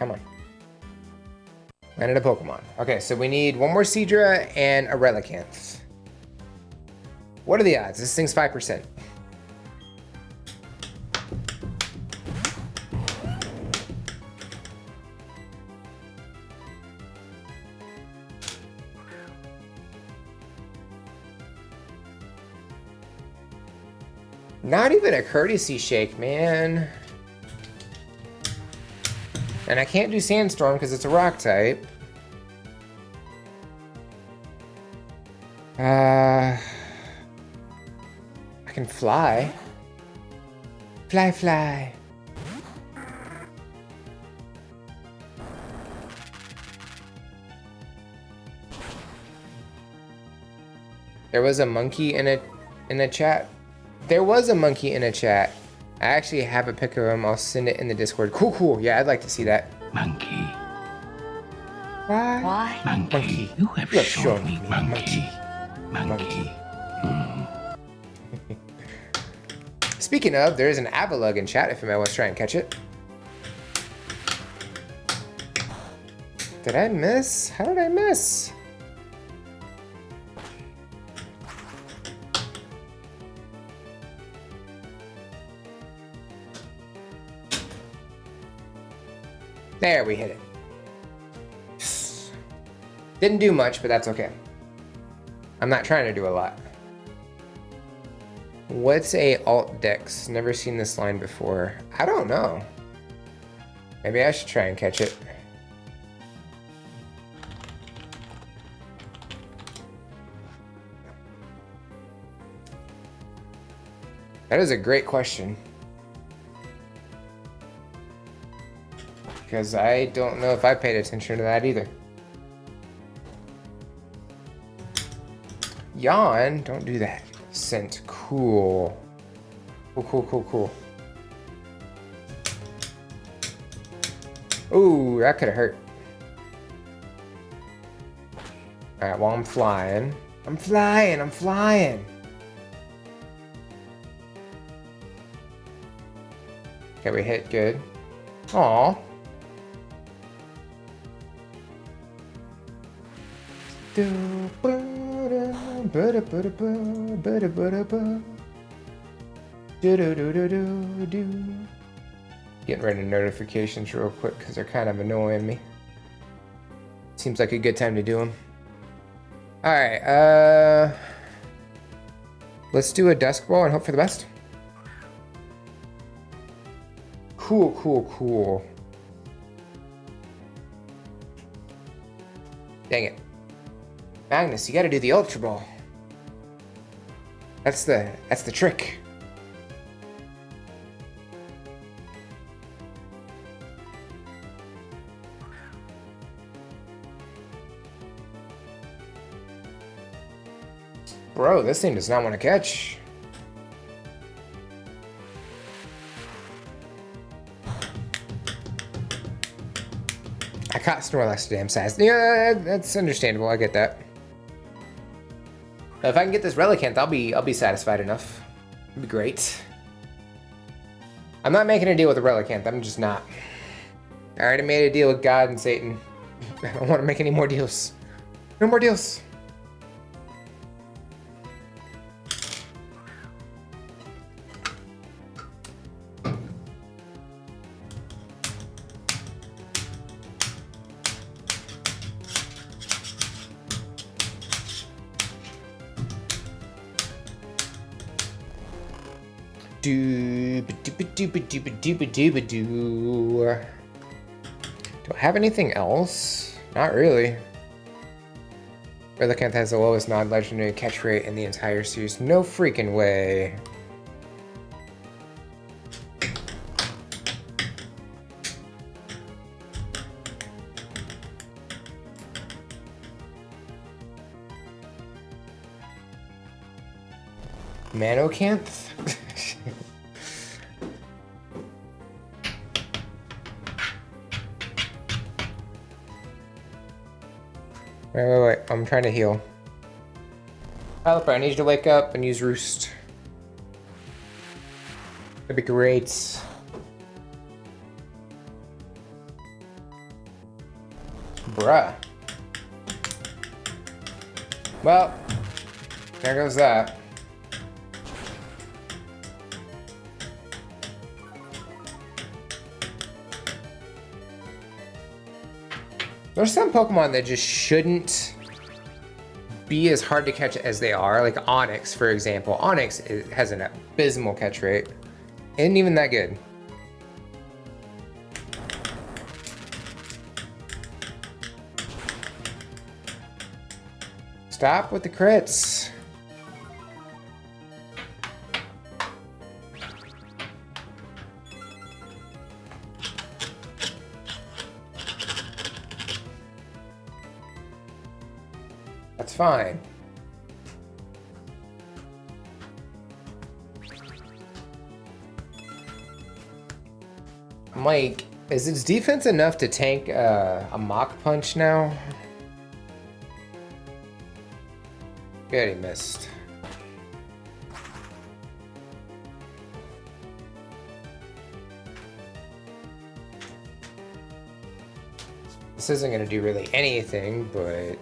Come on. Landed a Pokemon. Okay, so we need one more Seadra and a Relicanth. What are the odds? This thing's 5%. Not even a courtesy shake, man. And I can't do Sandstorm because it's a rock type. I can fly. Fly, fly. There was a monkey in a chat. There was a monkey in a chat. I actually have a pic of him. I'll send it in the Discord. Cool, cool. Yeah, I'd like to see that. Monkey. Why? Why? Monkey. You have shown me monkey. Monkey. Speaking of, there is an Avalug in chat if anybody wants to try and catch it. Did I miss? How did I miss? There, we hit it. Didn't do much, but that's okay. I'm not trying to do a lot. What's a alt DEX? Never seen this line before. I don't know. Maybe I should try and catch it. That is a great question. Because I don't know if I paid attention to that either. Yawn, don't do that. Scent, cool. Cool, cool, cool, cool. Ooh, that could have hurt. All right, well, I'm flying. I'm flying, I'm flying. Okay, we hit good. Aw. Getting rid of notifications real quick because they're kind of annoying me. Seems like a good time to do them. All right, let's do a Dusk Ball and hope for the best. Cool, cool, cool. Dang it. Magnus, you gotta do the Ultra Ball. That's the trick. Bro, this thing does not want to catch. I caught Snorlax damn size. Yeah, that's understandable. I get that. If I can get this Relicanth, I'll be satisfied enough. It'd be great. I'm not making a deal with the Relicanth. I'm just not. I already made a deal with God and Satan. I don't want to make any more deals. No more deals. Do I have anything else? Not really. Relicanth has the lowest non-legendary catch rate in the entire series. No freaking way. Manocanth? Wait. I'm trying to heal. Caliper, I need you to wake up and use Roost. That'd be great. Bruh. Well, there goes that. There's some Pokemon that just shouldn't be as hard to catch as they are. Like Onyx, for example. Onyx has an abysmal catch rate. Isn't even that good. Stop with the crits. That's fine. I'm like, is its defense enough to tank a Mach Punch now? Good, he missed. This isn't gonna do really anything, but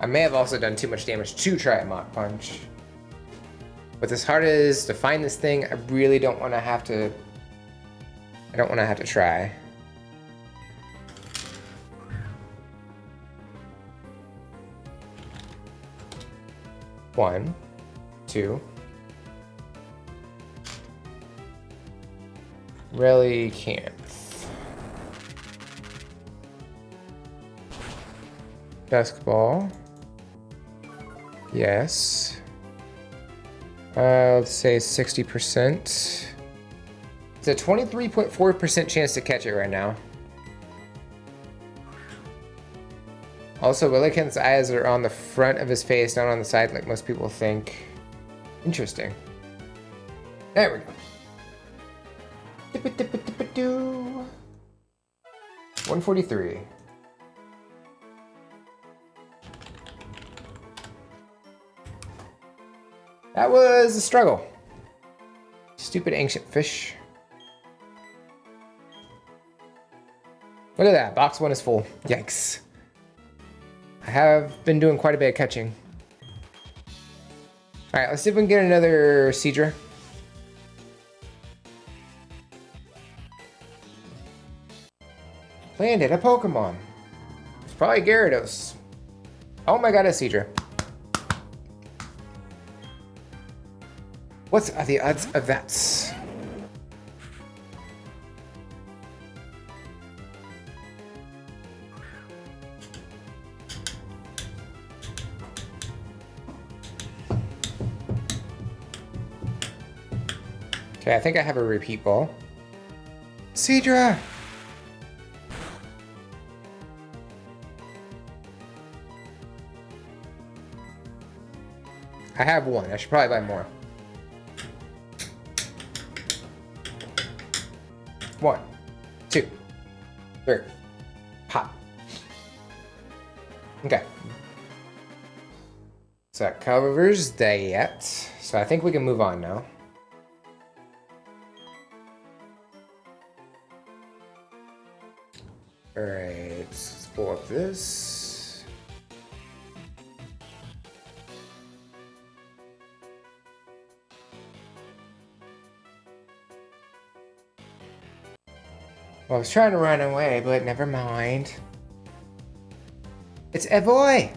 I may have also done too much damage to try a Mach Punch. But as hard as it is to find this thing, I really don't want to have to. I don't want to have to try. One, two. Really can't. Dusk Ball. Yes. Let's say 60%. It's a 23.4% chance to catch it right now. Also, Willikin's eyes are on the front of his face, not on the side like most people think. Interesting. There we go. 143. That was a struggle. Stupid ancient fish. Look at that, box one is full. Yikes. I have been doing quite a bit of catching. All right, let's see if we can get another Seadra. Landed a Pokemon. It's probably Gyarados. Oh my god, a Seadra. What are the odds of that? Okay, I think I have a repeat ball. Seadra! I have one. I should probably buy more. 1, 2, 3. Pop. Okay. So that covers that. So I think we can move on now. Alright, let's pull up this. Well, I was trying to run away, but never mind. It's Evoy!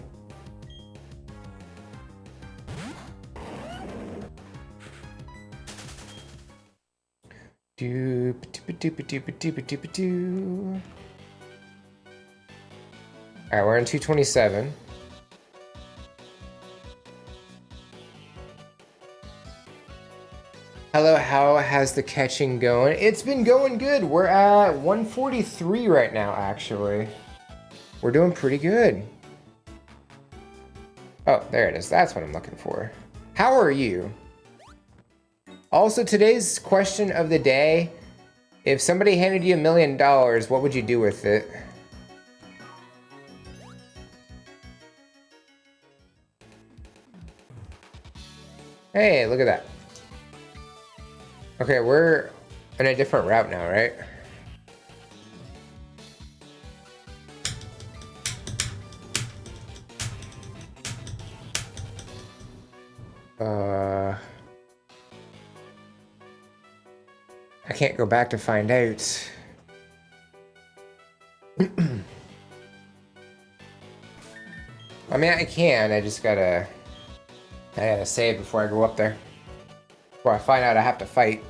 Alright, we're in 227. Hello, how has the catching going? It's been going good. We're at 143 right now, actually. We're doing pretty good. Oh, there it is. That's what I'm looking for. How are you? Also, today's question of the day, if somebody handed you $1 million, what would you do with it? Hey, look at that. Okay, we're in a different route now, right? I can't go back to find out. I mean, I can. I just gotta save before I go up there. Before I find out I have to fight.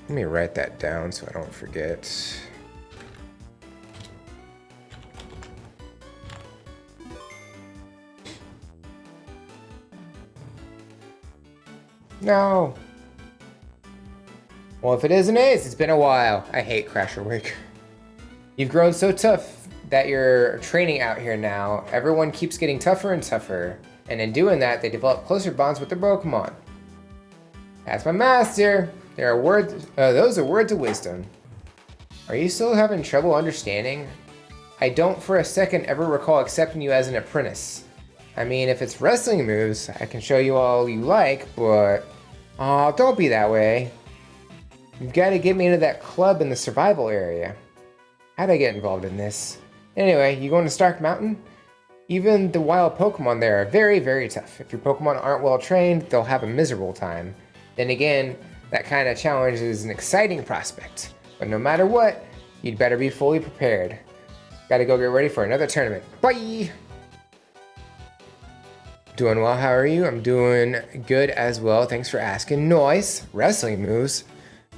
Let me write that down so I don't forget. No. Well, if it is an ace, it's been a while. I hate Crasher Wake. You've grown so tough that you're training out here now. Everyone keeps getting tougher and tougher. And in doing that, they develop closer bonds with their Pokemon. That's my master. There are words, those are words of wisdom. Are you still having trouble understanding? I don't for a second ever recall accepting you as an apprentice. I mean, if it's wrestling moves, I can show you all you like, but... Aw, don't be that way. You've got to get me into that club in the survival area. How'd I get involved in this? Anyway, you going to Stark Mountain? Even the wild Pokemon there are very, very tough. If your Pokemon aren't well trained, they'll have a miserable time. Then again, that kind of challenge is an exciting prospect. But no matter what, you'd better be fully prepared. Gotta go get ready for another tournament. Bye! Doing well, how are you? I'm doing good as well. Thanks for asking. Nice. Wrestling moves.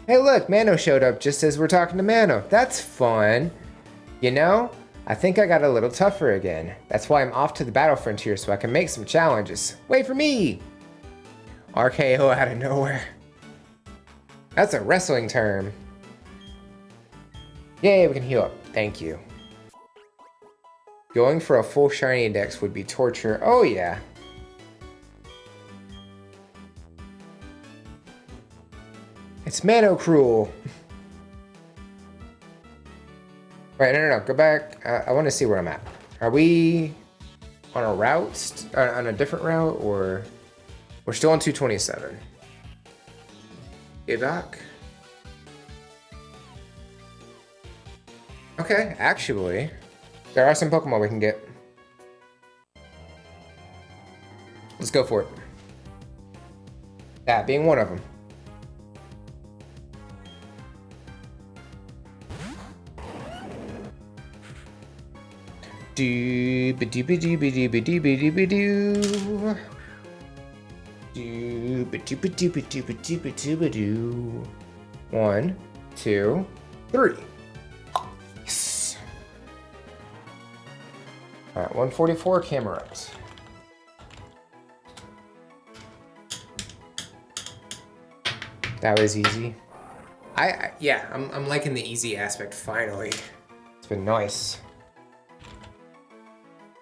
Hey look, Mano showed up just as we're talking to Mano. That's fun. You know, I think I got a little tougher again. That's why I'm off to the battle frontier so I can make some challenges. Wait for me! RKO out of nowhere. That's a wrestling term. Yay, we can heal up. Thank you. Going for a full shiny DEX would be torture. Oh yeah. It's Mano Cruel. Right, no, go back. I want to see where I'm at. Are we on a route, on a different route, or we're still on 227? Get back. Okay, actually, there are some Pokemon we can get. Let's go for it. That being one of them. Do ba do ba do ba do ba do ba do ba do. Do ba do ba do ba do ba do ba do ba do. 1, 2, 3. Yes. All right, 144 Camerupt. That was easy. Yeah, I'm liking the easy aspect finally. It's been nice.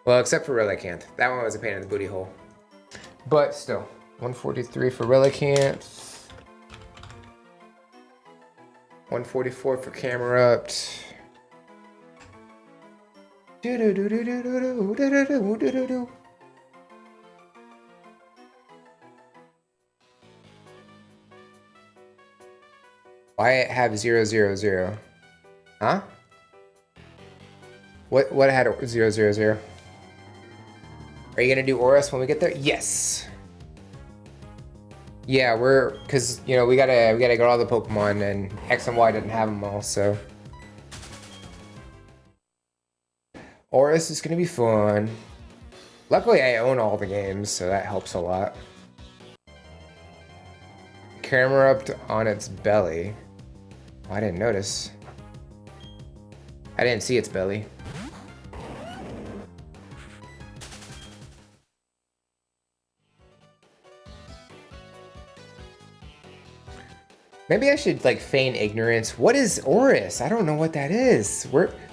Well, except for Relicanth. That one was a pain in the booty hole. But still, 143 for Relicanth. 144 for Camerupt. Why have 000? Huh? What had 000? Are you gonna do Oris when we get there? Yes. Yeah, cause you know we gotta get all the Pokemon, and X and Y didn't have them all, so. Oris is gonna be fun. Luckily, I own all the games, so that helps a lot. Camerupt on its belly. Oh, I didn't notice. I didn't see its belly. Maybe I should like feign ignorance. What is Oris? I don't know what that is.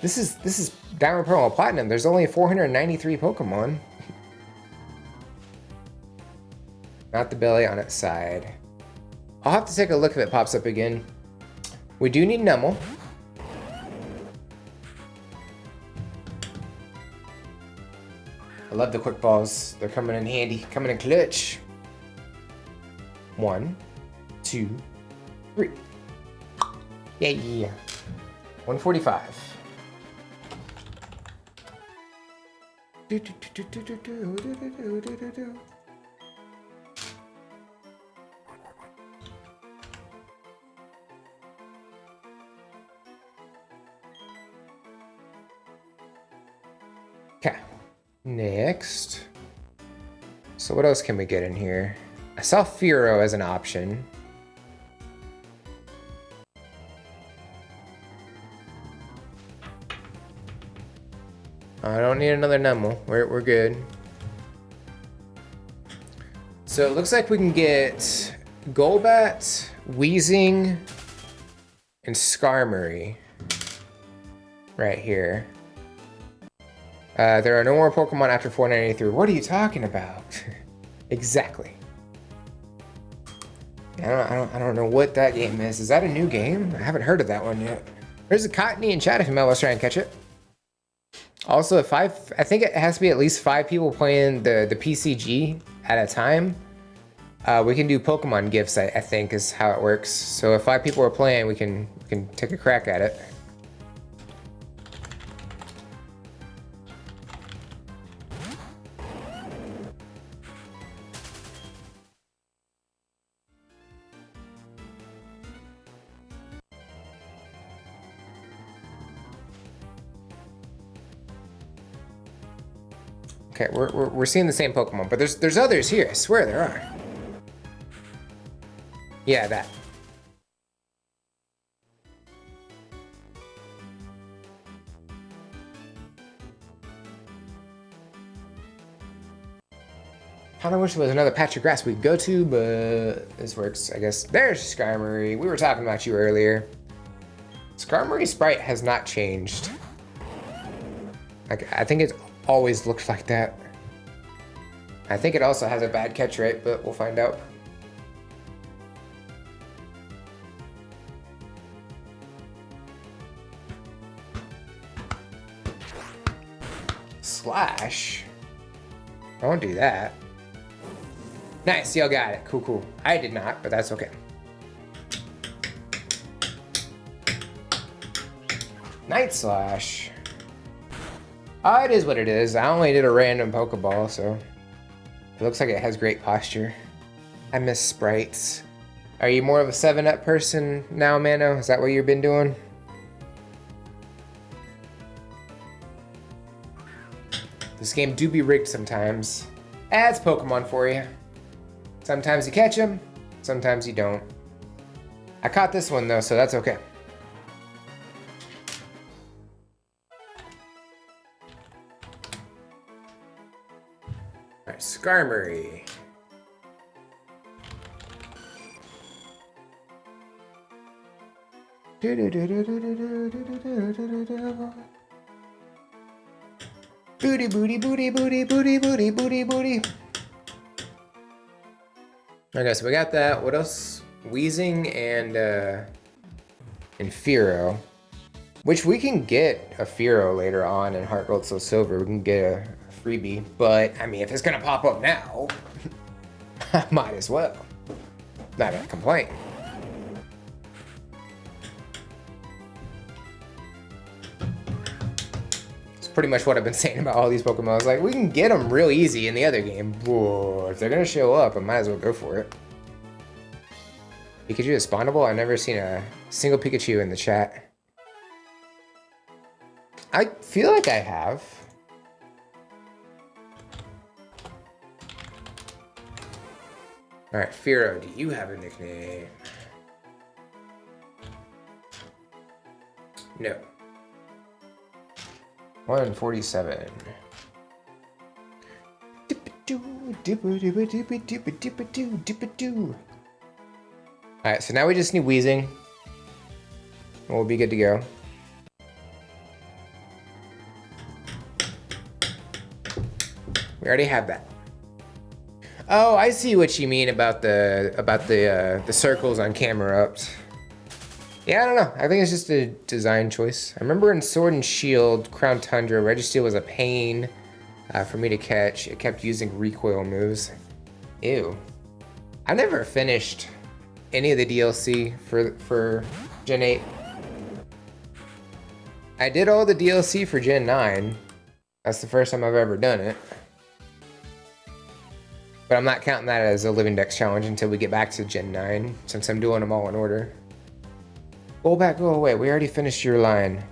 This is Diamond, Pearl, and Platinum. There's only 493 Pokemon. Not the belly on its side. I'll have to take a look if it pops up again. We do need Numel. I love the quick balls. They're coming in handy, coming in clutch. 1, 2, 3. Yeah. 145. Okay. Next. So what else can we get in here? I saw Firo as an option. I don't need another Numel. We're good. So it looks like we can get Golbat, Weezing, and Skarmory right here. There are no more Pokemon after 493. What are you talking about? Exactly. I don't know what that game is. Is that a new game? I haven't heard of that one yet. There's a Cottony in chat if you might want to try and catch it. Also, I think it has to be at least 5 people playing the PCG at a time. We can do Pokemon gifts, I think is how it works. So if 5 people are playing, we can take a crack at it. Okay, we're seeing the same Pokemon, but there's others here. I swear there are. Yeah, that. Kinda wish there was another patch of grass we could go to, but this works, I guess. There's Skarmory. We were talking about you earlier. Skarmory's sprite has not changed. Like, I think it's always looked like that. I think it also has a bad catch rate, but we'll find out. Slash? I won't do that. Nice, y'all got it. Cool, cool. I did not, but that's okay. Night Slash. Oh, it is what it is. I only did a random Pokeball, so it looks like it has great posture. I miss sprites. Are you more of a 7-Up person now, Mano? Is that what you've been doing? This game do be rigged sometimes. Adds Pokemon for you. Sometimes you catch them, sometimes you don't. I caught this one though, so that's okay. Alright, Skarmory. Booty, booty, booty, booty, booty, booty, booty, booty. Okay, so we got that. What else? Weezing and Firo. Which we can get a Firo later on in Heart Gold Soul Silver. We can get a freebie. But, I mean, if it's gonna pop up now, I might as well. Not gonna complain. Pretty much what I've been saying about all these Pokemon. I was like, we can get them real easy in the other game. Whoa, if they're gonna show up, I might as well go for it. Pikachu is spawnable? I've never seen a single Pikachu in the chat. I feel like I have. Alright, Firo, do you have a nickname? No. 147. Alright, so now we just need Weezing. We'll be good to go. We already have that. Oh, I see what you mean about the circles on camera ups. Yeah, I don't know. I think it's just a design choice. I remember in Sword and Shield, Crown Tundra, Registeel was a pain for me to catch. It kept using recoil moves. Ew. I never finished any of the DLC for Gen 8. I did all the DLC for Gen 9. That's the first time I've ever done it. But I'm not counting that as a Living Dex challenge until we get back to Gen 9, since I'm doing them all in order. Go back, go away. We already finished your line.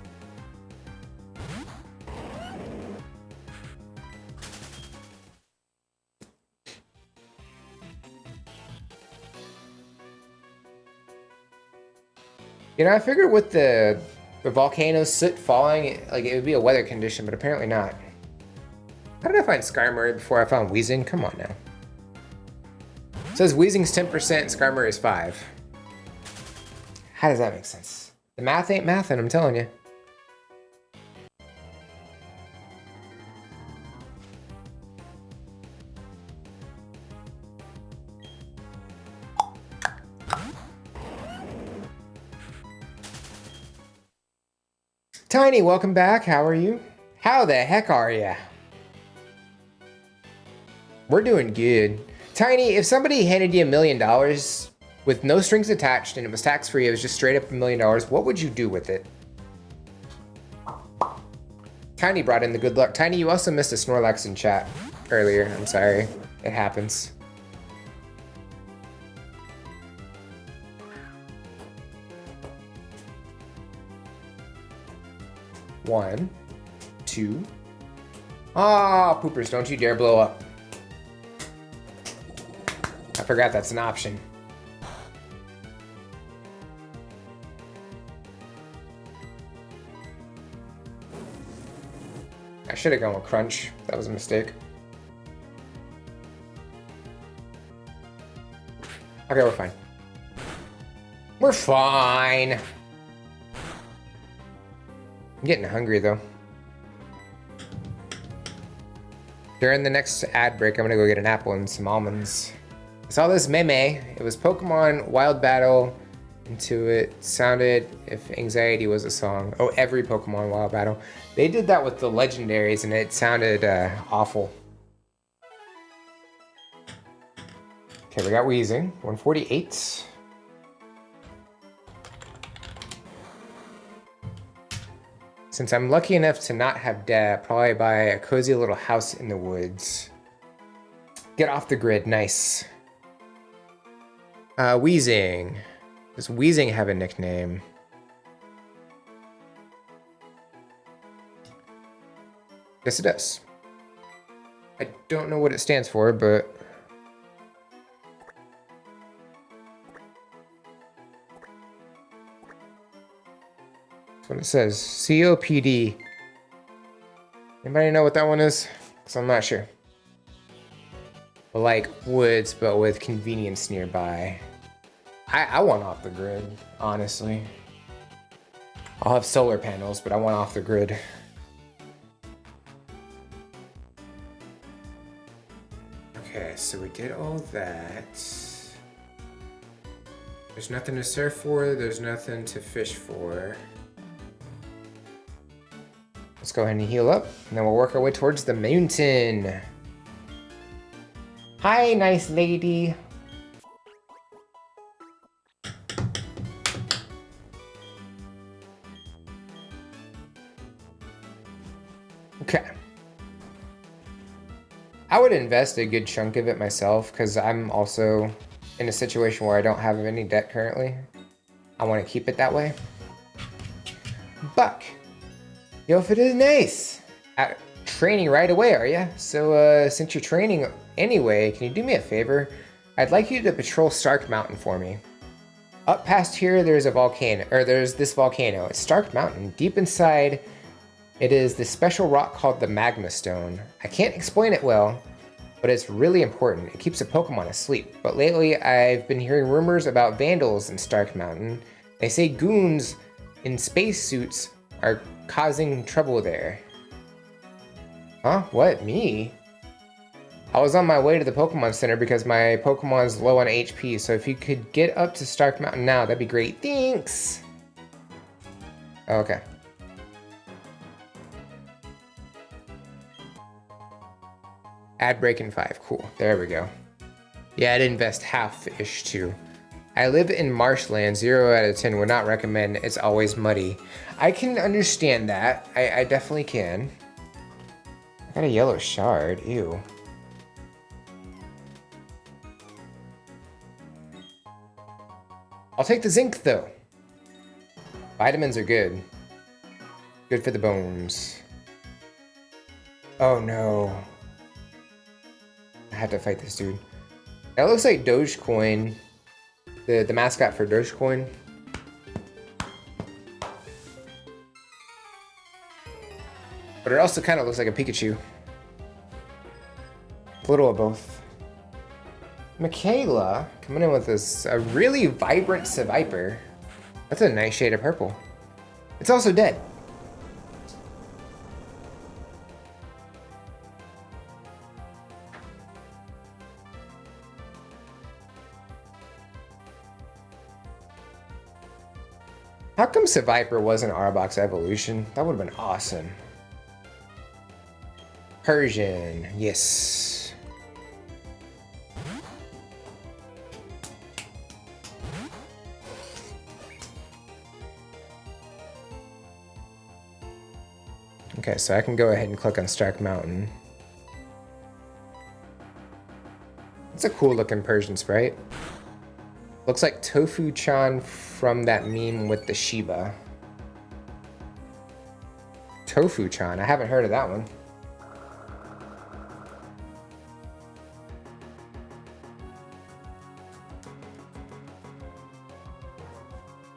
You know, I figured with the volcano soot falling, like it would be a weather condition, but apparently not. How did I find Skarmory before I found Weezing? Come on now. It says Weezing's 10% and Skarmory is 5. How does that make sense? The math ain't mathin', I'm telling you. Tiny, welcome back. How are you? How the heck are ya? We're doing good. Tiny, if somebody handed you $1 million with no strings attached and it was tax-free, it was just straight up $1 million, what would you do with it? Tiny brought in the good luck. Tiny, you also missed a Snorlax in chat earlier. I'm sorry. It happens. One, two. Ah, poopers, don't you dare blow up. I forgot that's an option. I should have gone with Crunch. That was a mistake. Okay, we're fine. We're fine. I'm getting hungry though. During the next ad break, I'm gonna go get an apple and some almonds. I saw this meme. It was Pokemon Wild Battle. Into it sounded if anxiety was a song. Oh, every Pokemon Wild Battle. They did that with the legendaries and it sounded awful. Okay, we got Weezing, 148. Since I'm lucky enough to not have debt, probably buy a cozy little house in the woods. Get off the grid, nice. Weezing. Does Weezing have a nickname? Yes, it does. I don't know what it stands for, but... That's what it says. COPD. Anybody know what that one is? Because I'm not sure. Like woods, but with convenience nearby. I want off the grid, honestly. I'll have solar panels, but I want off the grid. Okay, so we did all that. There's nothing to surf for, there's nothing to fish for. Let's go ahead and heal up, and then we'll work our way towards the mountain. Hi, nice lady. Okay. I would invest a good chunk of it myself because I'm also in a situation where I don't have any debt currently. I want to keep it that way. Buck. Yo, if it is nice. Training right away, are ya? So, since you're training anyway, can you do me a favor? I'd like you to patrol Stark Mountain for me. Up past here, there's a volcano, or there's this volcano. It's Stark Mountain. Deep inside, it is this special rock called the Magma Stone. I can't explain it well, but it's really important. It keeps a Pokemon asleep. But lately, I've been hearing rumors about vandals in Stark Mountain. They say goons in spacesuits are causing trouble there. Huh? What? Me? I was on my way to the Pokemon Center because my Pokemon's low on HP, so if you could get up to Stark Mountain now, that'd be great. Thanks! Okay. Ad break in 5. Cool. There we go. Yeah, I'd invest half-ish too. I live in marshland. 0 out of 10 would not recommend. It's always muddy. I can understand that. I definitely can. I got a yellow shard. Ew. I'll take the zinc though. Vitamins are good. Good for the bones. Oh no. I have to fight this dude. That looks like Dogecoin. The mascot for Dogecoin. But it also kind of looks like a Pikachu. A little of both. Michaela coming in with this a really vibrant Seviper. That's a nice shade of purple. It's also dead. How come Seviper wasn't Arbok's evolution? That would have been awesome. Persian, yes. Okay, so I can go ahead and click on Stark Mountain. It's a cool looking Persian sprite. Looks like Tofu-chan from that meme with the Shiba. Tofu-chan, I haven't heard of that one.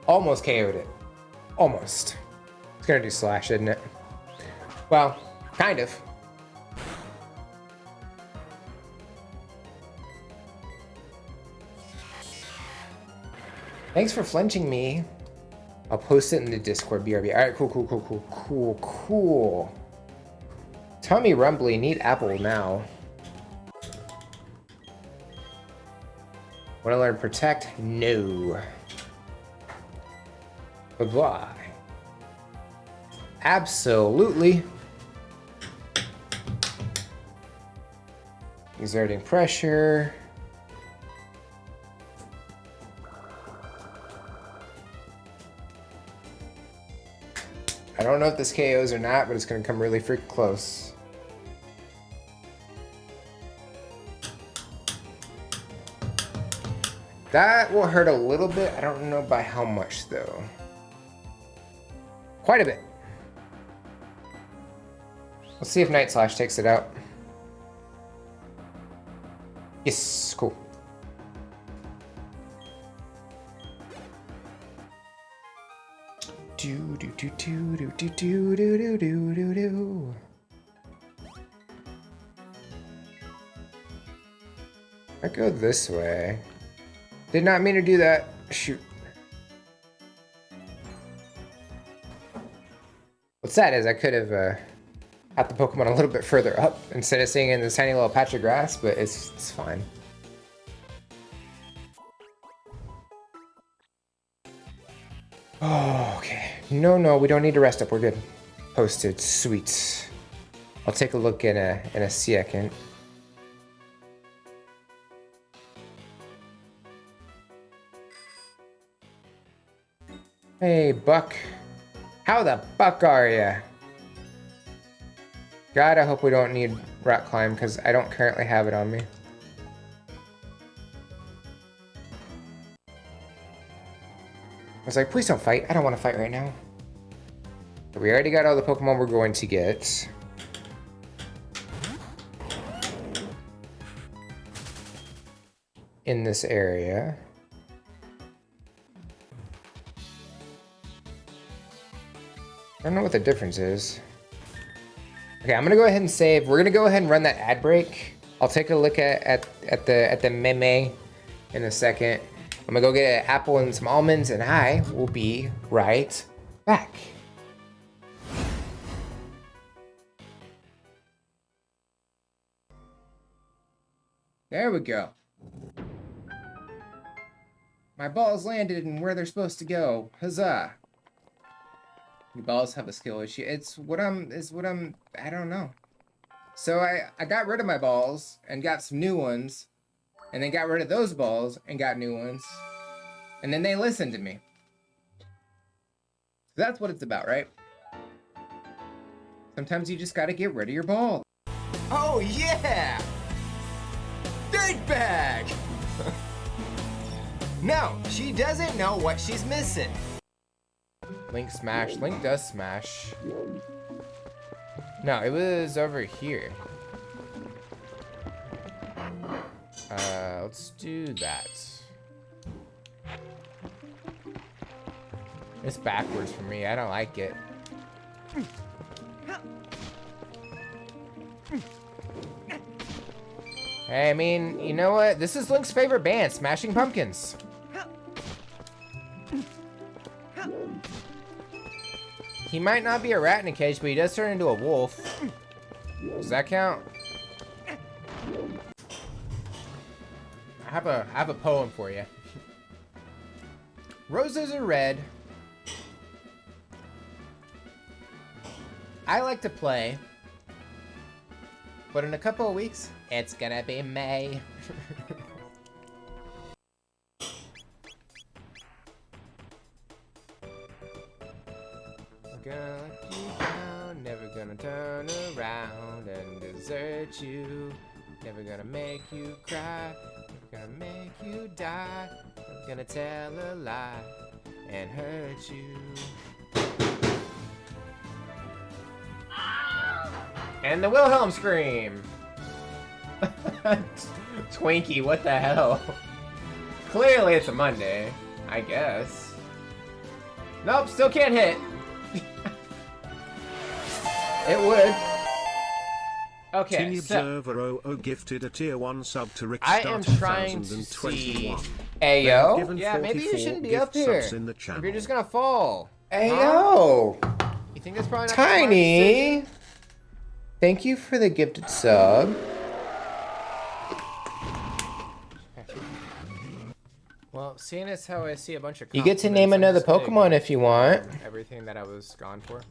Almost KO'd it. Almost. It's gonna do slash, isn't it? Well, kind of. Thanks for flinching me. I'll post it in the Discord, BRB. Alright, cool. Tummy Rumbly, need apple now. Wanna learn Protect? No. Bye-bye. Absolutely. Exerting pressure. I don't know if this KOs or not, but it's gonna come really freaking close. That will hurt a little bit. I don't know by how much though. Quite a bit. Let's see if Night Slash takes it out. Yes, cool. Do. I go this way. Did not mean to do that. Shoot. What's sad is I could have had the Pokemon a little bit further up instead of staying in this tiny little patch of grass, but it's fine. Oh, okay. No, we don't need to rest up. We're good. Posted. Sweet. I'll take a look in a second. Hey, Buck. How the fuck are ya? God, I hope we don't need Rock Climb, because I don't currently have it on me. I was like, please don't fight. I don't want to fight right now. But we already got all the Pokemon we're going to get. In this area. I don't know what the difference is. Okay, I'm gonna go ahead and save. We're gonna go ahead and run that ad break. I'll take a look at the meme in a second. I'm gonna go get an apple and some almonds, and I will be right back. There we go. My balls landed in where they're supposed to go. Huzzah! Your balls have a skill issue. It's what I'm, I don't know. So I got rid of my balls and got some new ones, and then got rid of those balls and got new ones, and then they listened to me. That's what it's about, right? Sometimes you just gotta get rid of your balls. Oh yeah! Dirtbag! No, she doesn't know what she's missing. Link smash. Link does smash. No, it was over here. Let's do that. It's backwards for me. I don't like it. Hey, I mean, you know what? This is Link's favorite band, Smashing Pumpkins. He might not be a rat in a cage, but he does turn into a wolf. Does that count? I have a poem for you. Roses are red. I like to play. But in a couple of weeks, it's gonna be May. Gonna let you down, never gonna turn around and desert you. Never gonna make you cry, never gonna make you die. Never gonna tell a lie and hurt you. And the Wilhelm scream! Twinkie, what the hell? Clearly it's a Monday, I guess. Nope, still can't hit. It would. Okay, Teeny so Observer 00 gifted a tier 1 sub to Rick I Star am trying to see. 2021. Ayo? Yeah, maybe you shouldn't be up here. In the If you're just gonna fall. Ayo! You think that's probably not Tiny? Thank you for the gifted sub. Well, seeing as how I see a bunch of You get to name another Pokemon if you want. Everything that I was gone for.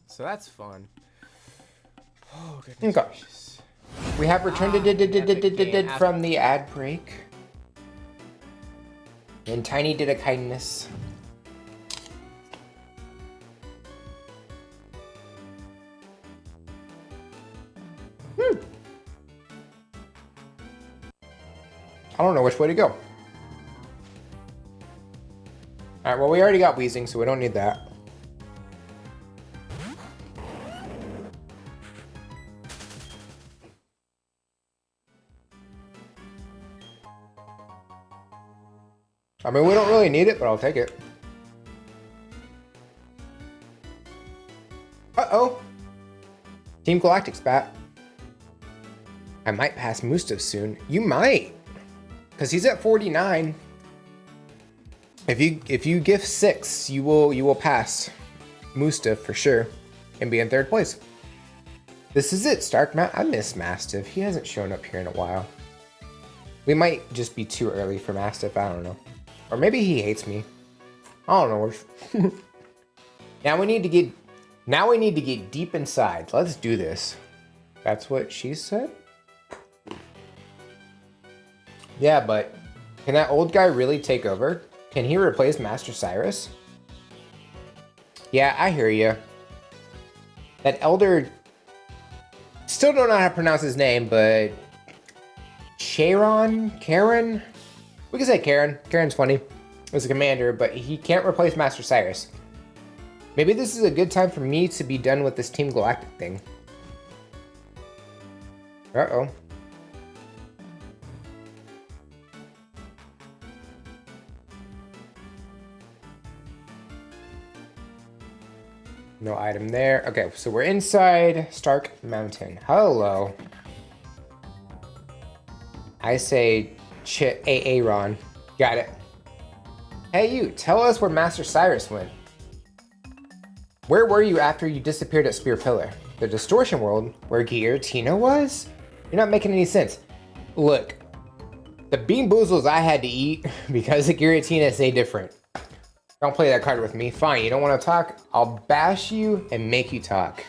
So that's fun. Oh, goodness Okay. gracious. We have returned from the ad break. And Tiny did a kindness. I don't know which way to go. Alright, well we already got Wheezing, so we don't need that. I mean, we don't really need it, but I'll take it. Uh-oh. Team Galactic's back. I might pass Mustav soon. You might. Because he's at 49. If you gift 6, you will pass Mustav for sure. And be in 3rd place. This is it, Stark. I miss Mastiff. He hasn't shown up here in a while. We might just be too early for Mastiff, I don't know. Or maybe he hates me. I don't know. Now we need to get deep inside. Let's do this. That's what she said? Yeah, but can that old guy really take over? Can he replace Master Cyrus? Yeah, I hear you. That elder... Still don't know how to pronounce his name, but... Karen? We can say Karen. Karen's funny. As a commander, but he can't replace Master Cyrus. Maybe this is a good time for me to be done with this Team Galactic thing. Uh-oh. No item there. Okay, so we're inside Stark Mountain. Hello. I say Aaron. Got it. Hey you, tell us where Master Cyrus went. Where were you after you disappeared at Spear Pillar? The Distortion World, where Giratina was? You're not making any sense. Look, the bean boozles I had to eat because of Giratina say different. Don't play that card with me. Fine, you don't want to talk? I'll bash you and make you talk.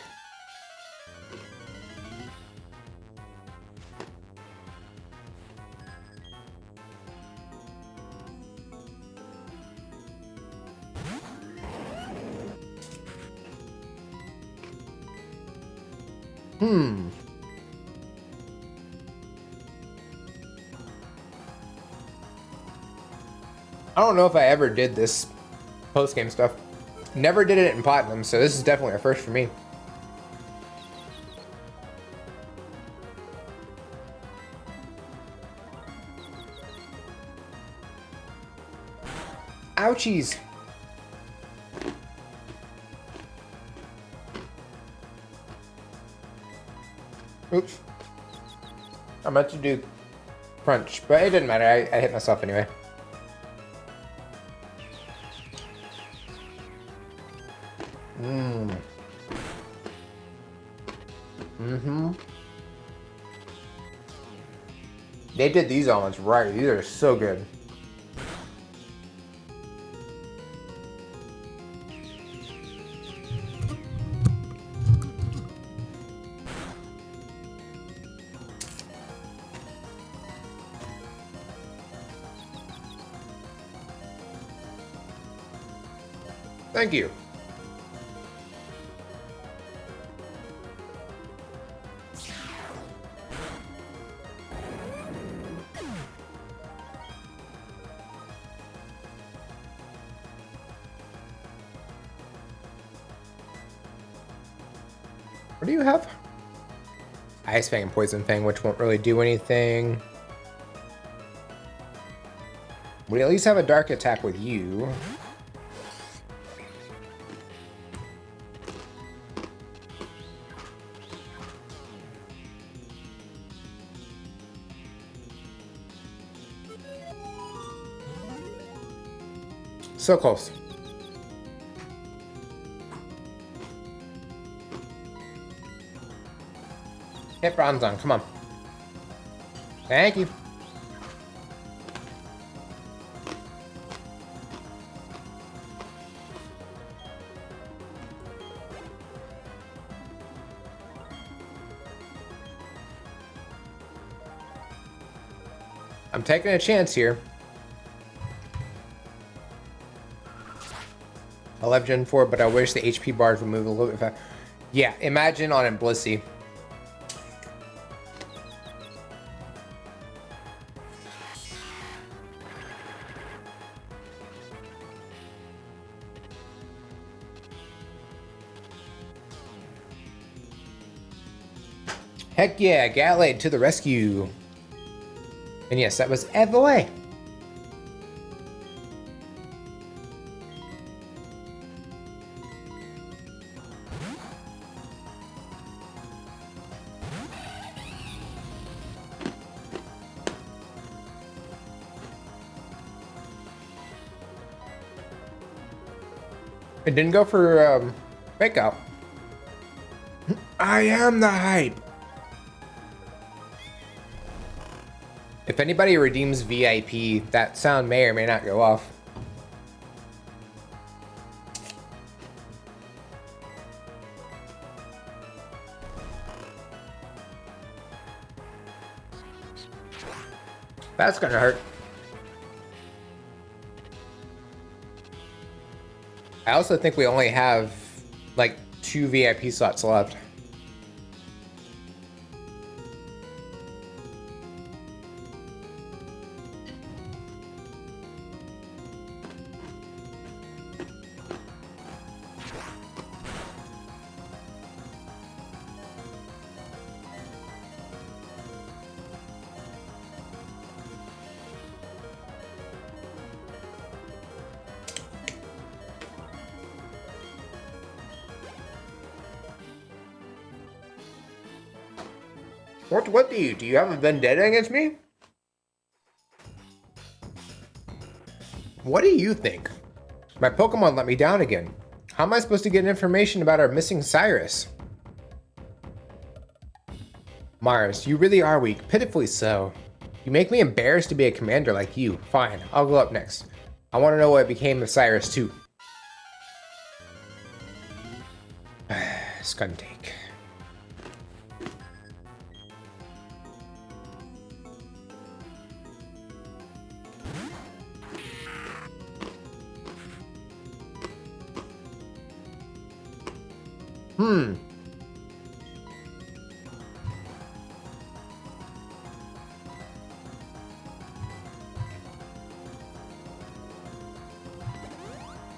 I don't know if I ever did this post-game stuff. Never did it in Platinum, so this is definitely a first for me. Ouchies. Oops. I meant to do crunch, but it didn't matter. I hit myself anyway. Mmm. Mm-hmm. They did these omelets right. These are so good. Thank you. What do you have? Ice Fang and Poison Fang, which won't really do anything. We at least have a dark attack with you. So close. Hit bronze on, come on. Thank you. I'm taking a chance here. I love Gen 4, but I wish the HP bars would move a little bit faster. Yeah, imagine on Blissey. Heck yeah, Gatlade to the rescue. And yes, that was Evelyn. It didn't go for fake out. I am the hype. If anybody redeems VIP, that sound may or may not go off. That's gonna hurt. I also think we only have like 2 VIP slots left. What do you? Do you have a vendetta against me? What do you think? My Pokemon let me down again. How am I supposed to get information about our missing Cyrus? Mars, you really are weak, pitifully so. You make me embarrassed to be a commander like you. Fine, I'll go up next. I want to know what became of Cyrus too. Skuntank.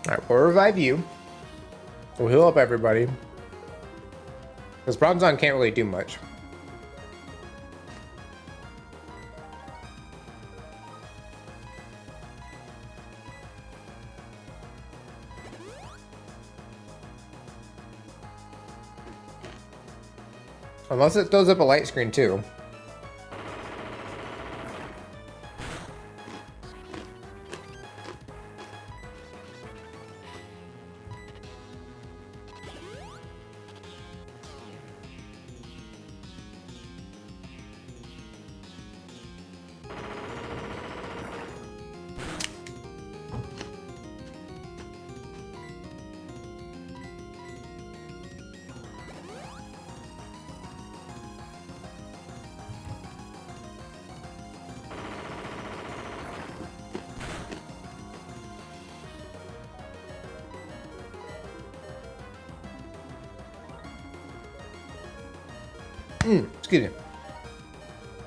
Alright, we'll revive you. We'll heal up everybody. Because Bronzong can't really do much. Unless it throws up a light screen too. Excuse me.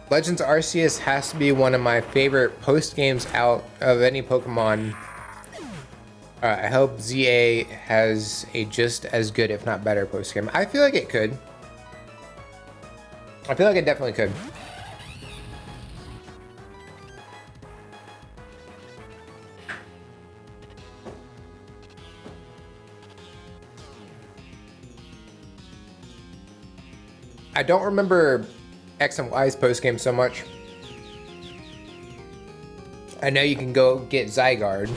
Legends Arceus has to be one of my favorite post games out of any Pokemon. I hope ZA has a just as good, if not better, post game. I feel like it could. I feel like it definitely could. I don't remember X and Y's postgame so much. I know you can go get Zygarde.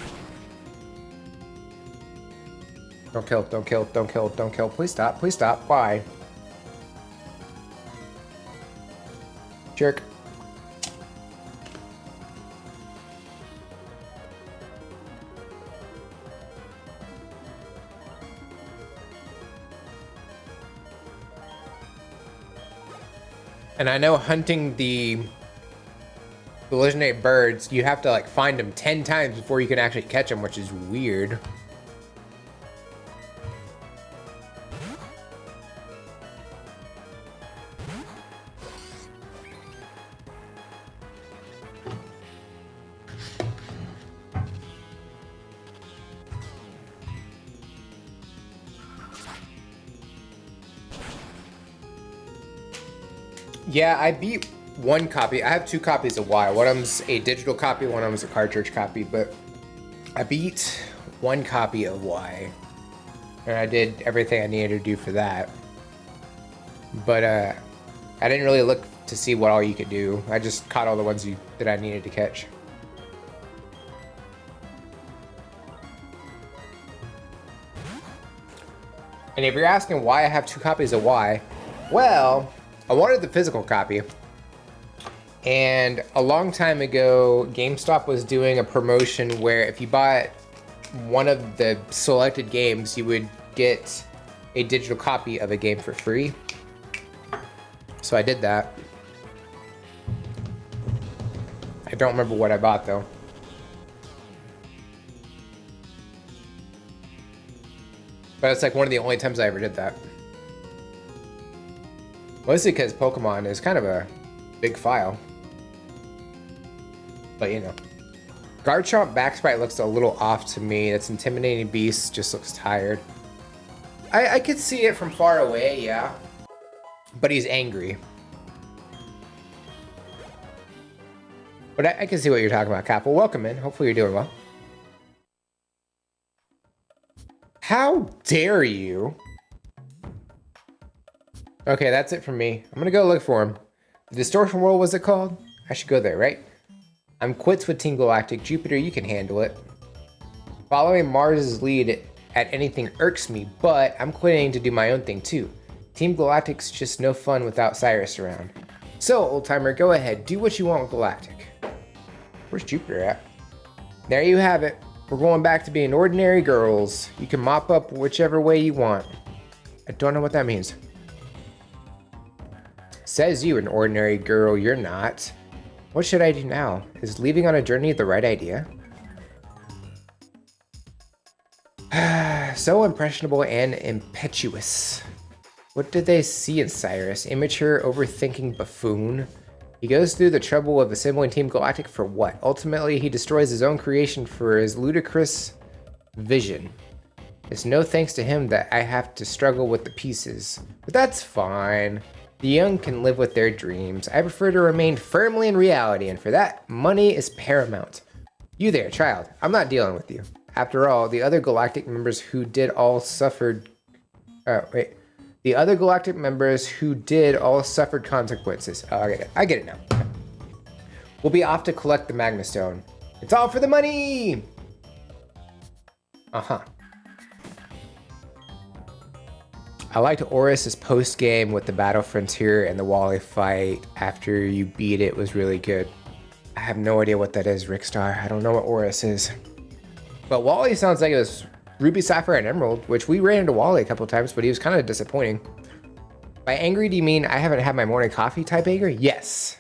Don't kill, don't kill, don't kill, don't kill. Please stop, please stop. Why? Jerk. And I know hunting the legendary birds, you have to like find them 10 times before you can actually catch them, which is weird. Yeah, I beat one copy. I have two copies of Y. One of them's a digital copy, one of them's a cartridge copy, but I beat one copy of Y. And I did everything I needed to do for that. But I didn't really look to see what all you could do. I just caught all the ones that I needed to catch. And if you're asking why I have two copies of Y, well, I wanted the physical copy, and a long time ago, GameStop was doing a promotion where if you bought one of the selected games, you would get a digital copy of a game for free. So I did that. I don't remember what I bought though. But it's like one of the only times I ever did that. Mostly because Pokemon is kind of a big file. But you know. Garchomp backsprite looks a little off to me. That's Intimidating Beast, just looks tired. I could see it from far away, yeah. But he's angry. But I can see what you're talking about, Cap. Well, welcome in. Hopefully you're doing well. How dare you? Okay, that's it from me. I'm gonna go look for him. The Distortion World, was it called? I should go there, right? I'm quits with Team Galactic. Jupiter, you can handle it. Following Mars' lead at anything irks me, but I'm quitting to do my own thing too. Team Galactic's just no fun without Cyrus around. So, old timer, go ahead. Do what you want with Galactic. Where's Jupiter at? There you have it. We're going back to being ordinary girls. You can mop up whichever way you want. I don't know what that means. Says you, an ordinary girl, you're not. What should I do now? Is leaving on a journey the right idea? So impressionable and impetuous. What did they see in Cyrus? Immature, overthinking buffoon? He goes through the trouble of assembling Team Galactic for what? Ultimately, he destroys his own creation for his ludicrous vision. It's no thanks to him that I have to struggle with the pieces. But that's fine. The young can live with their dreams. I prefer to remain firmly in reality, and for that, money is paramount. You there, child. I'm not dealing with you. After all, the other Galactic members who did all suffered... The The other galactic members who did all suffered consequences. Oh, I get it. I get it now. We'll be off to collect the Magna Stone. It's all for the money! Uh-huh. I liked Oris's post-game with the Battle Frontier and the Wally fight after you beat it was really good. I have no idea what that is, Rickstar. I don't know what Oris is. But Wally sounds like it was Ruby, Sapphire, and Emerald, which we ran into Wally a couple times, but he was kind of disappointing. By angry, do you mean I haven't had my morning coffee type angry? Yes.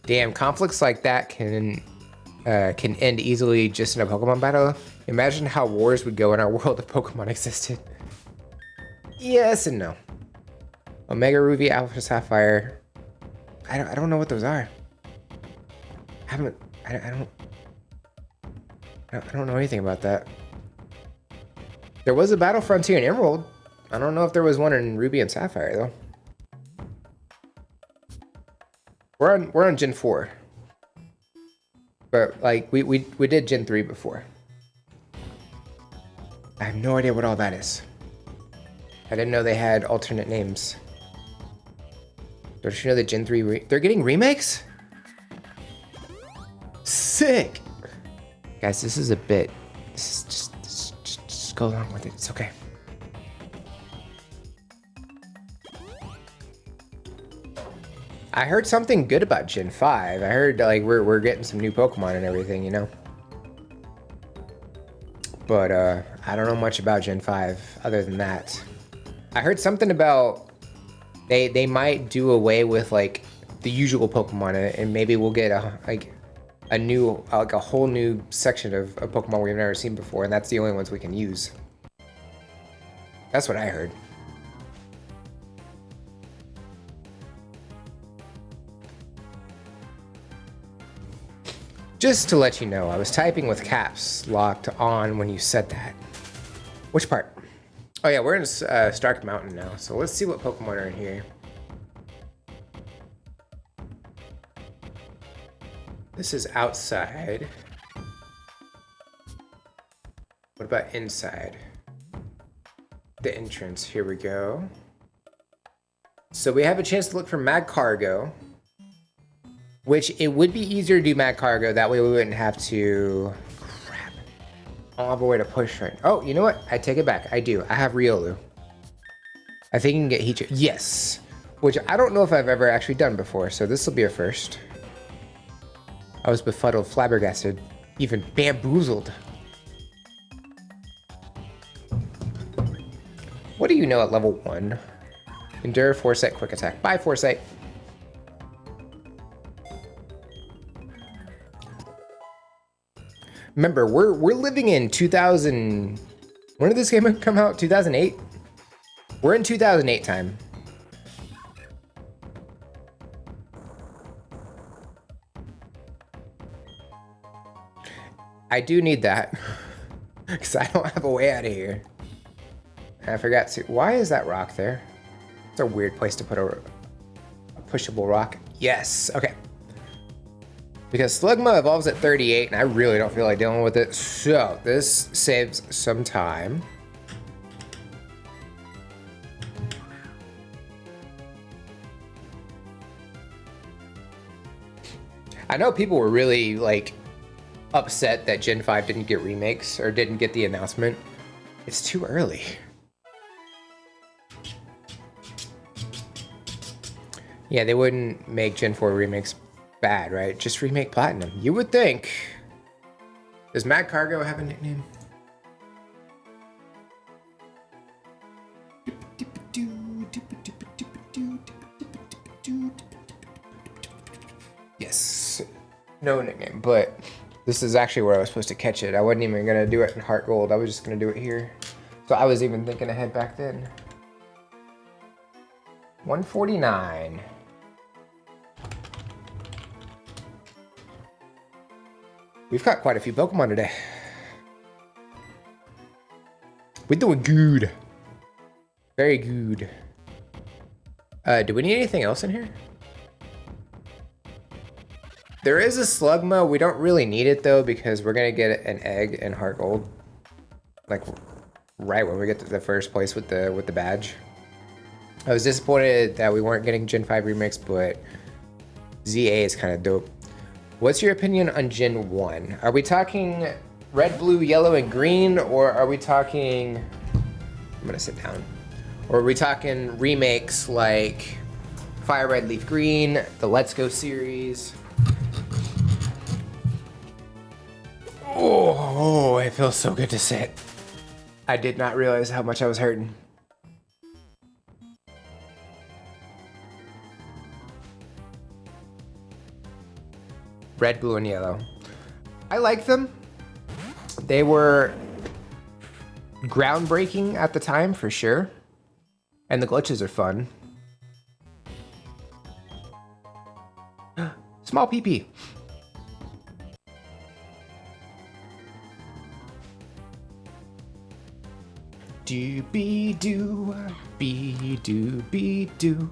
Damn, conflicts like that can end easily just in a Pokemon battle. Imagine how wars would go in our world if Pokemon existed. Yes and no. Omega Ruby, Alpha Sapphire. I don't know what those are. I don't know anything about that. There was a Battle Frontier in Emerald. I don't know if there was one in Ruby and Sapphire though. We're on Gen 4. But like we did Gen 3 before. I have no idea what all that is. I didn't know they had alternate names. Don't you know that Gen 3 they're getting remakes? Sick! Guys, this is a bit. This is just go along with it. It's okay. I heard something good about Gen 5. I heard like we're getting some new Pokemon and everything, you know. But I don't know much about Gen 5 other than that. I heard something about they might do away with like the usual Pokemon and maybe we'll get a new like a whole new section of Pokemon we've never seen before, and that's the only ones we can use. That's what I heard. Just to let you know, I was typing with caps locked on when you said that. Which part? Oh yeah, we're in Stark Mountain now, so let's see what Pokemon are in here. This is outside. What about inside? The entrance, here we go. So we have a chance to look for Mag Cargo, which it would be easier to do Mag Cargo, that way we wouldn't have to, crap. I don't have a way to push right. Oh, you know what? I take it back, I do. I have Riolu. I think you can get Heat, yes. Which I don't know if I've ever actually done before, so this will be a first. I was befuddled, flabbergasted, even bamboozled. What do you know at level 1? Endure, Foresight, Quick Attack. Bye, Foresight. Remember, we're living in 2000... When did this game come out? 2008? We're in 2008 time. I do need that. Because I don't have a way out of here. I forgot to... Why is that rock there? It's a weird place to put a pushable rock. Yes, okay. Because Slugma evolves at 38, and I really don't feel like dealing with it. So, this saves some time. I know people were really, like, upset that Gen 5 didn't get remakes, or didn't get the announcement. It's too early. Yeah, they wouldn't make Gen 4 remakes bad, right? Just remake Platinum. You would think. Does Mag Cargo have a nickname? Yes. No nickname, but this is actually where I was supposed to catch it. I wasn't even gonna do it in Heart Gold. I was just gonna do it here. So I was even thinking ahead back then. 149. We've got quite a few Pokemon today. We're doing good. Very good. Do we need anything else in here? There is a Slugma. We don't really need it though because we're gonna get an egg in Heart Gold. Like right when we get to the first place with the badge. I was disappointed that we weren't getting Gen 5 remix, but ZA is kind of dope. What's your opinion on Gen 1? Are we talking red, blue, yellow, and green, or are we talking... I'm gonna sit down. Or are we talking remakes like Fire Red Leaf Green, the Let's Go series? Oh, it feels so good to sit. I did not realize how much I was hurting. Red, blue, and yellow. I like them. They were groundbreaking at the time, for sure. And the glitches are fun. Small PP. Do be do be do be do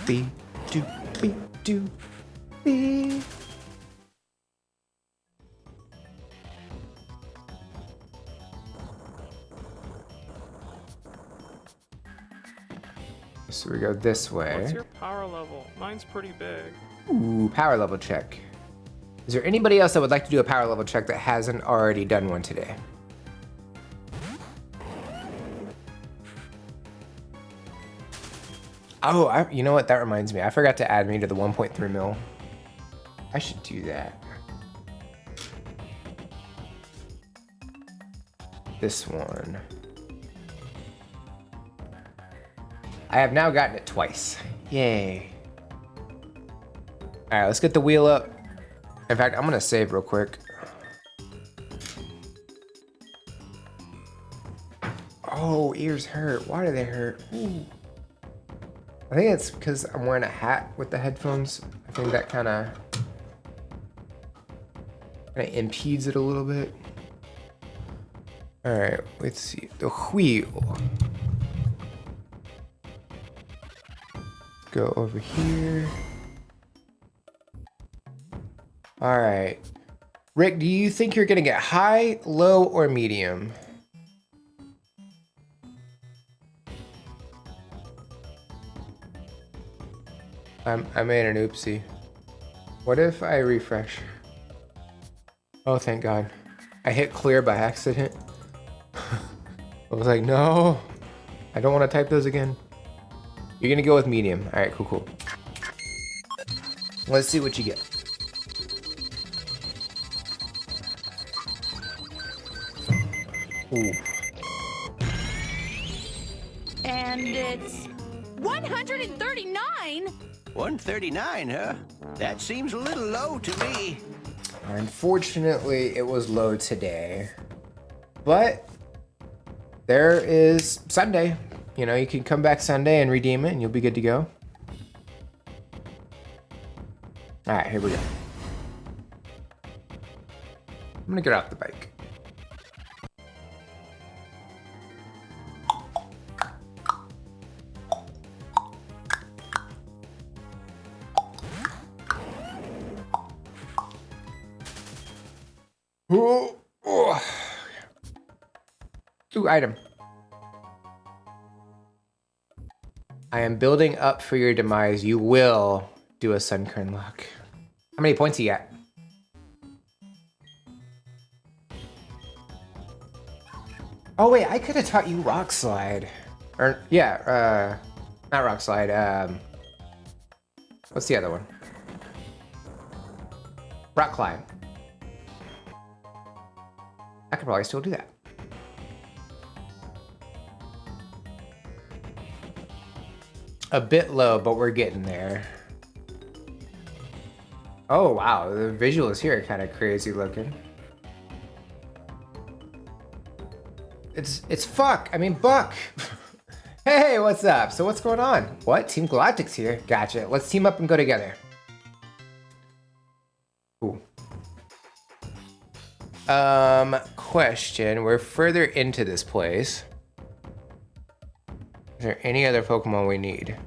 be do be do be. So we go this way. What's your power level? Mine's pretty big. Ooh, power level check. Is there anybody else that would like to do a power level check that hasn't already done one today? Oh, you know what? That reminds me. I forgot to add me to the 1.3 mil. I should do that. This one. I have now gotten it twice. Yay. All right, let's get the wheel up. In fact, I'm gonna save real quick. Oh, ears hurt. Why do they hurt? Ooh. I think it's because I'm wearing a hat with the headphones. I think that kind of impedes it a little bit. All right, let's see. The wheel. Go over here. All right. Rick, do you think you're gonna get high, low, or medium? I made an oopsie. What if I refresh? Oh, thank God. I hit clear by accident. I was like, no, I don't want to type those again. You're gonna go with medium. All right, cool. Let's see what you get. Ooh. And it's 139? 139, huh? That seems a little low to me. Unfortunately, it was low today. But there is Sunday. You know, you can come back Sunday and redeem it and you'll be good to go. All right, here we go. I'm gonna get off the bike. Ooh, item. I am building up for your demise. You will do a Sunkern lock. How many points you got? Oh wait, I could have taught you rock slide. Or yeah, not rock slide. What's the other one? Rock climb. I could probably still do that. A bit low, but we're getting there. Oh wow, the visuals here are kind of crazy looking. It's fuck. I mean Buck. Hey, what's up? So what's going on? What? Team Galactic's here. Gotcha. Let's team up and go together. Cool. Question. We're further into this place. Is there any other Pokemon we need?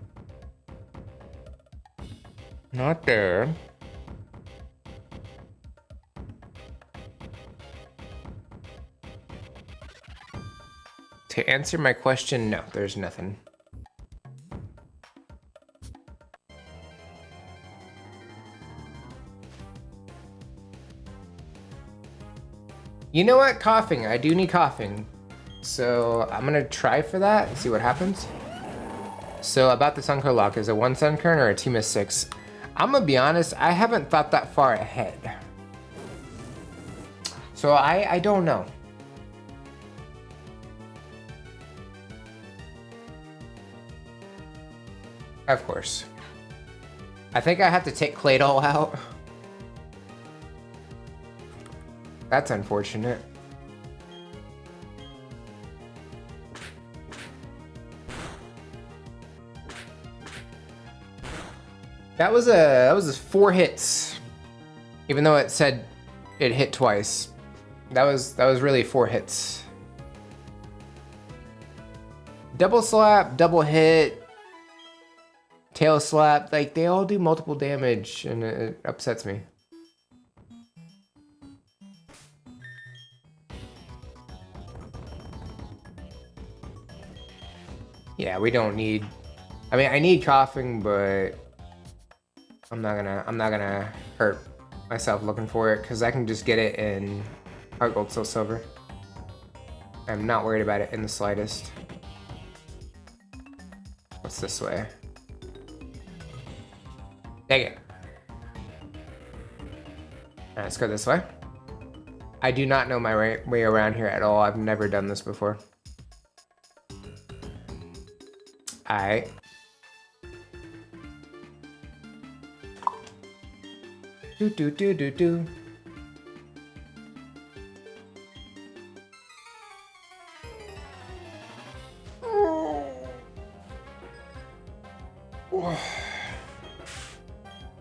Not there. To answer my question, no, there's nothing. You know what? Coughing. I do need coughing. So I'm gonna try for that and see what happens. So about the Sun Kern lock, is it 1 Sun Kern or a team of 6? I'm gonna be honest, I haven't thought that far ahead. So I don't know. Of course. I think I have to take Claydol out. That's unfortunate. That was 4 hits. Even though it said it hit twice. That was really 4 hits. Double slap, double hit, tail slap, like they all do multiple damage and it upsets me. Yeah, we don't need, I mean, I need coughing, but I'm not gonna hurt myself looking for it because I can just get it in Heart Gold Soul Silver. I'm not worried about it in the slightest. What's this way? Dang it. Alright, let's go this way. I do not know my way around here at all. I've never done this before. Alright. Do do do do do.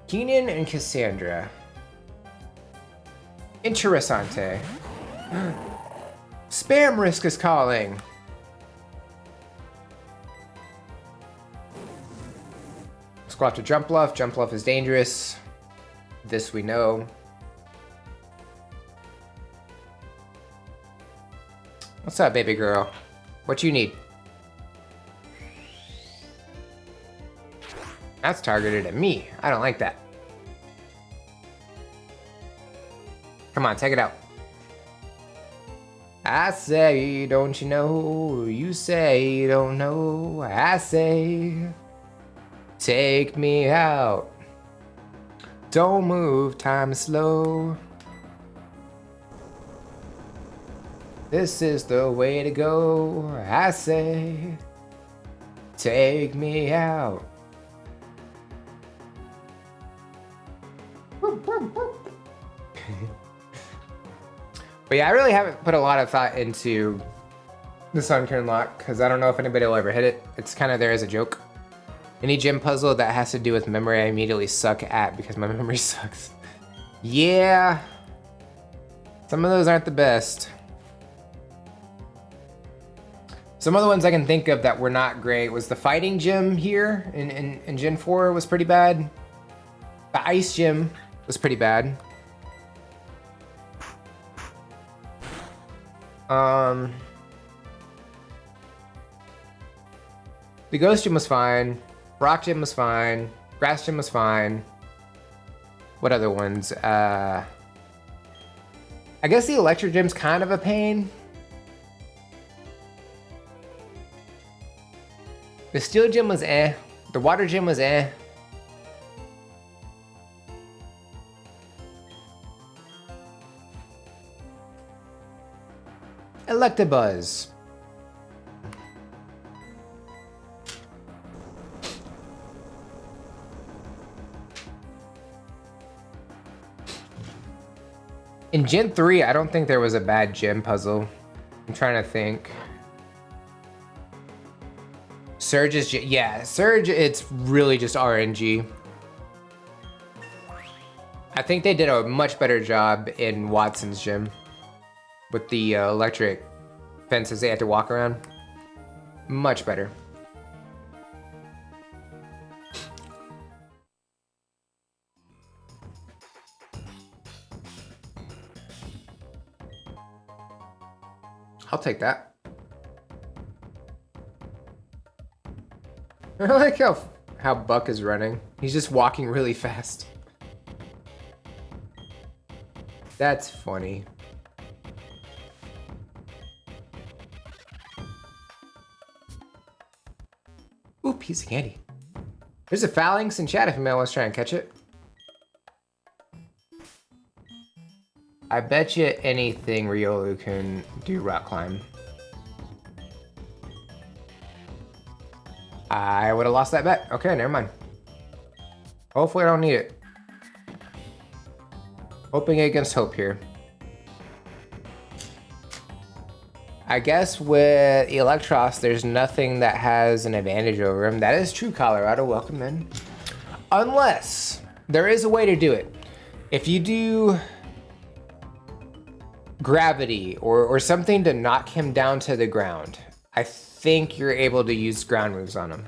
Keenan and Cassandra. Interessante. Spam risk is calling. Let's go after Jump Bluff. Jump Bluff is dangerous. This we know. What's up, baby girl? What you need? That's targeted at me. I don't like that. Come on, take it out. I say, don't you know? You say, you don't know. I say, take me out. Don't move, time is slow. This is the way to go. I say, take me out. But yeah, I really haven't put a lot of thought into the Sun Kern lock because I don't know if anybody will ever hit it. It's kind of there as a joke. Any gym puzzle that has to do with memory, I immediately suck at because my memory sucks. Yeah, some of those aren't the best. Some other ones I can think of that were not great was the fighting gym here in Gen 4 was pretty bad. The ice gym was pretty bad. The ghost gym was fine. Rock gym was fine. Grass gym was fine. What other ones? I guess the electric gym's kind of a pain. The steel gym was eh. The water gym was eh. Electabuzz. In Gen 3, I don't think there was a bad gym puzzle. I'm trying to think. Surge is, yeah, Surge, it's really just RNG. I think they did a much better job in Watson's gym with the electric fences they had to walk around. Much better. I'll take that. I like how Buck is running. He's just walking really fast. That's funny. piece of candy. There's a phalanx in chat if anyone wants to try and catch it. I bet you anything Riolu can do rock climb. I would have lost that bet. Okay, never mind. Hopefully I don't need it. Hoping against hope here. I guess with Electros, there's nothing that has an advantage over him. That is true, Colorado. Welcome in. Unless there is a way to do it. If you do gravity or something to knock him down to the ground, I think you're able to use ground moves on him.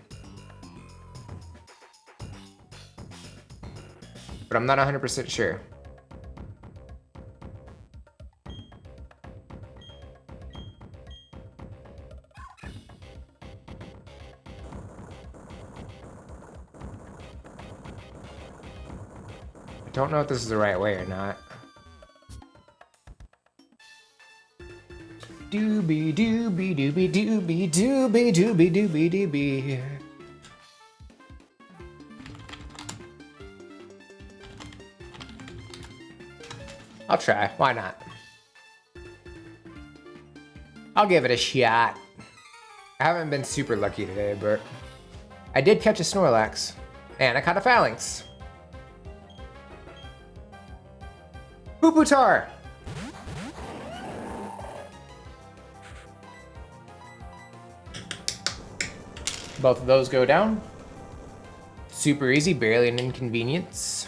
But I'm not 100% sure. I don't know if this is the right way or not. Doobie doobie doobie doobie doobie doobie doobie doobie. I'll try. Why not? I'll give it a shot. I haven't been super lucky today, but I did catch a Snorlax and I caught a Phalanx. Puputar! Both of those go down. Super easy, barely an inconvenience.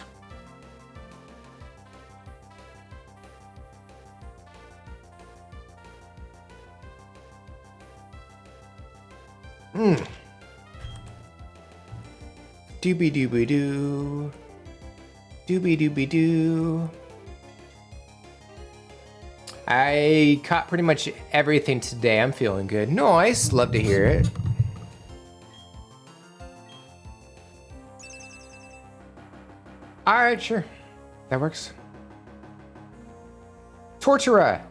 Doobie doobie doo. Doobie doobie doo. I caught pretty much everything today. I'm feeling good. Nice. Love to hear it. Alright, sure. That works. Tortura.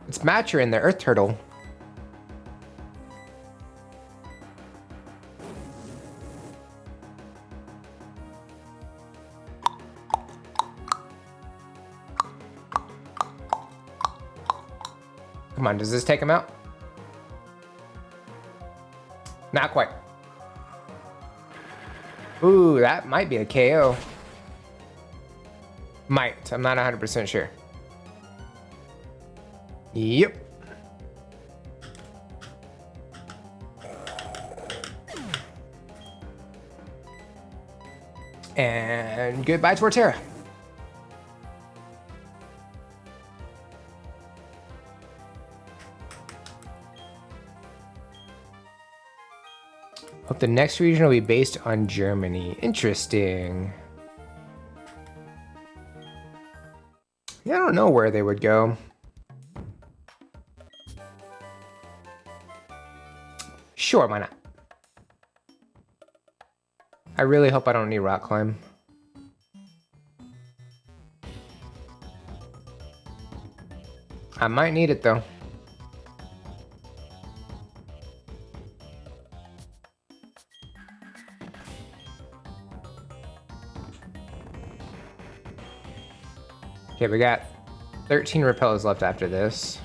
It's Matcher in the Earth Turtle. Come on, does this take him out? Not quite. Ooh, that might be a KO. Might. I'm not 100% sure. Yep. And goodbye, Torterra. Hope the next region will be based on Germany. Interesting. Yeah, I don't know where they would go. Sure, why not? I really hope I don't need rock climb. I might need it though. Okay, we got 13 repels left after this.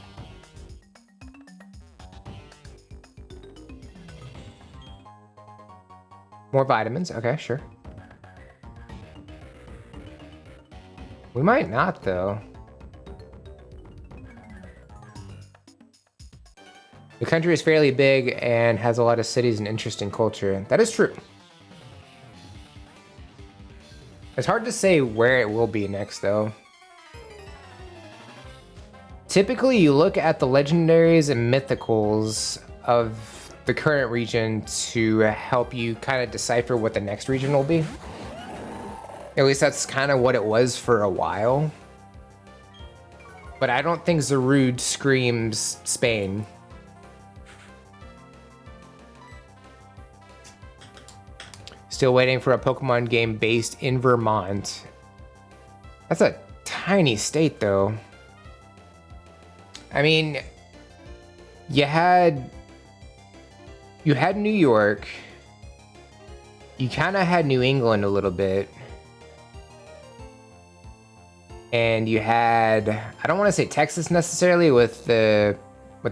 More vitamins, okay, sure. We might not though. The country is fairly big and has a lot of cities and interesting culture. That is true. It's hard to say where it will be next though. Typically, you look at the legendaries and mythicals of the current region to help you kind of decipher what the next region will be. At least that's kind of what it was for a while. But I don't think Zarude screams Spain. Still waiting for a Pokemon game based in Vermont. That's a tiny state though. I mean, you had New York, you kind of had New England a little bit. And you had, I don't want to say Texas necessarily with the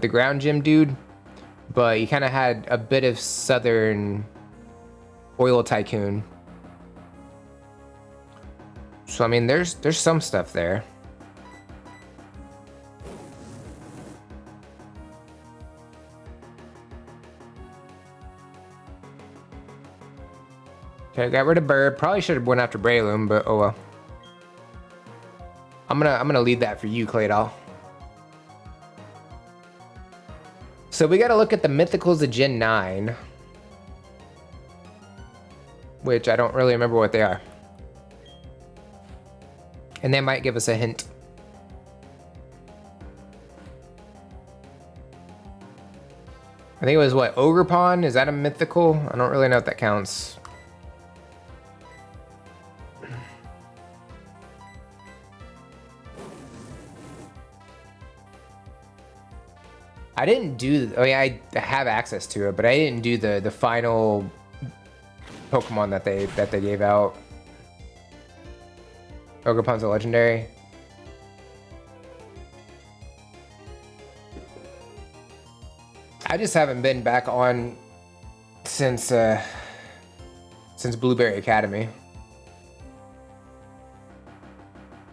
ground gym dude, but you kind of had a bit of Southern oil tycoon. So I mean, there's some stuff there. Okay, I got rid of Burb. Probably should have went after Breloom, but oh well. I'm gonna leave that for you, Claydol. So we gotta look at the mythicals of Gen 9. Which I don't really remember what they are. And they might give us a hint. I think it was what, Ogerpon? Is that a mythical? I don't really know if that counts. I didn't do, oh yeah, I have access to it, but I didn't do the final Pokemon that they gave out. Ogerpon's a legendary. I just haven't been back on since Blueberry Academy.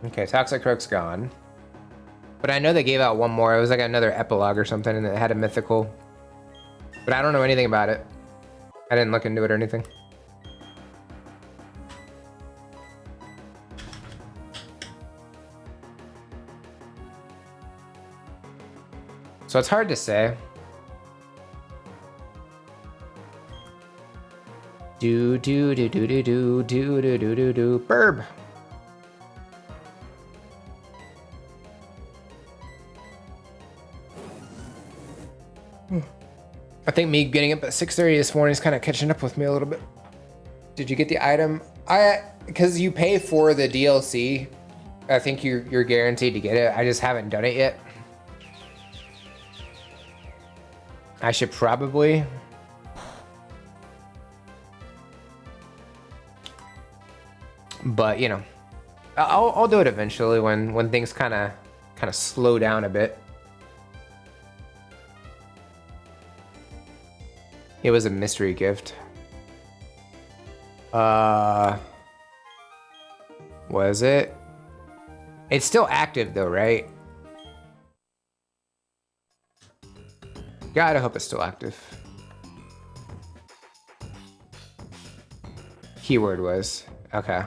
Okay, Toxicroak's gone. But I know they gave out one more. It was like another epilogue or something, and it had a mythical. But I don't know anything about it. I didn't look into it or anything. So it's hard to say. Do do do do do do do do do do do Burb. I think me getting up at 6:30 this morning is kind of catching up with me a little bit. Did you get the item? Because you pay for the DLC, I think you're guaranteed to get it. I just haven't done it yet. I should probably. But you know, I'll do it eventually when things kind of slow down a bit. It was a mystery gift. Was it? It's still active though, right? Gotta hope it's still active. Keyword was. Okay.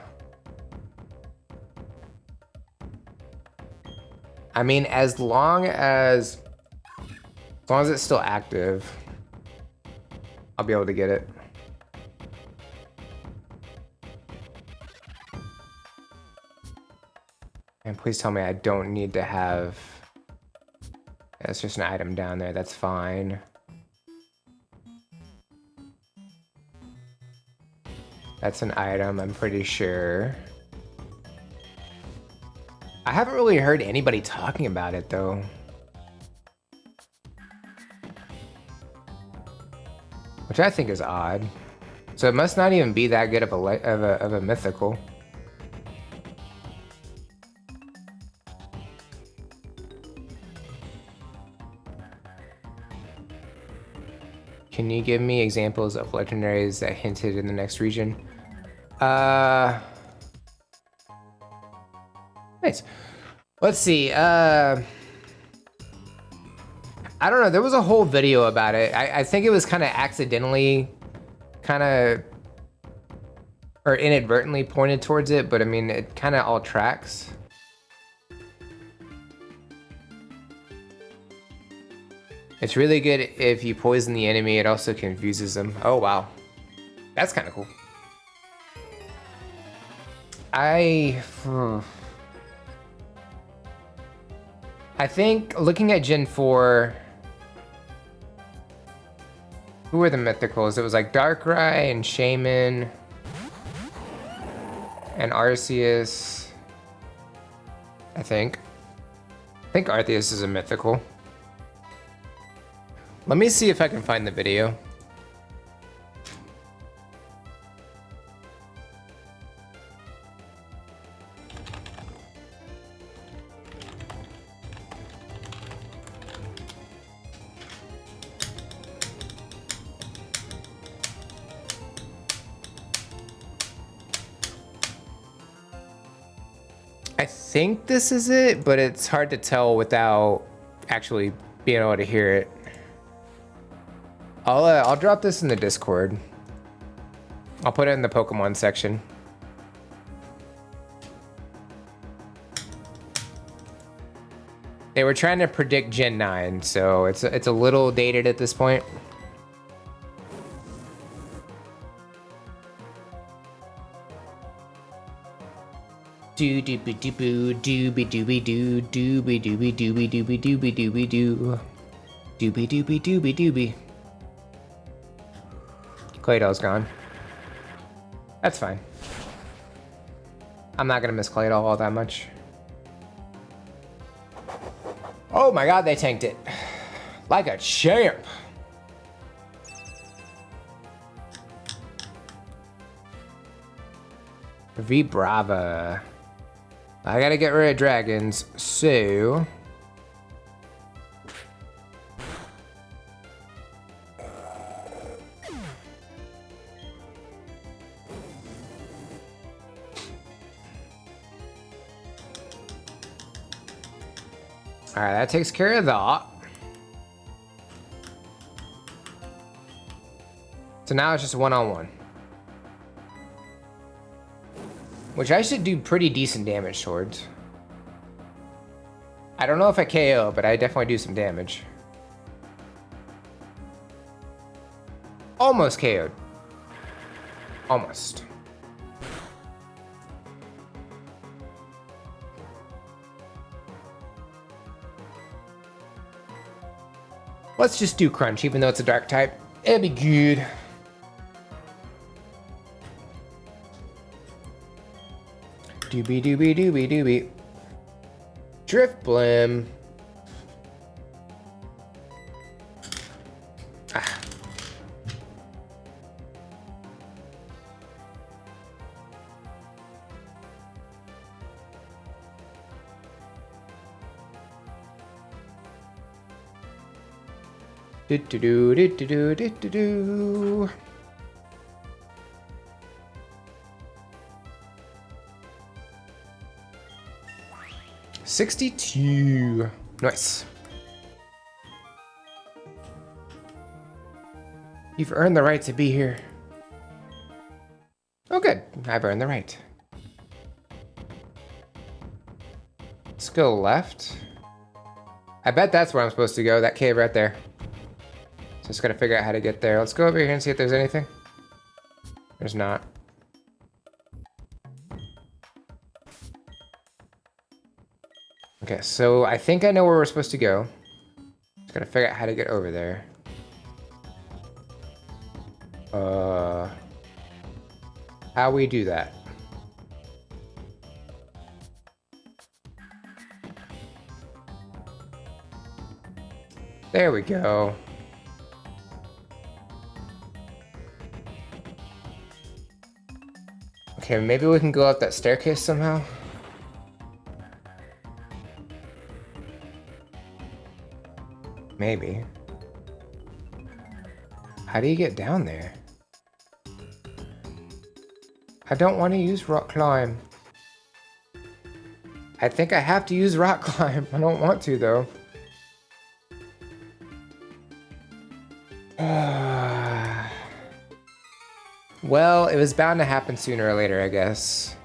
I mean, as long as it's still active, I'll be able to get it. And please tell me I don't need to have... It's just an item down there, that's fine. That's an item, I'm pretty sure. I haven't really heard anybody talking about it though. Which I think is odd. So it must not even be that good of a mythical. Can you give me examples of legendaries that hinted in the next region? Nice. Let's see. I don't know. There was a whole video about it. I think it was kind of accidentally, or inadvertently pointed towards it, but I mean, it kind of all tracks. It's really good if you poison the enemy. It also confuses them. Oh, wow. That's kind of cool. I think looking at Gen 4, who were the mythicals? It was like Darkrai and Shaman and Arceus. I think Arceus is a mythical. Let me see if I can find the video. I think this is it, but it's hard to tell without actually being able to hear it. I'll drop this in the Discord. I'll put it in the Pokemon section. They were trying to predict Gen 9, so it's a little dated at this point. Do dooby doo dooby dooby doo dooby dooby dooby dooby dooby dooby doo dooby dooby dooby dooby. Claydol's gone. That's fine. I'm not gonna miss Claydol all that much. Oh my god, they tanked it. Like a champ. V Brava. I gotta get rid of dragons, so... Alright, that takes care of that. So now it's just one-on-one. Which I should do pretty decent damage towards. I don't know if I KO, but I definitely do some damage. Almost KO'd. Almost. Let's just do Crunch, even though it's a dark type. It'd be good. Doobie doobie doobie doobie. Drift Blim. Ah. Do do do do do do do do. $62. Nice. You've earned the right to be here. Oh, good. I've earned the right. Let's go left. I bet that's where I'm supposed to go. That cave right there. Just gotta figure out how to get there. Let's go over here and see if there's anything. There's not. Okay, so I think I know where we're supposed to go. Just gotta figure out how to get over there. How we do that? There we go. Okay, maybe we can go up that staircase somehow. Maybe. How do you get down there? I don't want to use rock climb. I think I have to use rock climb. I don't want to though. Well, it was bound to happen sooner or later, I guess.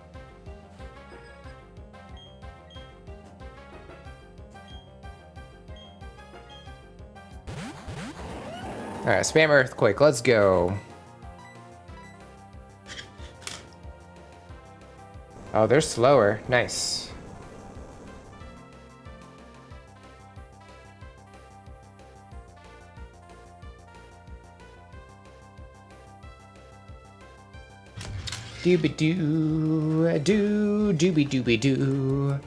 Alright, spam earthquake, let's go. Oh, they're slower. Nice. Dooby doo, doo, dooby dooby doo,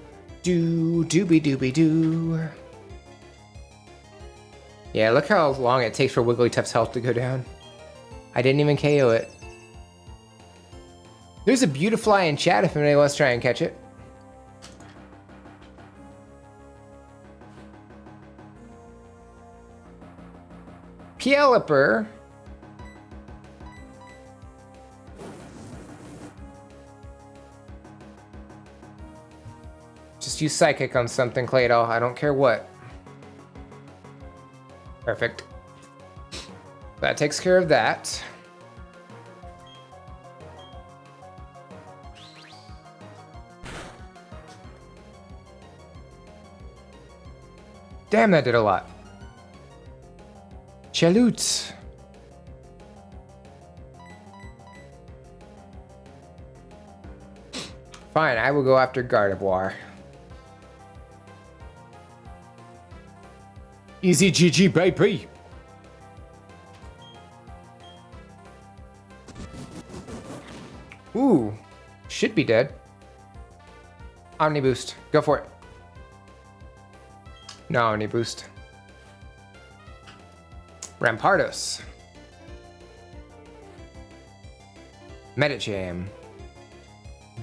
doo, dooby dooby doo. Yeah, look how long it takes for Wigglytuff's health to go down. I didn't even KO it. There's a Beautifly in chat if anybody wants to try and catch it. Pieliper. Just use Psychic on something, Claydol. I don't care what. Perfect. That takes care of that. Damn, that did a lot. Chalut. Fine, I will go after Gardevoir. Easy GG, baby. Ooh, should be dead. Omni Boost, go for it. No Omni Boost. Rampardos. Medicham.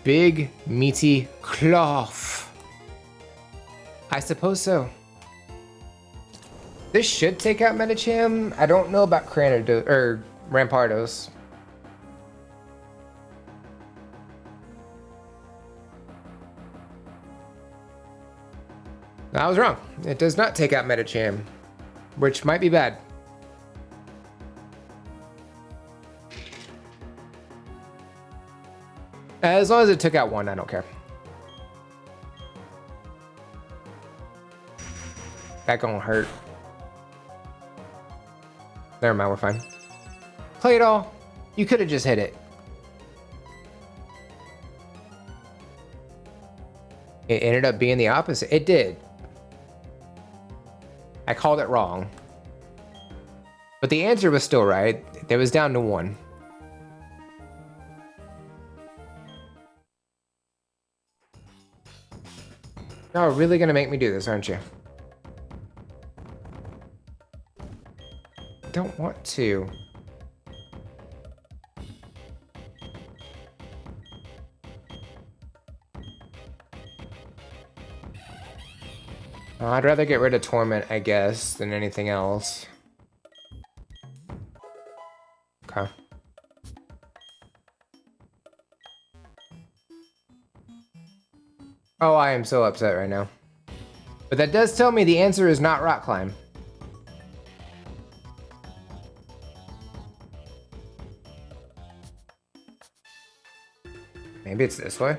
Big, meaty cloth. I suppose so. This should take out Medicham. I don't know about Rampardos. I was wrong. It does not take out Medicham, which might be bad. As long as it took out one, I don't care. That gonna hurt. Never mind, we're fine. Play it all. You could have just hit it. It ended up being the opposite. It did. I called it wrong. But the answer was still right. It was down to one. Y'all are really gonna make me do this, aren't you? I don't want to. I'd rather get rid of Torment, I guess, than anything else. Okay. Oh, I am so upset right now. But that does tell me the answer is not Rock Climb. Maybe it's this way?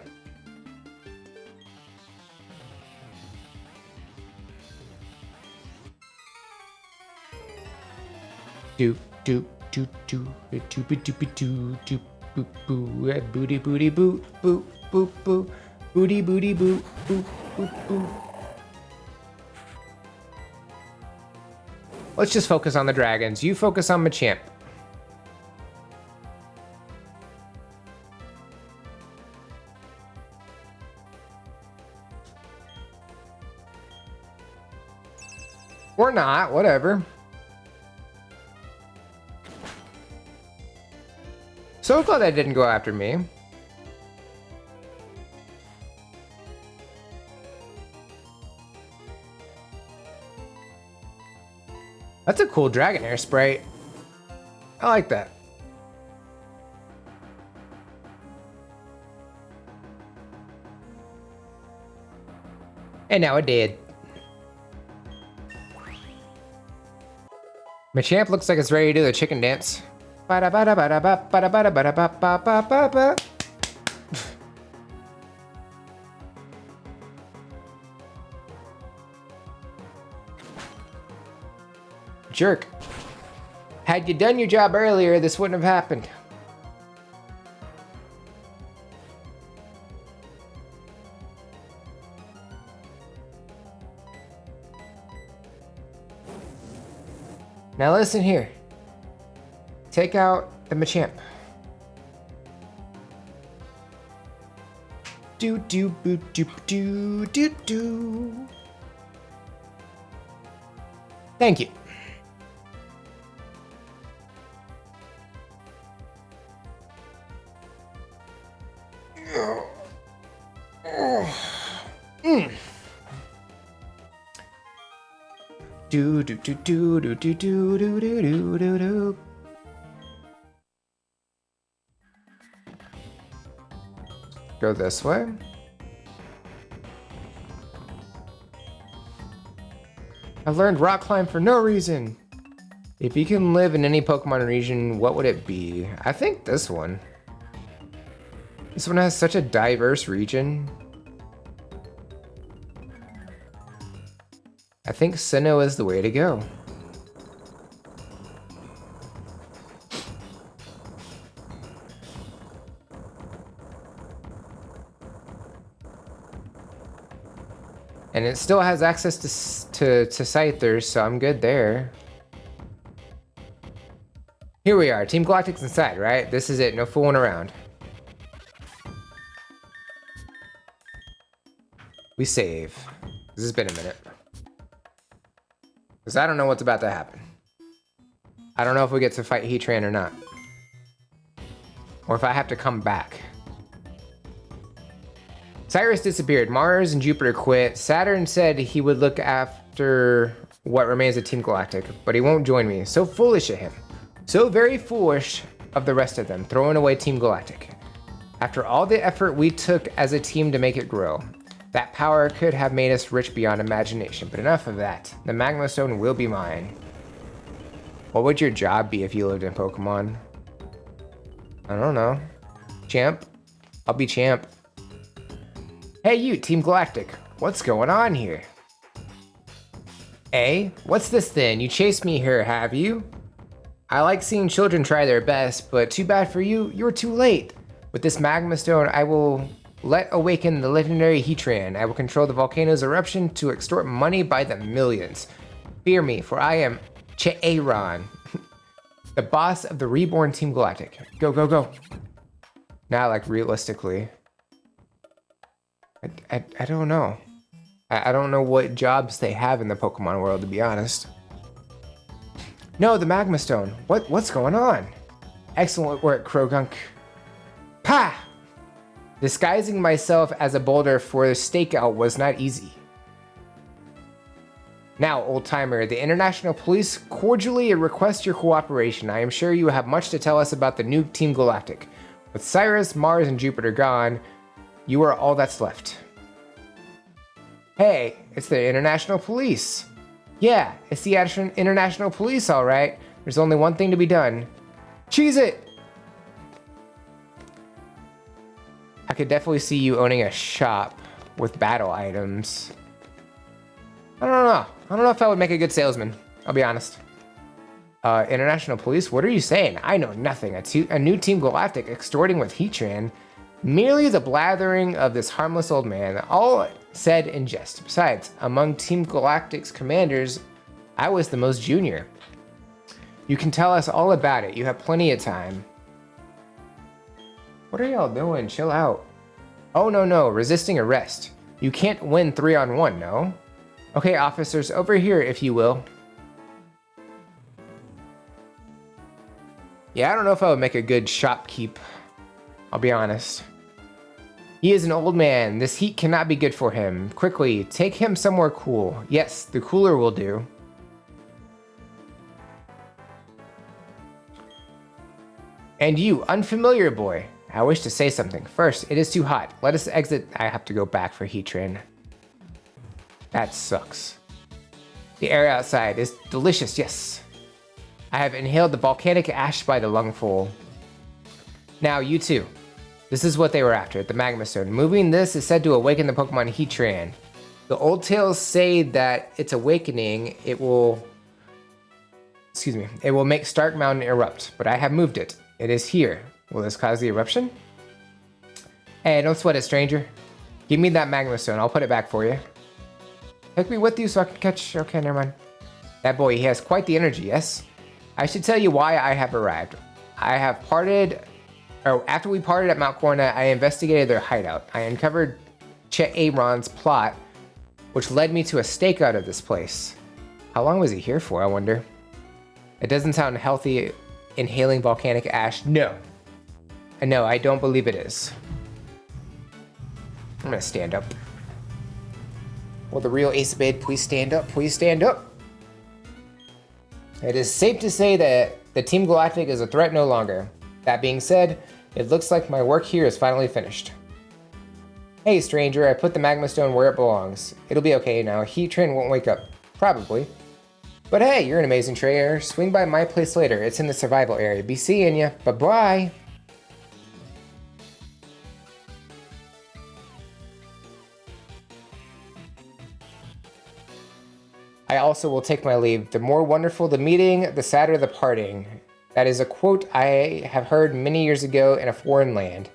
Do do do do do do do do do boo boo booty booty boo boo boo boo booty booty boo boo boo boo. Let's just focus on the dragons. You focus on Machamp. Or not, whatever. So glad that didn't go after me. That's a cool Dragonair sprite. I like that. And now it did. Machamp looks like it's ready to do the chicken dance. Jerk. Had you done your job earlier, this wouldn't have happened. Now listen here. Take out the Machamp. Do do boo do do do do. Thank you. Do do do do do do do do do do do. Go this way. I learned rock climb for no reason. If you can live in any Pokemon region, what would it be? I think this one. This one has such a diverse region. I think Sinnoh is the way to go. And it still has access to Scythers, so I'm good there. Here we are, Team Galactic's inside, right? This is it, no fooling around. We save. This has been a minute. Because I don't know what's about to happen. I don't know if we get to fight Heatran or not. Or if I have to come back. Cyrus disappeared. Mars and Jupiter quit. Saturn said he would look after what remains of Team Galactic, but he won't join me. So foolish of him. So very foolish of the rest of them, throwing away Team Galactic. After all the effort we took as a team to make it grow, that power could have made us rich beyond imagination, but enough of that. The Magma Stone will be mine. What would your job be if you lived in Pokemon? I don't know. Champ? I'll be champ. Hey you, Team Galactic. What's going on here? Hey, what's this then? You chased me here, have you? I like seeing children try their best, but too bad for you, you're too late. With this Magma Stone, I will let awaken the legendary Heatran. I will control the volcano's eruption to extort money by the millions. Fear me, for I am Aaron, the boss of the reborn Team Galactic. Go, go, go. Now, like, realistically. I don't know. I don't know what jobs they have in the Pokemon world, to be honest. No, the Magma Stone. What's going on? Excellent work, Krogunk. Pah! Disguising myself as a boulder for the stakeout was not easy. Now, old-timer, the International Police cordially request your cooperation. I am sure you have much to tell us about the new Team Galactic. With Cyrus, Mars, and Jupiter gone, you are all that's left. Hey, it's the International Police. Yeah, it's the International Police, all right. There's only one thing to be done. Cheese it! I could definitely see you owning a shop with battle items. I don't know. I don't know if I would make a good salesman. I'll be honest. International Police, what are you saying? I know nothing. A new Team Galactic extorting with Heatran. Merely the blathering of this harmless old man. All said in jest. Besides, among Team Galactic's commanders, I was the most junior. You can tell us all about it. You have plenty of time. What are y'all doing? Chill out. Oh, no. Resisting arrest. You can't win 3-on-1, no? Okay, officers, over here, if you will. Yeah, I don't know if I would make a good shopkeep. I'll be honest. He is an old man. This heat cannot be good for him. Quickly, take him somewhere cool. Yes, the cooler will do. And you, unfamiliar boy. I wish to say something. First, it is too hot. Let us exit. I have to go back for Heatran. That sucks. The air outside is delicious, yes. I have inhaled the volcanic ash by the lungful. Now, you two. This is what they were after, the Magma Stone. Moving this is said to awaken the Pokemon Heatran. The old tales say that its awakening, it will make Stark Mountain erupt, but I have moved it. It is here. Will this cause the eruption? Hey, don't sweat it, stranger. Give me that Magma Stone, I'll put it back for you. Take me with you so I can catch... Okay, never mind. That boy, he has quite the energy, yes? I should tell you why I have arrived. After we parted at Mount Corna, I investigated their hideout. I uncovered Aaron's plot, which led me to a stakeout of this place. How long was he here for, I wonder? It doesn't sound healthy, inhaling volcanic ash. No, I don't believe it is. I'm gonna stand up. Will the real AceofBade please stand up? Please stand up. It is safe to say that the Team Galactic is a threat no longer. That being said, it looks like my work here is finally finished. Hey stranger, I put the Magma Stone where it belongs. It'll be okay now. Heatran won't wake up. Probably. But hey, you're an amazing trader. Swing by my place later. It's in the survival area. Be seeing ya. Bye-bye. I also will take my leave. The more wonderful the meeting, the sadder the parting. That is a quote I have heard many years ago in a foreign land.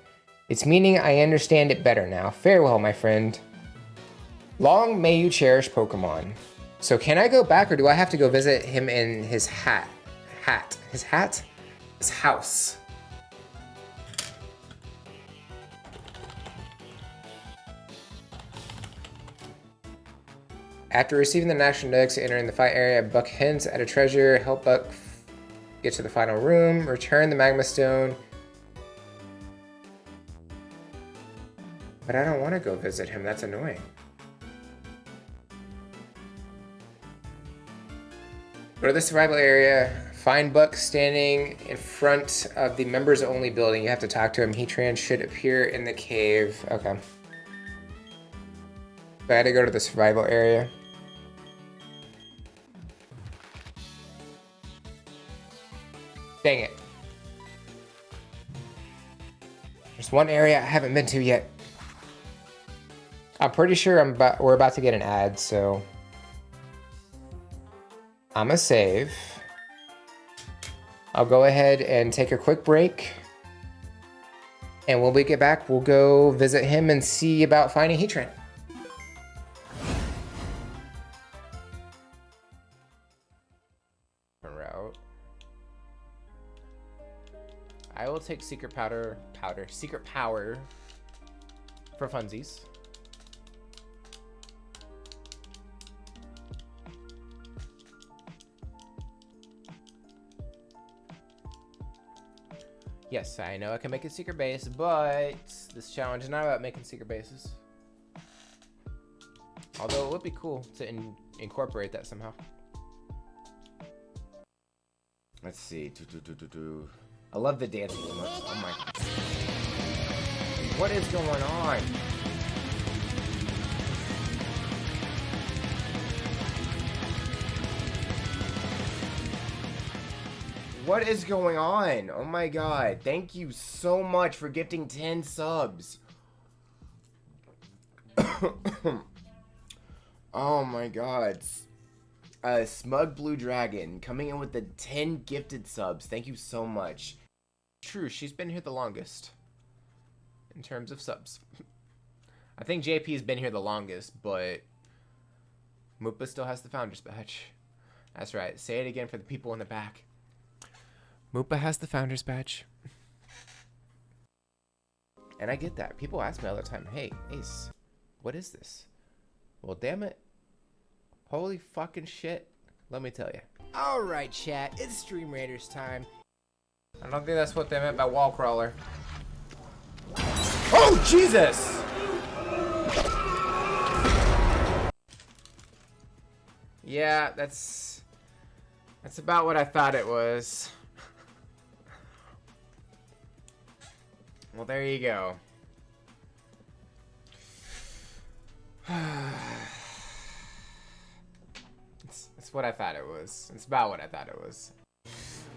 Its meaning, I understand it better now. Farewell, my friend. Long may you cherish Pokemon. So can I go back, or do I have to go visit him in his his house? After receiving the National DEX, entering the fight area, Buck hints at a treasure, help Buck get to the final room, return the Magma Stone. But I don't want to go visit him, that's annoying. Go to the survival area, find Buck standing in front of the members only building. You have to talk to him. Heatran should appear in the cave. Okay. So I had to go to the survival area. Dang it. There's one area I haven't been to yet. I'm pretty sure we're about to get an ad, so I'm gonna save. I'll go ahead and take a quick break. And when we get back, we'll go visit him and see about finding Heatran. Route. I will take secret secret power for funsies. Yes, I know I can make a secret base, but this challenge is not about making secret bases. Although it would be cool to incorporate that somehow. Let's see. I love the dancing emotes. Oh my. What is going on? What is going on? Oh my god. Thank you so much for gifting 10 subs. Oh my god. Smug Blue Dragon coming in with the 10 gifted subs. Thank you so much. True, she's been here the longest in terms of subs. I think JP's been here the longest, but Moopa still has the Founder's Badge. That's right. Say it again for the people in the back. Moopa has the Founder's Badge. And I get that. People ask me all the time, hey, Ace, what is this? Well, damn it. Holy fucking shit. Let me tell you. Alright, chat. It's Stream Raiders time. I don't think that's what they meant by wall crawler. Oh, Jesus! Yeah, that's about what I thought it was. Well, there you go. It's what I thought it was. It's about what I thought it was.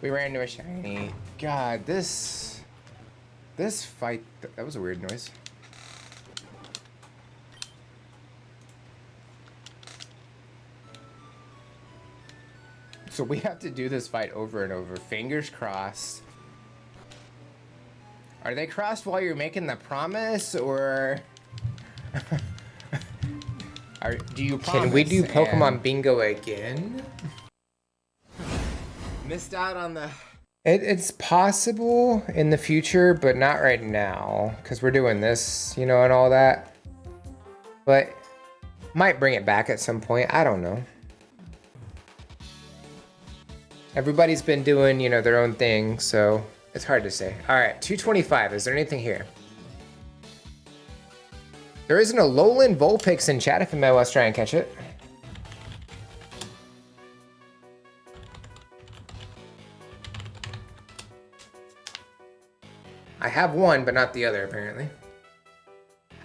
We ran into a shiny. God, this fight, that was a weird noise. So we have to do this fight over and over. Fingers crossed. Are they crossed while you're making the promise, or do you promise? Can we do Pokemon Bingo again? Missed out on the... It's possible in the future, but not right now, because we're doing this, you know, and all that. But might bring it back at some point. I don't know. Everybody's been doing, you know, their own thing, so it's hard to say. All right, 225. Is there anything here? There isn't a Lowland Vulpix in chat if anybody wants to try and catch it. I have one, but not the other, apparently.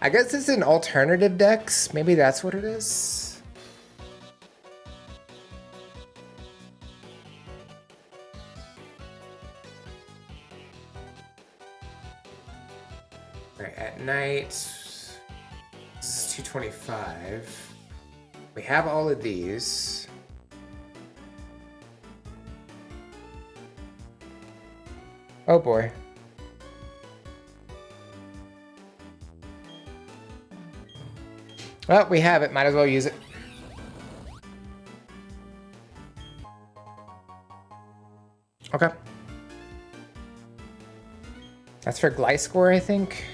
I guess it's an alternative DEX. Maybe that's what it is. Right, at night, this is 225. We have all of these. Oh boy. Well, we have it. Might as well use it. Okay. That's for Gliscor, I think.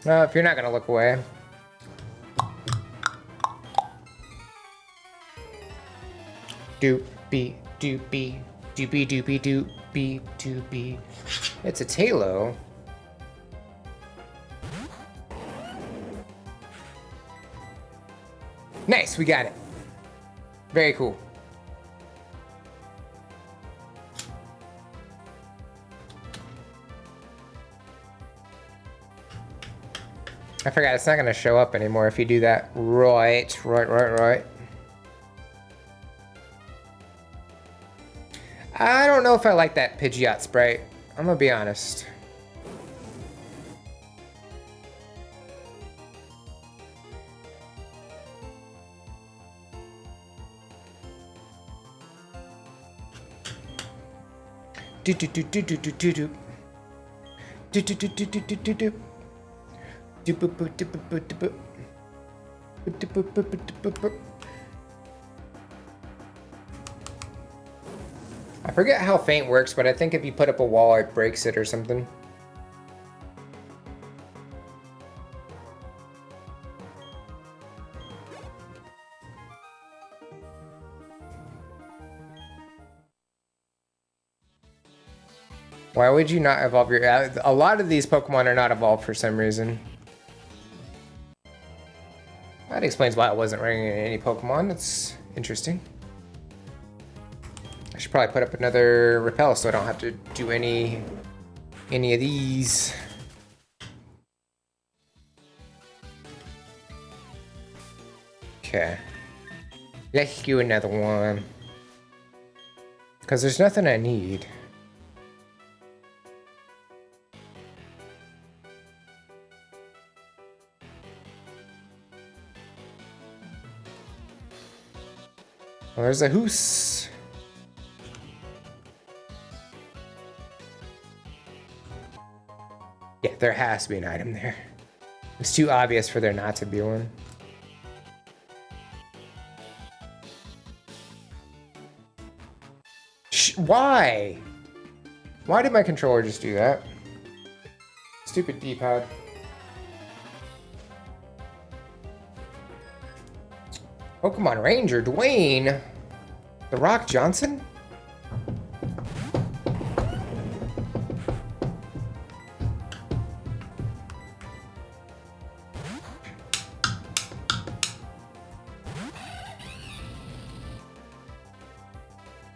If you're not gonna look away. Doopy, doopy, doopy, doopy, doopy, doopy. It's a Talo. Nice, we got it. Very cool. I forgot, it's not gonna show up anymore if you do that. Right. I don't know if I like that Pidgeot sprite. I'm gonna be honest. Do do do do do do do do. Do do do do do do do do. I forget how faint works, but I think if you put up a wall, it breaks it or something. Why would you not evolve your... A lot of these Pokemon are not evolved for some reason. That explains why it wasn't ringing in any Pokemon. That's interesting. I should probably put up another Repel so I don't have to do any of these. Okay. Let's do another one. Because there's nothing I need. Well, there's a Hoos. Yeah, there has to be an item there. It's too obvious for there not to be one. Why? Why did my controller just do that? Stupid D-pad. Pokemon Ranger, Dwayne. The Rock Johnson?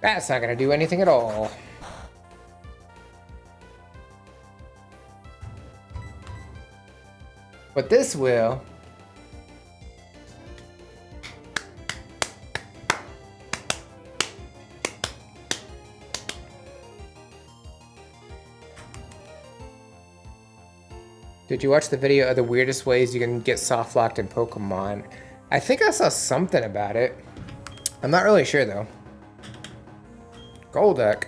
That's not gonna do anything at all. But this will. Did you watch the video of the weirdest ways you can get soft locked in Pokemon? I think I saw something about it. I'm not really sure though. Golduck.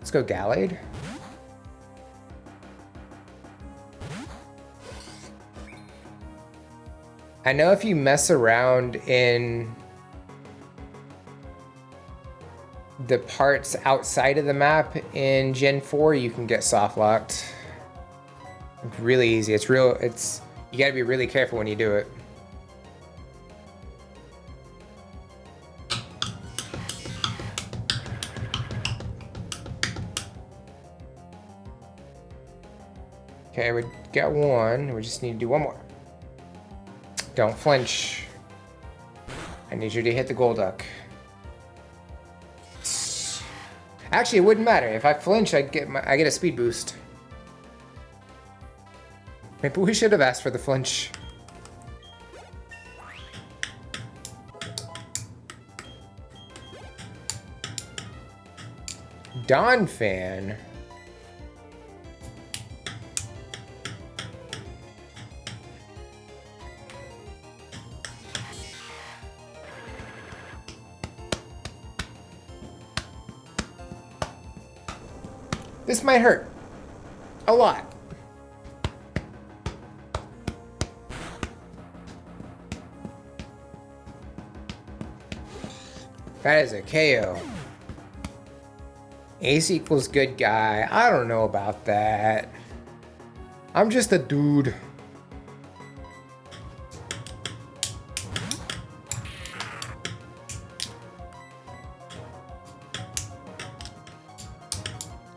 Let's go Gallade. I know if you mess around in the parts outside of the map in Gen 4, you can get soft locked. It's really easy. You gotta be really careful when you do it. Okay, we got one. We just need to do one more. Don't flinch. I need you to hit the Golduck. Actually, it wouldn't matter. If I flinch, I get a speed boost. Maybe we should have asked for the flinch. Dawn fan. This might hurt. A lot. That is a KO. Ace equals good guy. I don't know about that. I'm just a dude.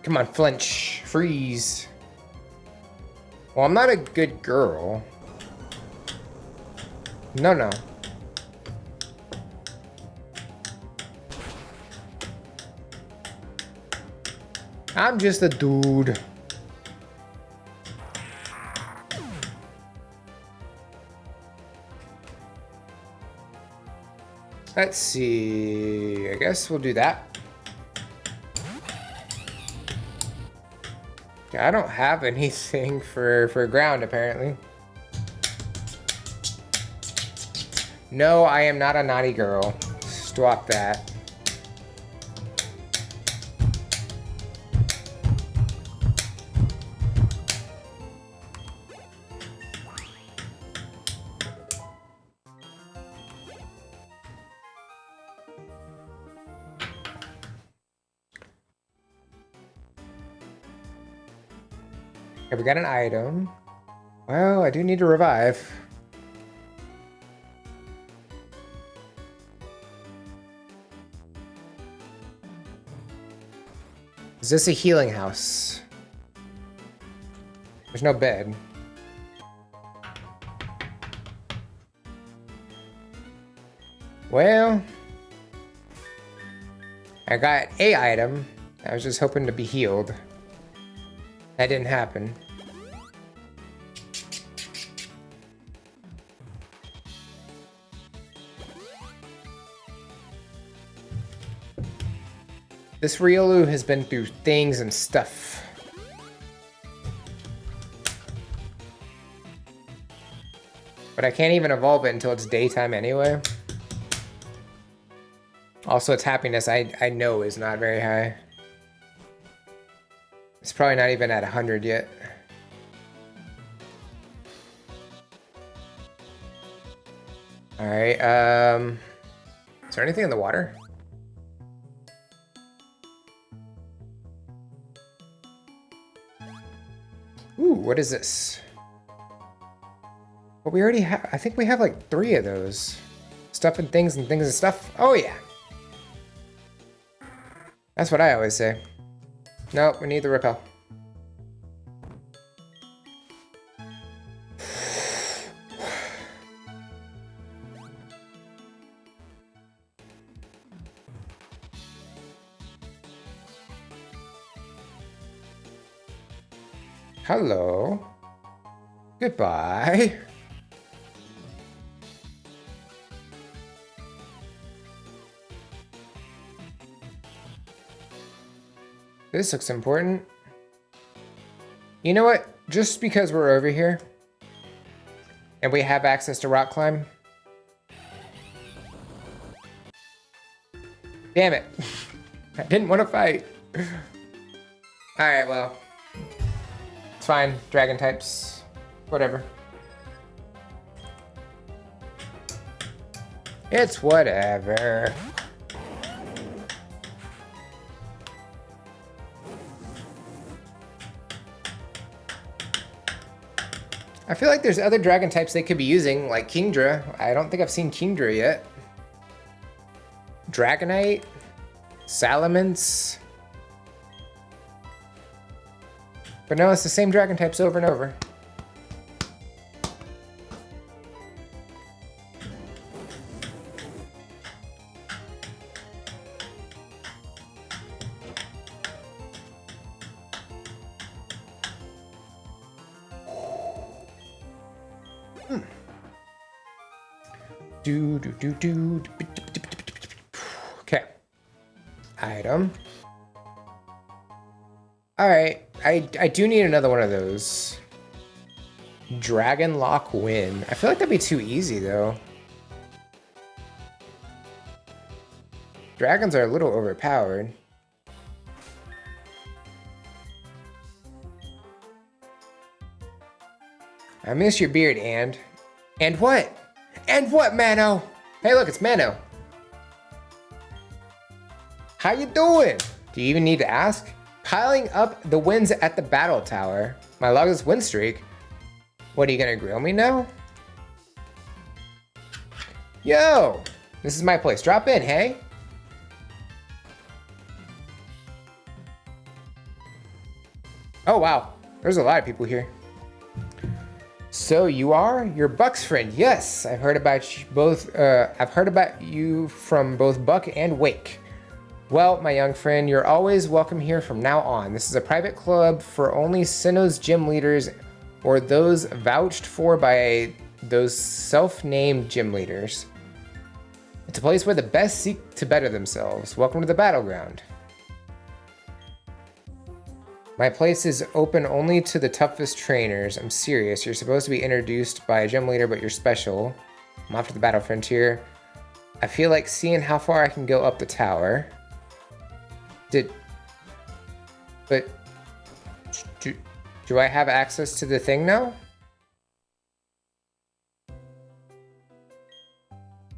Come on, flinch. Freeze. Well, I'm not a good girl. No. I'm just a dude. Let's see. I guess we'll do that. I don't have anything for ground, apparently. No, I am not a naughty girl. Stop that. Okay, we got an item. Well, I do need to revive. Is this a healing house? There's no bed. Well, I got a item. I was just hoping to be healed. That didn't happen. This Riolu has been through things and stuff. But I can't even evolve it until it's daytime anyway. Also, its happiness I know is not very high. It's probably not even at 100 yet. Alright, is there anything in the water? Ooh, what is this? Well, we already have, I think we have like 3 of those. Stuff and things and stuff. Oh yeah. That's what I always say. Nope, we need the repel. Hello. Goodbye. This looks important. You know what? Just because we're over here and we have access to rock climb. Damn it. I didn't want to fight. Alright, well. It's fine. Dragon types. Whatever. It's whatever. I feel like there's other dragon types they could be using, like Kingdra. I don't think I've seen Kingdra yet. Dragonite, Salamence. But no, it's the same dragon types over and over. Okay. Item. Alright, I do need another one of those. Dragon Lock Win. I feel like that'd be too easy though. Dragons are a little overpowered. I miss your beard, and what? And what, Mano? Hey, look, it's Mano. How you doing? Do you even need to ask? Piling up the wins at the battle tower. My longest win streak. What, are you gonna grill me now? Yo, this is my place. Drop in, hey? Oh, wow. There's a lot of people here. So you are your Buck's friend? Yes, I've heard about you both. I've heard about you from both Buck and Wake. Well, my young friend, you're always welcome here from now on. This is a private club for only Sinnoh's gym leaders or those vouched for by those self-named gym leaders. It's a place where the best seek to better themselves. Welcome to the battleground. My place is open only to the toughest trainers. I'm serious. You're supposed to be introduced by a gym leader, but you're special. I'm off to the battle frontier. I feel like seeing how far I can go up the tower. Do I have access to the thing now?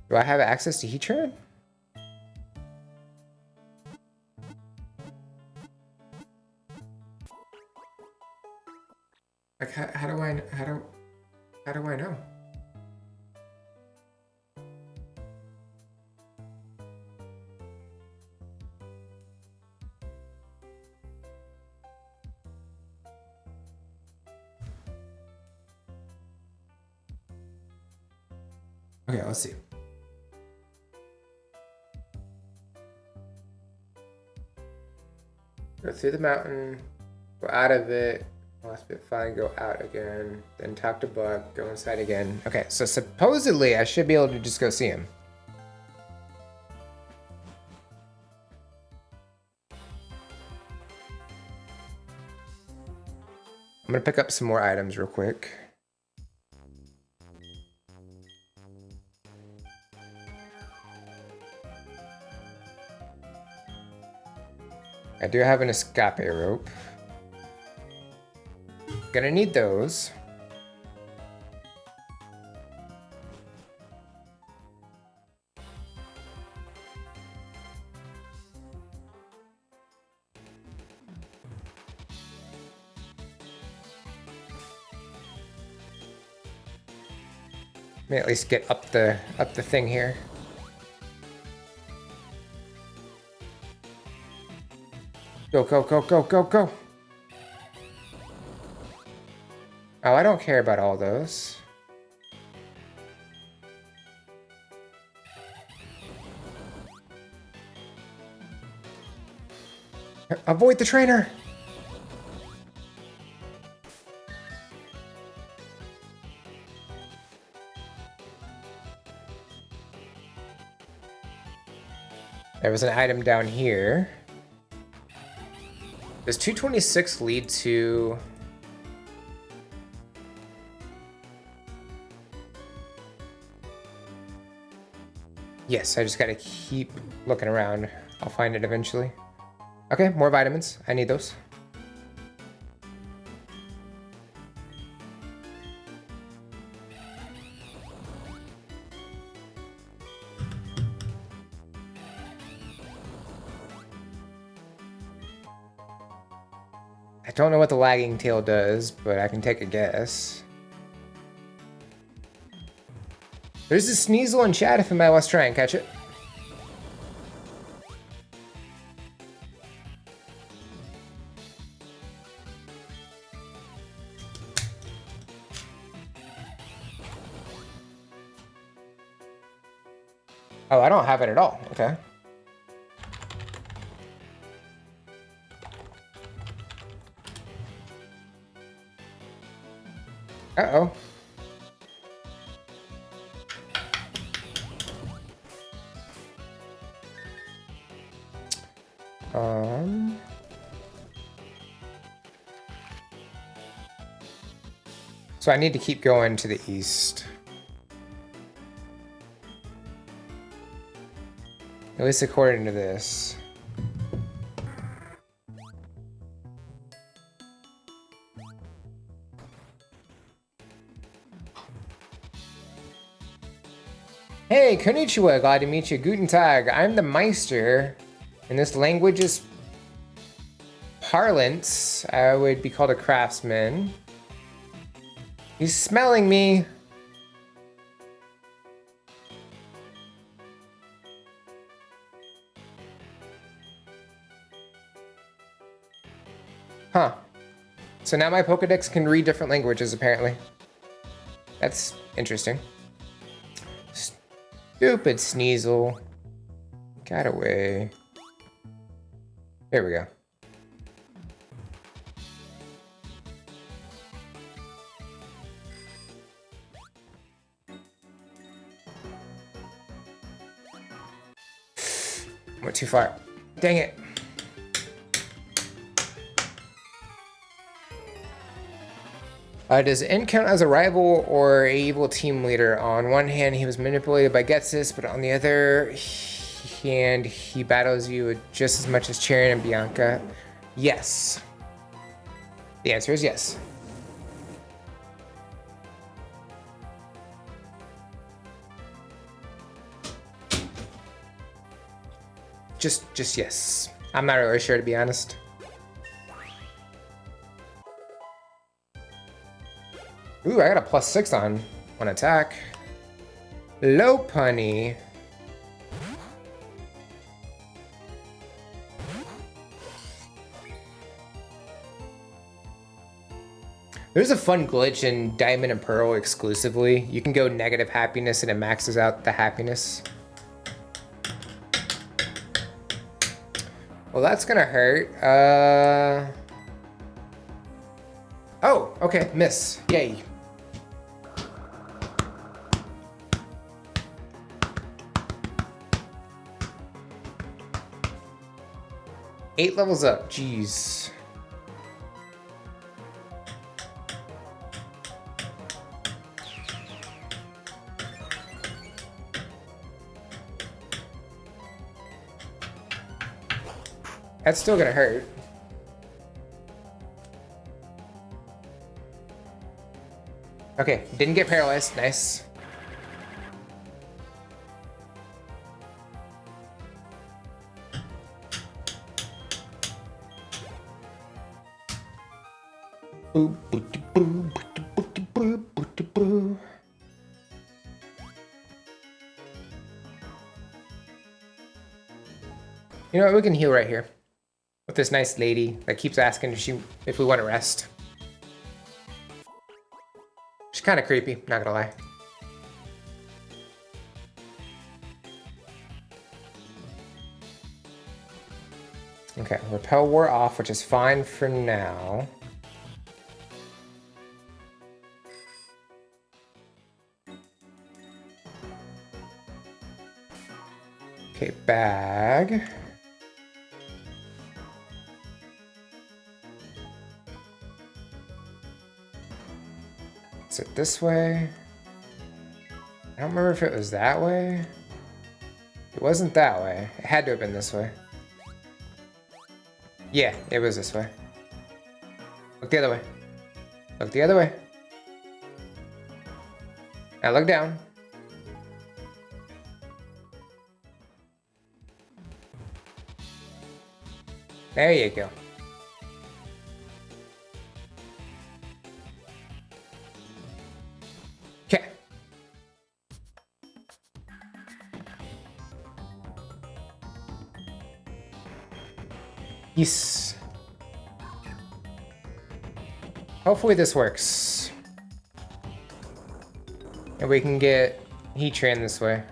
Do I have access to Heatran? Like, how do I know? Okay, let's see. Go through the mountain, go out of it. Last bit fine, go out again, then talk to Buck, go inside again. Okay, so supposedly I should be able to just go see him. I'm gonna pick up some more items real quick. I do have an escape rope. Gonna need those. May at least get up the thing here. Go, go, go, go, go, go. Oh, I don't care about all those. Avoid the trainer! There was an item down here. Does 226 lead to... Yes, I just gotta keep looking around. I'll find it eventually. Okay, more vitamins. I need those. I don't know what the lagging tail does, but I can take a guess. There's a Sneasel in chat if anybody wants to try and catch it. Oh, I don't have it at all. Okay. Uh-oh. So I need to keep going to the east. At least according to this. Hey, konnichiwa, glad to meet you. Guten Tag, I'm the Meister, and this language is parlance. I would be called a craftsman. He's smelling me. Huh. So now my Pokedex can read different languages, apparently. That's interesting. Stupid Sneasel. Got away. There we go. Went too far. Dang it. Does N count as a rival or a evil team leader? On one hand, he was manipulated by Getsis, but on the other hand, he battles you just as much as Charian and Bianca. Yes. The answer is yes. Just yes. I'm not really sure, to be honest. Ooh, I got a +6 on one attack. Low punny. There's a fun glitch in Diamond and Pearl exclusively. You can go negative happiness and it maxes out the happiness. Well, that's gonna hurt. Oh, okay, miss. Yay. Eight levels up, jeez. That's still gonna hurt. Okay, didn't get paralyzed, nice. You know what, we can heal right here. With this nice lady that keeps asking if we want to rest. She's kind of creepy, not gonna lie. Okay, repel wore off, which is fine for now. Okay, bag. Is it this way? I don't remember if it was that way. It wasn't that way. It had to have been this way. Yeah, it was this way. Look the other way. Look the other way. Now look down. There you go. Okay. Yes. Hopefully this works. And we can get Heatran this way.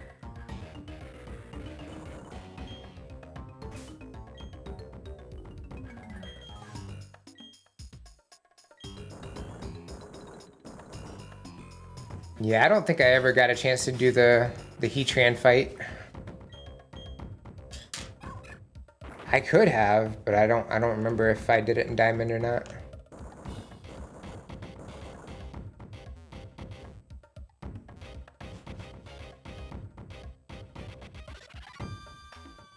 Yeah, I don't think I ever got a chance to do the Heatran fight. I could have, but I don't remember if I did it in diamond or not.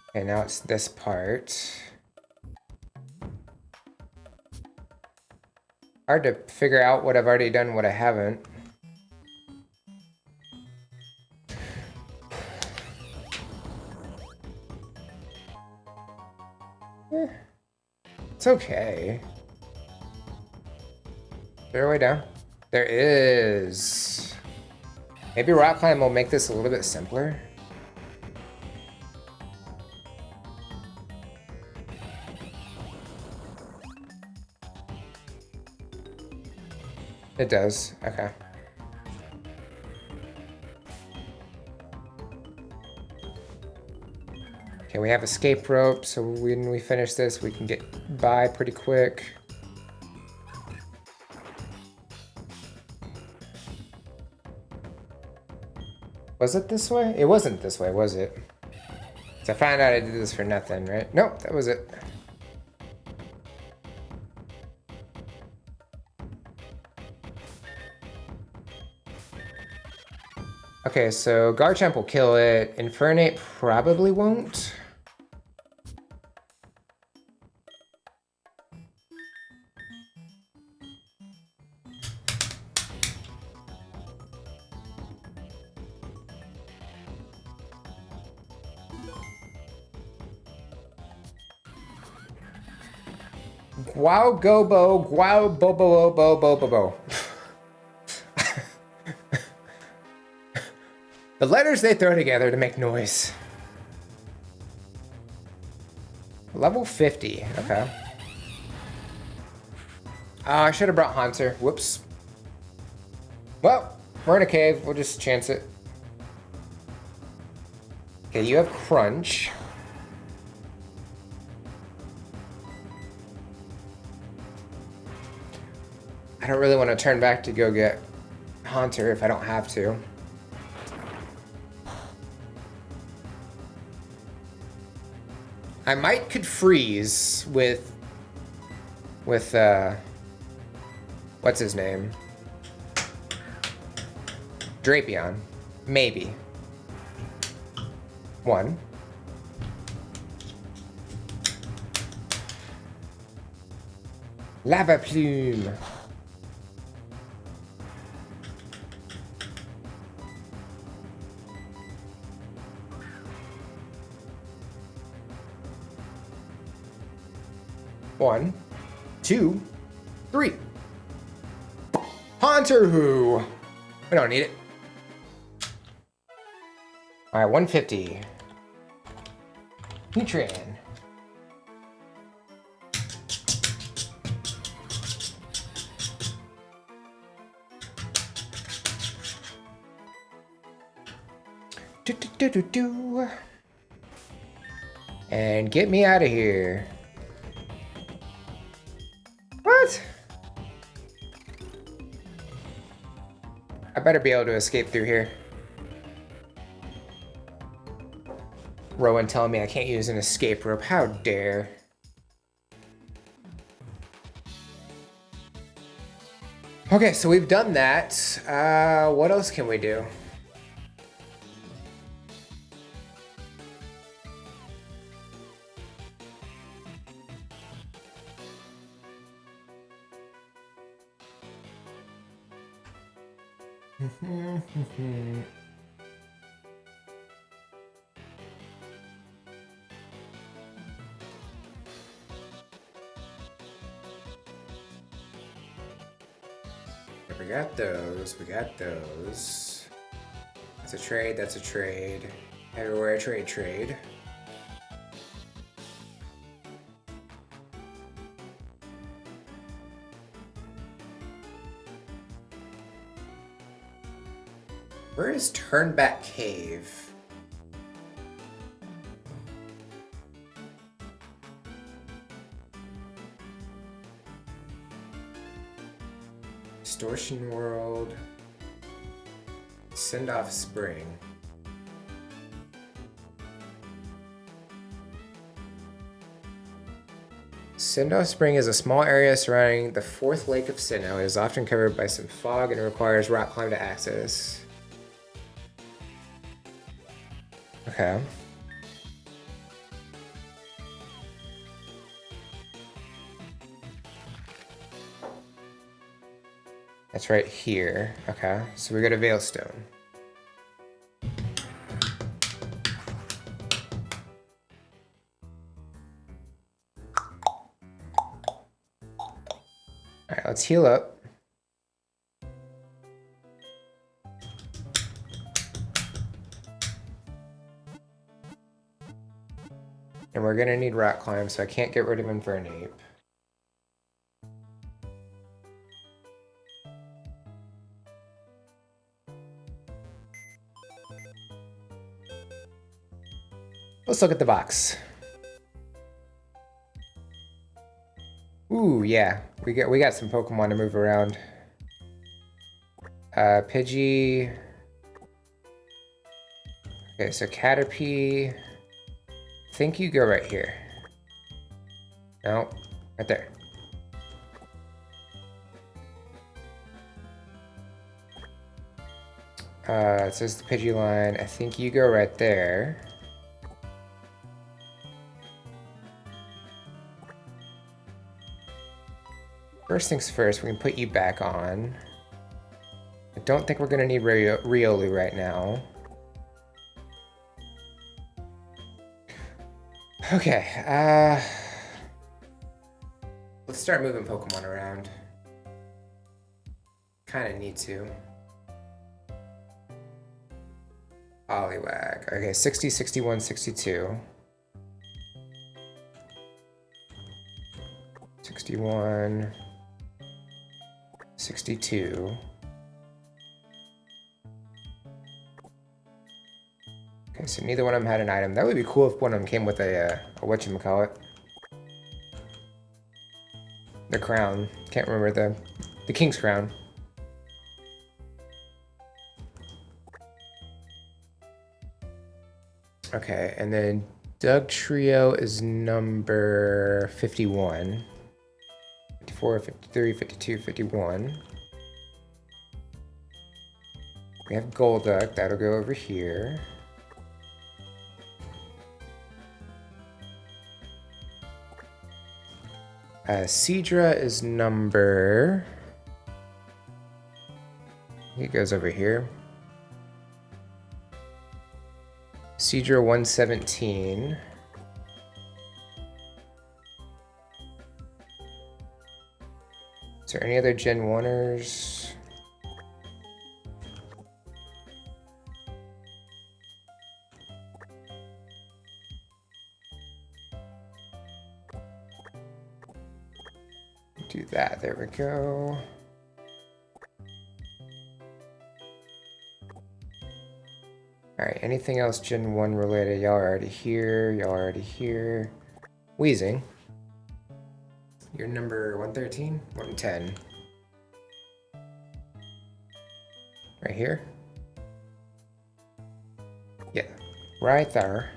Okay, now it's this part. Hard to figure out what I've already done, what I haven't. It's okay. Is there a way down? There is. Maybe rock climb will make this a little bit simpler. It does. Okay. Okay, we have escape rope, so when we finish this, we can get by pretty quick. Was it this way? It wasn't this way, was it? So I found out I did this for nothing, right? Nope, that was it. Okay, so Garchomp will kill it. Infernape probably won't. Wow, gobo, wow, bobo, bobo, bobo. The letters they throw together to make noise. Level 50, okay. Oh, I should have brought Haunter. Whoops. Well, we're in a cave. We'll just chance it. Okay, you have Crunch. I don't really want to turn back to go get Haunter if I don't have to. I might could freeze with what's his name? Drapion. Maybe. One. Lava Plume. One, two, three. Haunter Who. We don't need it. All right, 150. Heatran. Do. And get me out of here. What? I better be able to escape through here. Rowan telling me I can't use an escape rope. How dare. Okay, so we've done that. What else can we do? We got those, we got those. That's a trade, that's a trade. Everywhere trade. Where is Turnback Cave? Distortion World. Send off Spring. Sinnoh Spring is a small area surrounding the fourth lake of Sinnoh. It is often covered by some fog and requires rock climb to access. Okay. That's right here. Okay, so we go to Veilstone. Alright, let's heal up. And we're gonna need rock climb, so I can't get rid of Infernape. Let's look at the box. Ooh, yeah. We got some Pokemon to move around. Pidgey. Okay, so Caterpie. I think you go right here. No, right there. It says the Pidgey line. I think you go right there. First things first, we can put you back on. I don't think we're gonna need Riolu right now. Okay, let's start moving Pokemon around. Kinda need to. Poliwag. Okay, 60, 61, 62. 61. 62. Okay, so neither one of them had an item. That would be cool if one of them came with a whatchamacallit. The crown. Can't remember the king's crown. Okay, and then Doug Trio is number 51. 54, 53, 52, 51. We have Golduck, that'll go over here. Seadra is number... It goes over here. Seadra 117. Is there any other Gen 1ers? Do that, there we go. Alright, anything else Gen 1 related? Y'all are already here, y'all are already here. Wheezing. You're number 113? 110. Right here? Yeah, right there.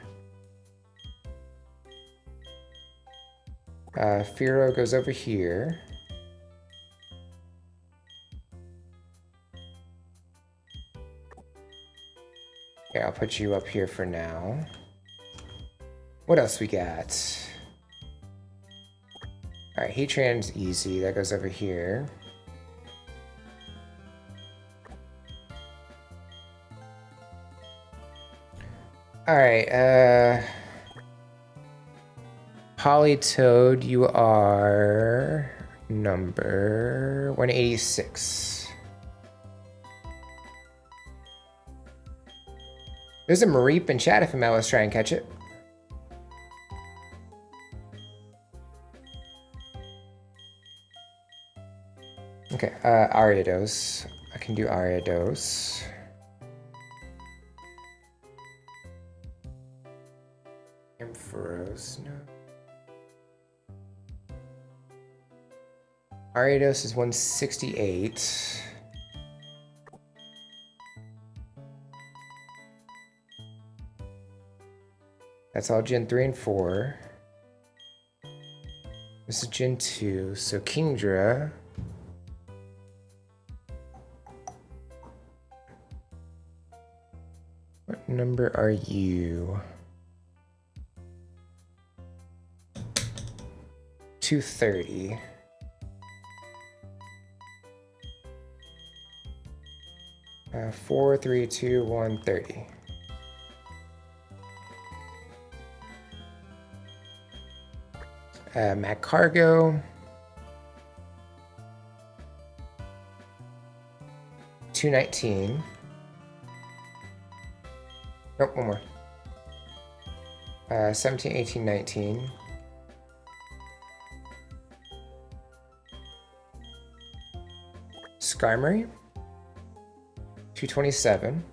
Firo goes over here. Okay, I'll put you up here for now. What else we got? Alright, Heatran's easy. That goes over here. Alright, Politoed, you are number 186. There's a Mareep in chat if Mel was trying to catch it. Okay, Ariados. I can do Ariados. Ampharos, no. Ariados is 168. That's all Gen 3 and 4. This is Gen 2, so Kingdra. What number are you? 230. Uh, 4, 3, 2, 1, 30. Mac Cargo. 219. Nope, one more. 17, 18, 19. Skarmory. 227.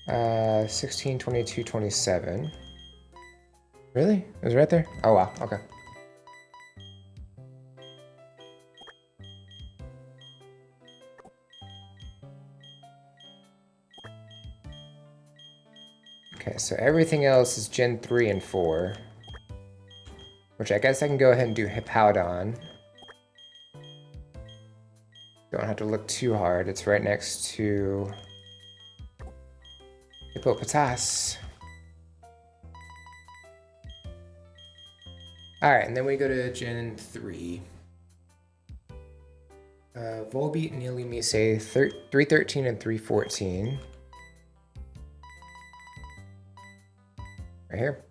Uh, 16, 22, 27. Really? It was right there? Oh wow, okay. Okay, so everything else is Gen 3 and 4. Which I guess I can go ahead and do Hippowdon. Don't have to look too hard. It's right next to Hippopotas. Alright, and then we go to Gen 3. Volbeat, Nilimise, 313 and 314. Right here.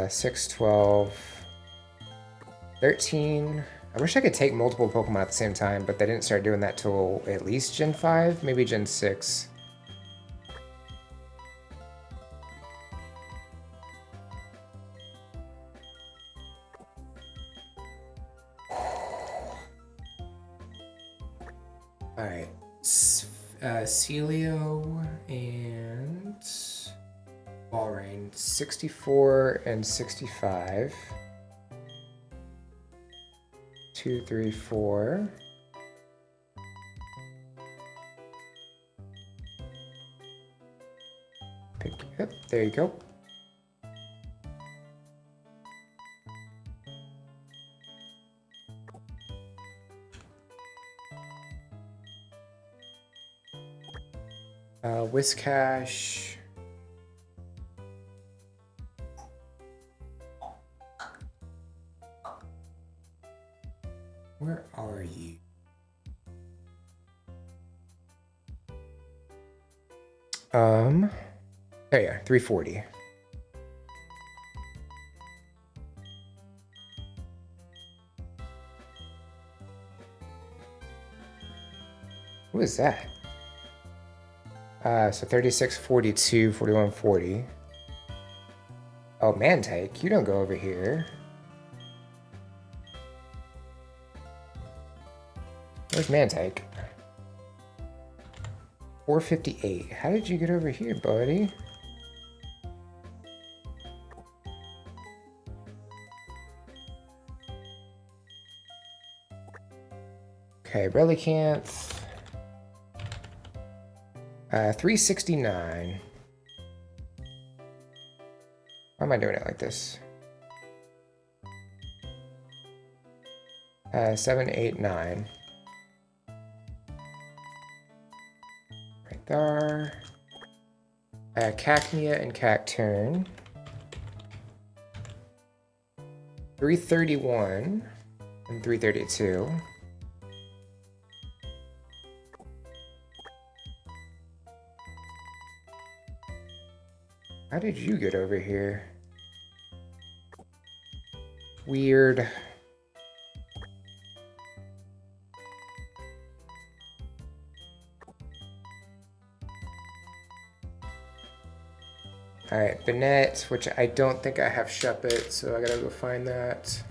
6, 12, 13. I wish I could take multiple Pokemon at the same time, but they didn't start doing that till at least Gen 5, maybe Gen 6. Alright. Celio and Balrain, 64 and 65. 2, 3, 4. Pick it up. There you go. Whiscash. Where are you? There you are, 340. What is that? So 36, 42, 41, 40. Oh, Mantike, you don't go over here. Where's Mantike? 458. How did you get over here, buddy? Okay, Relicanth. 369. Why am I doing it like this? 7, 8, 9. Right there. Cacnea and Cacturn. 331 and 332. How did you get over here? Weird. Alright, Banette, which I don't think I have Shuppet, so I gotta go find that.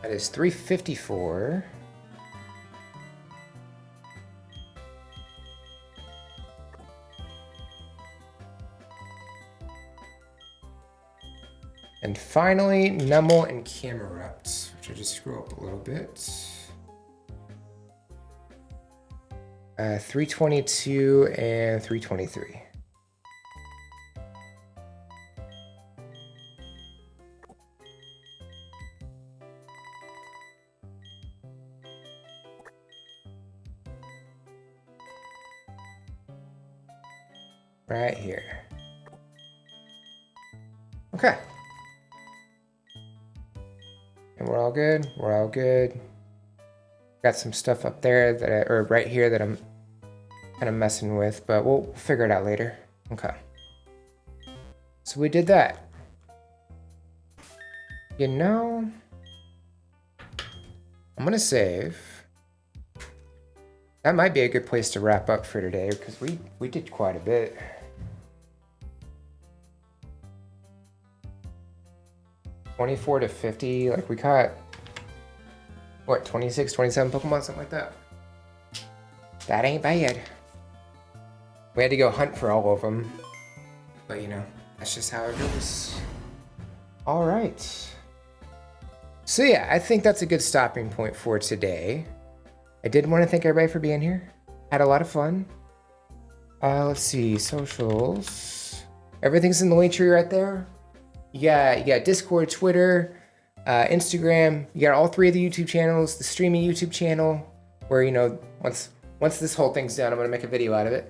That is 354. And finally, Numel and Camerupt, which I just screw up a little bit. 322 and 323. Right here. Okay. And we're all good. We're all good. Got some stuff up there that or right here that I'm kind of messing with, but we'll figure it out later. Okay. So we did that. You know, I'm gonna save. That might be a good place to wrap up for today because we did quite a bit. $24 to $50, like we caught, what, 26, 27 Pokemon, something like that. That ain't bad. We had to go hunt for all of them, but you know, that's just how it goes. All right. So yeah, I think that's a good stopping point for today. I did want to thank everybody for being here. Had a lot of fun. Let's see, socials. Everything's in the link tree right there. You got Discord, Twitter, Instagram. You got all 3 of the YouTube channels, the streaming YouTube channel, where, you know, once this whole thing's done, I'm gonna make a video out of it.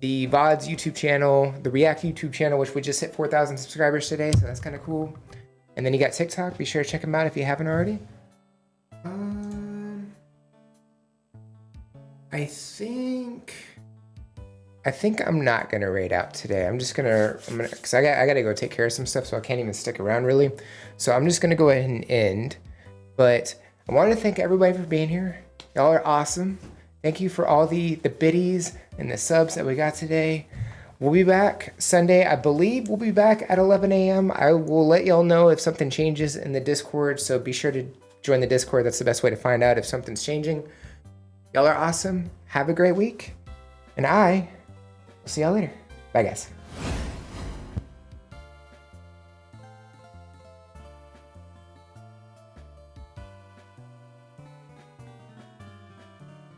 The VODs YouTube channel, the React YouTube channel, which we just hit 4,000 subscribers today, so that's kind of cool. And then you got TikTok. Be sure to check them out if you haven't already. I think I'm not gonna raid out today. I'm gonna, cause I gotta go take care of some stuff, so I can't even stick around really. So I'm just gonna go ahead and end. But I wanted to thank everybody for being here. Y'all are awesome. Thank you for all the biddies and the subs that we got today. We'll be back Sunday. I believe we'll be back at 11 a.m. I will let y'all know if something changes in the Discord, so be sure to join the Discord. That's the best way to find out if something's changing. Y'all are awesome. Have a great week. And I will see y'all later. Bye, guys.